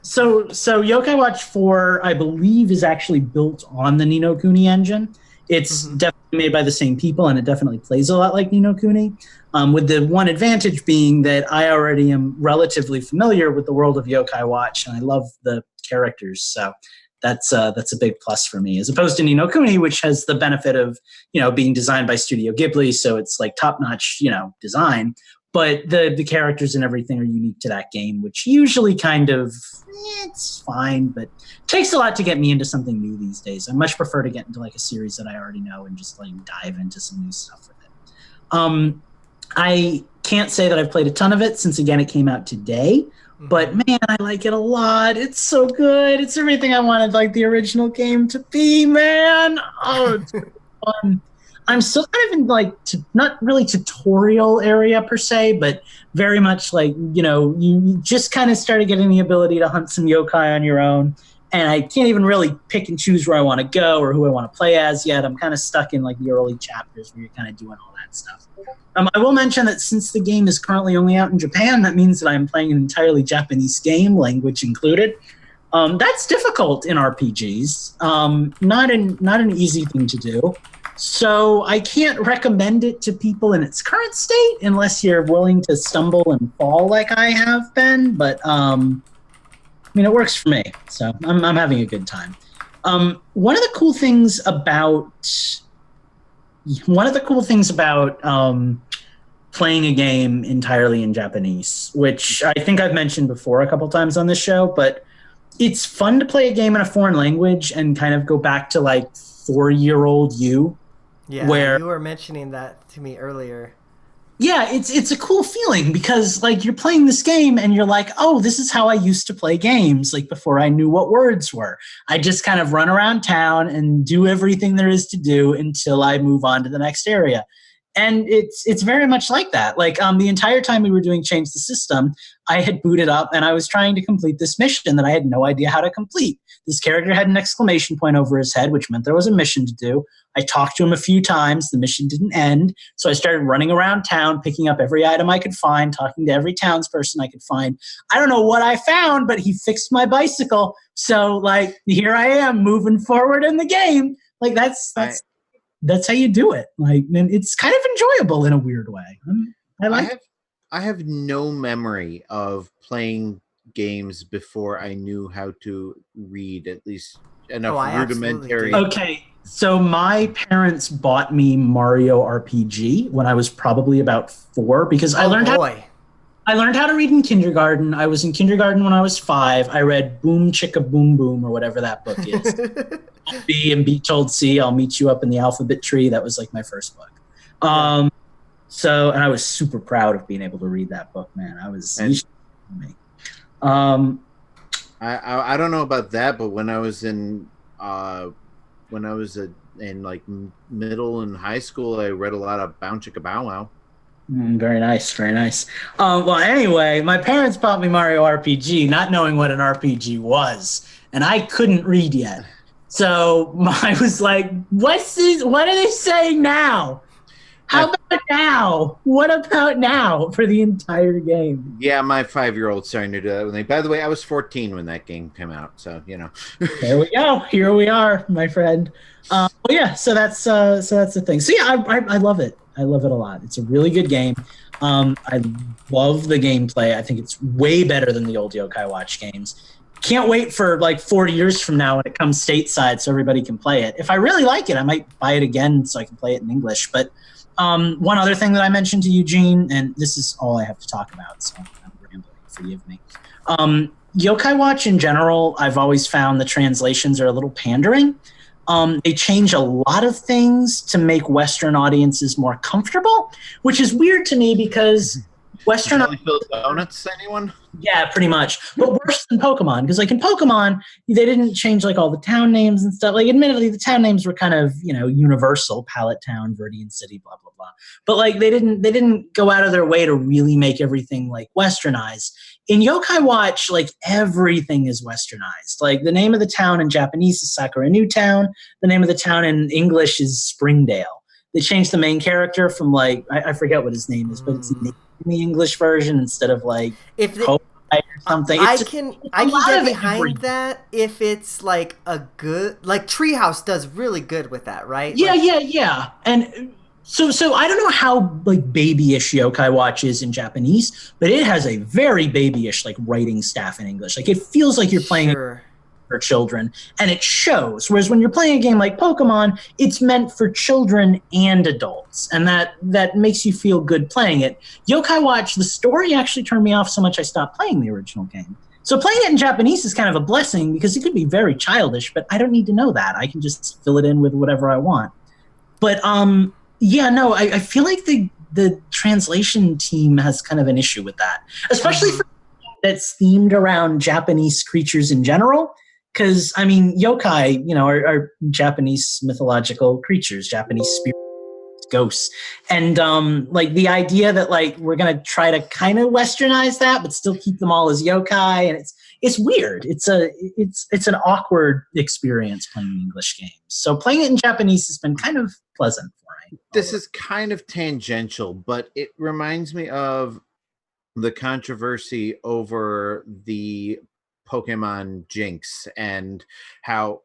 So Yokai Watch 4, I believe, is actually built on the Ni no Kuni engine. It's definitely made by the same people, and it definitely plays a lot like Ni no Kuni, with the one advantage being that I already am relatively familiar with the world of Yokai Watch, and I love the characters, so that's a big plus for me, as opposed to Ni no Kuni, which has the benefit of being designed by Studio Ghibli, so it's like top-notch design, but the characters and everything are unique to that game, which usually kind of it's fine, but it takes a lot to get me into something new these days. I much prefer to get into like a series that I already know and just like dive into some new stuff with it. I can't say that I've played a ton of it since, again, it came out today, but man, I like it a lot. It's so good. It's everything I wanted like the original game to be, man. Oh, it's fun. I'm still kind of in like not really tutorial area per se, but very much like, you just kind of started getting the ability to hunt some yokai on your own. And I can't even really pick and choose where I want to go or who I want to play as yet. I'm kind of stuck in like the early chapters where you're kind of doing all that stuff. I will mention that since the game is currently only out in Japan, that means that I'm playing an entirely Japanese game, language included. That's difficult in RPGs. Not an easy thing to do. So I can't recommend it to people in its current state unless you're willing to stumble and fall like I have been. But it works for me, so I'm having a good time. One of the cool things about playing a game entirely in Japanese, which I think I've mentioned before a couple times on this show, but it's fun to play a game in a foreign language and kind of go back to like 4-year-old you. Yeah, where you were mentioning that to me earlier. Yeah, it's a cool feeling because like you're playing this game and you're like, oh, this is how I used to play games, like before I knew what words were. I just kind of run around town and do everything there is to do until I move on to the next area. And it's very much like that. Like the entire time we were doing Change the System, I had booted up and I was trying to complete this mission that I had no idea how to complete. This character had an exclamation point over his head, which meant there was a mission to do. I talked to him a few times. The mission didn't end. So I started running around town, picking up every item I could find, talking to every townsperson I could find. I don't know what I found, but he fixed my bicycle. So like here I am moving forward in the game. Like that's how you do it. Like, and it's kind of enjoyable in a weird way. I have no memory of playing games before I knew how to read at least enough Oh, I rudimentary. absolutely Okay, so my parents bought me Mario RPG when I was probably about 4 because I learned how to read in kindergarten. I was in kindergarten when I was 5. I read Boom Chicka Boom Boom or whatever that book is. B and B told C, I'll meet you up in the alphabet tree. That was like my first book. So, and I was super proud of being able to read that book, man. I was. I don't know about that, but when I was in like middle and high school, I read a lot of Bound Chicka Bow Wow. Very nice, very nice. Well, anyway, my parents bought me Mario RPG, not knowing what an RPG was, and I couldn't read yet. So I was like, "What's this? What are they saying now? How about now? What about now for the entire game?" Yeah, my 5-year-old starting to do that. By the way, I was 14 when that game came out, so you know. There we go. Here we are, my friend. Well, yeah. So that's the thing. So yeah, I love it. I love it a lot. It's a really good game. I love the gameplay. I think it's way better than the old Yokai Watch games. Can't wait for like 40 years from now when it comes stateside so everybody can play it. If I really like it, I might buy it again so I can play it in English. But one other thing that I mentioned to Eugene, and this is all I have to talk about, so I'm rambling, forgive me. Yokai Watch in general, I've always found the translations are a little pandering. They change a lot of things to make Western audiences more comfortable, which is weird to me because Western donuts, anyone? Yeah, pretty much. But worse than Pokemon, because like in Pokemon, they didn't change like all the town names and stuff. Like admittedly, the town names were kind of, universal, Pallet Town, Viridian City, blah, blah, blah. But like they didn't go out of their way to really make everything like westernized. In Yokai Watch, like everything is westernized. Like the name of the town in Japanese is Sakura New Town. The name of the town in English is Springdale. They changed the main character from like, I forget what his name is, but it's in the English version instead of like or something. I can get behind that if it's like a good, like Treehouse does really good with that, right? Yeah. And so I don't know how like babyish Yokai Watch is in Japanese, but it has a very babyish like writing staff in English. Like it feels like you're playing for children, and it shows. Whereas when you're playing a game like Pokemon, it's meant for children and adults, and that makes you feel good playing it. Yokai Watch, the story actually turned me off so much I stopped playing the original game. So playing it in Japanese is kind of a blessing because it could be very childish, but I don't need to know that. I can just fill it in with whatever I want. But I feel like the translation team has kind of an issue with that, especially for that's themed around Japanese creatures in general. Because, I mean, yokai, are Japanese mythological creatures, Japanese spirits, ghosts. And, like, the idea that, like, we're going to try to kind of westernize that, but still keep them all as yokai. And it's weird. It's an awkward experience playing English games. So playing it in Japanese has been kind of pleasant for me. This is kind of tangential, but it reminds me of the controversy over the Pokemon Jinx and how,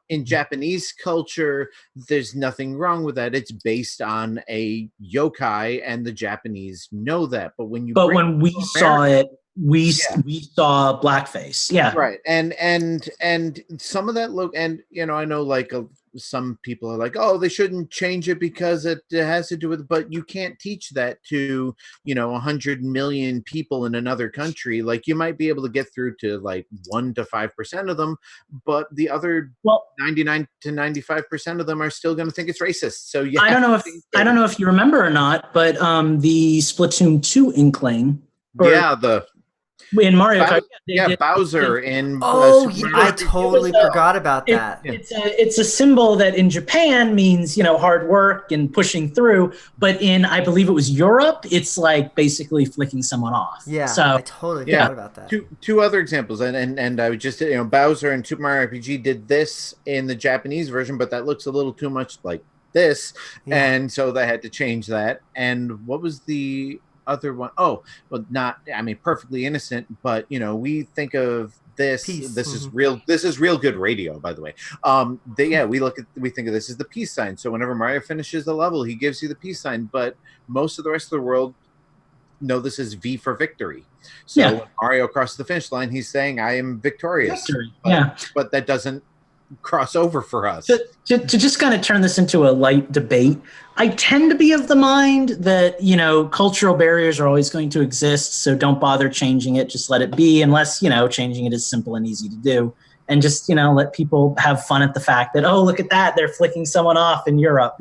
in Japanese culture, there's nothing wrong with that. It's based on a yokai, and the Japanese know that. But when we saw it, we saw blackface. Yeah. Right. And some of that look, and, I know like some people are like, oh, they shouldn't change it because it has to do with, but you can't teach that to, 100 million people in another country. Like you might be able to get through to like 1 to 5% of them, but the other 99 to 95% of them are still going to think it's racist. So yeah, I don't know if you remember or not, but the Splatoon 2 Inkling. In Mario Kart, Bowser in. I totally forgot about that. It's a symbol that in Japan means hard work and pushing through, but in I believe it was Europe, it's like basically flicking someone off. Yeah, so I totally forgot about that. Two other examples, and I would just Bowser and Super Mario RPG did this in the Japanese version, but that looks a little too much like this, and so they had to change that. And what was the other one? Perfectly Innocent, but we think of this. Peace. This is real good radio, by the way. We think of this as the peace sign. So whenever Mario finishes the level, he gives you the peace sign. But most of the rest of the world no, this is V for victory. So when Mario crosses the finish line, he's saying, I am victorious. Victory. But that doesn't cross over for us. To just kind of turn this into a light debate, I tend to be of the mind that, cultural barriers are always going to exist, so don't bother changing it. Just let it be, unless, changing it is simple and easy to do. And just, let people have fun at the fact that, oh, look at that, they're flicking someone off in Europe,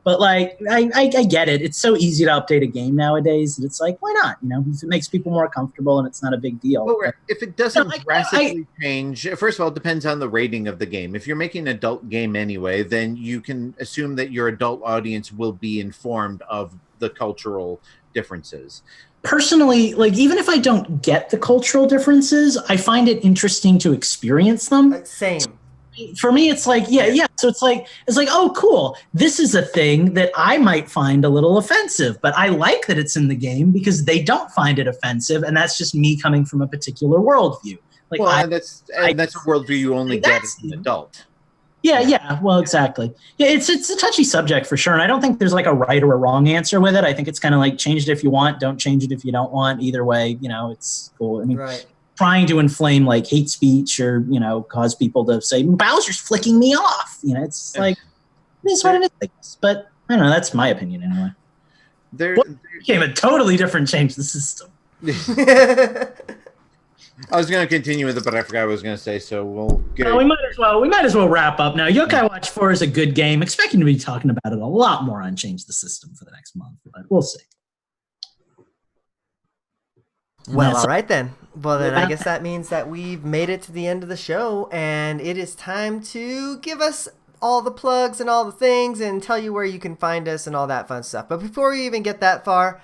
But, like, I get it. It's so easy to update a game nowadays that it's like, why not? If it makes people more comfortable and it's not a big deal. Well, if it doesn't drastically change, first of all, it depends on the rating of the game. If you're making an adult game anyway, then you can assume that your adult audience will be informed of the cultural differences. Personally, like, even if I don't get the cultural differences, I find it interesting to experience them. Same. For me, it's like, yeah. So it's like, oh, cool. This is a thing that I might find a little offensive, but I like that it's in the game because they don't find it offensive, and that's just me coming from a particular worldview. Like, that's a worldview you only get as an adult. Yeah. Well, exactly. Yeah, it's a touchy subject for sure, and I don't think there's like a right or a wrong answer with it. I think it's kind of like change it if you want, don't change it if you don't want. Either way, it's cool. I mean, trying to inflame like hate speech or cause people to say Bowser's flicking me off. It's like it's what it is. I guess. But I don't know. That's my opinion anyway. There became a totally different change to the system. I was going to continue with it, but I forgot what I was going to say, so we'll get we might as well wrap up now. Yokai Watch 4 is a good game. Expecting to be talking about it a lot more on Change the System for the next month, but we'll see. Well, all right then. Well, then I guess that means that we've made it to the end of the show, and it is time to give us all the plugs and all the things and tell you where you can find us and all that fun stuff. But before we even get that far,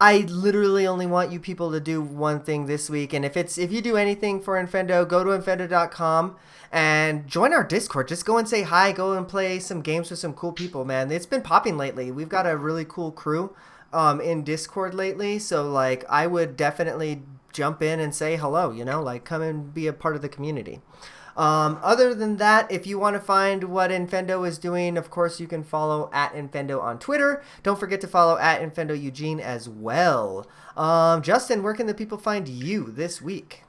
I literally only want you people to do one thing this week, and if you do anything for Infendo, go to infendo.com and join our Discord. Just go and say hi, go and play some games with some cool people, man. It's been popping lately. We've got a really cool crew in Discord lately, so like I would definitely jump in and say hello, like come and be a part of the community. Other than that, if you want to find what Infendo is doing, of course, you can follow at Infendo on Twitter. Don't forget to follow at Infendo Eugene as well. Justin, where can the people find you this week?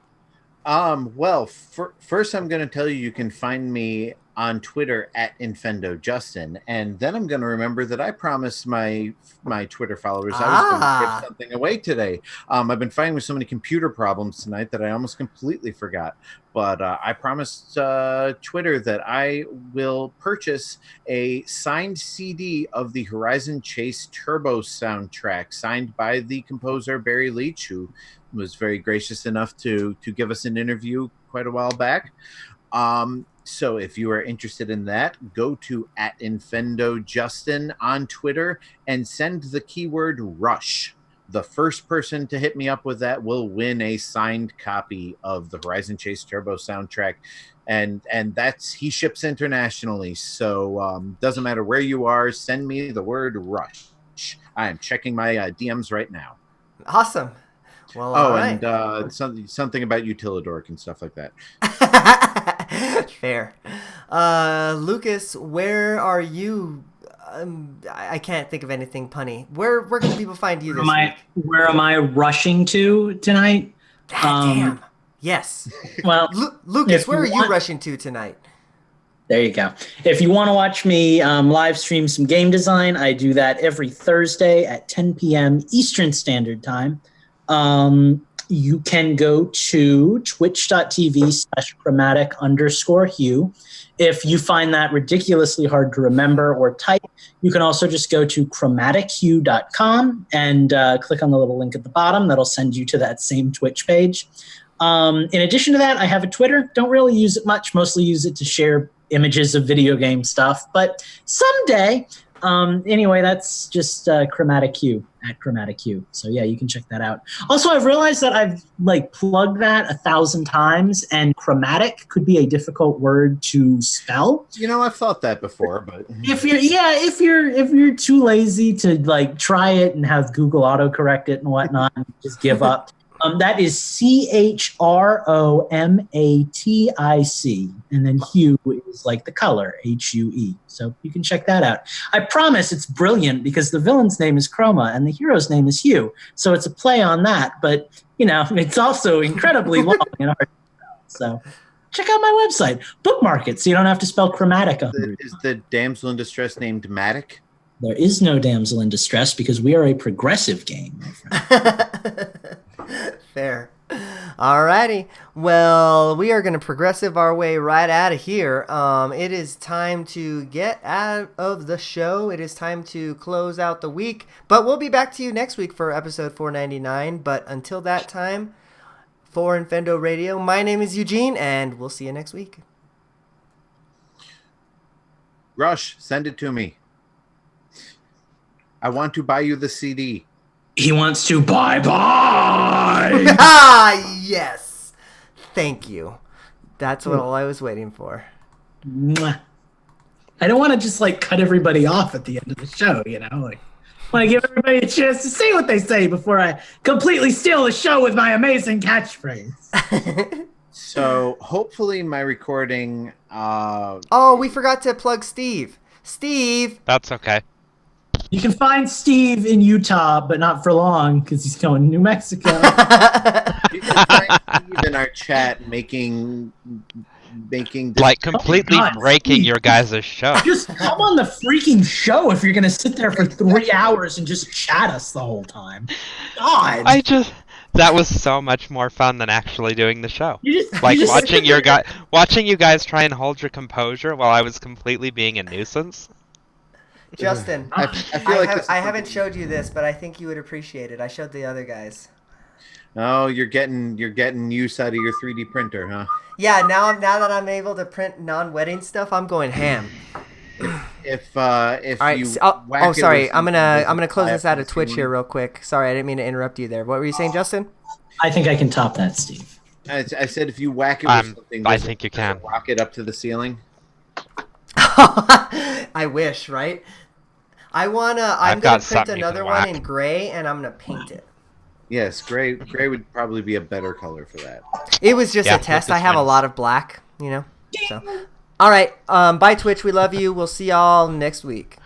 First I'm going to tell you can find me on Twitter at Infendo Justin, and then I'm going to remember that I promised my Twitter followers I was going to give something away today. I've been fighting with so many computer problems tonight that I almost completely forgot. But I promised Twitter that I will purchase a signed CD of the Horizon Chase Turbo soundtrack, signed by the composer Barry Leach, who was very gracious enough to give us an interview quite a while back. So if you are interested in that, go to at Infendo Justin on Twitter and send the keyword Rush. The first person to hit me up with that will win a signed copy of the Horizon Chase Turbo soundtrack. And he ships internationally. So doesn't matter where you are, send me the word Rush. I am checking my DMs right now. Awesome. Well, all right. And something about Utilidork and stuff like that. Fair. Lucas, where are you? I can't think of anything punny. Where can people find you this week? Where am I rushing to tonight? Damn. Yes. Well, Lucas, where are you rushing to tonight? There you go. If you want to watch me live stream some game design, I do that every Thursday at 10 p.m. Eastern Standard Time. You can go to twitch.tv/chromatic_hue. If you find that ridiculously hard to remember or type, you can also just go to chromatichue.com and click on the little link at the bottom. That'll send you to that same Twitch page. In addition to that, I have a Twitter. Don't really use it much. Mostly use it to share images of video game stuff. But someday, anyway, that's just Chromatic Hue at Chromatic Hue. So yeah, you can check that out. Also, I've realized that I've plugged that 1,000 times, and chromatic could be a difficult word to spell. I've thought that before, but if you're too lazy to try it and have Google autocorrect it and whatnot, just give up. That is CHROMATIC, and then hue is like the color, HUE. So you can check that out. I promise it's brilliant because the villain's name is Chroma and the hero's name is Hue. So it's a play on that, but it's also incredibly long and hard to spell. So check out my website, bookmark it, so you don't have to spell Chromatica. Is the damsel in distress named Matic? There is no damsel in distress because we are a progressive game, my friend. Fair. Alrighty. Well, we are going to progressive our way right out of here. It is time to get out of the show. It is time to close out the week. But we'll be back to you next week for episode 499. But until that time, for Infendo Radio, my name is Eugene, and we'll see you next week. Rush, send it to me. I want to buy you the CD. He wants to bye. Yes. Thank you. That's all I was waiting for. Mwah. I don't want to just cut everybody off at the end of the show, I want to give everybody a chance to say what they say before I completely steal the show with my amazing catchphrase. So hopefully my recording. Oh, we forgot to plug Steve. Steve. That's okay. You can find Steve in Utah, but not for long because he's going to New Mexico. You can find Steve in our chat making completely breaking your guys' show. Just come on the freaking show if you're going to sit there for 3 hours and just chat us the whole time. God. That was so much more fun than actually doing the show. Watching you guys try and hold your composure while I was completely being a nuisance. Justin, I feel like I haven't showed you this, but I think you would appreciate it. I showed the other guys. Oh, you're getting use out of your 3D printer, huh? Yeah, now that I'm able to print non-wedding stuff, I'm going ham. If All right, you sorry, I'm gonna close this out of Twitch here real quick. Sorry, I didn't mean to interrupt you there. What were you saying, Justin? I think I can top that, Steve. I said if you whack it with something, I think you can rocket up to the ceiling. I wish, right? I'm gonna print another one in gray, and I'm gonna paint it. Yes, gray would probably be a better color for that. It was just a test. I have a lot of black, So, all right. Bye, Twitch. We love you. We'll see y'all next week.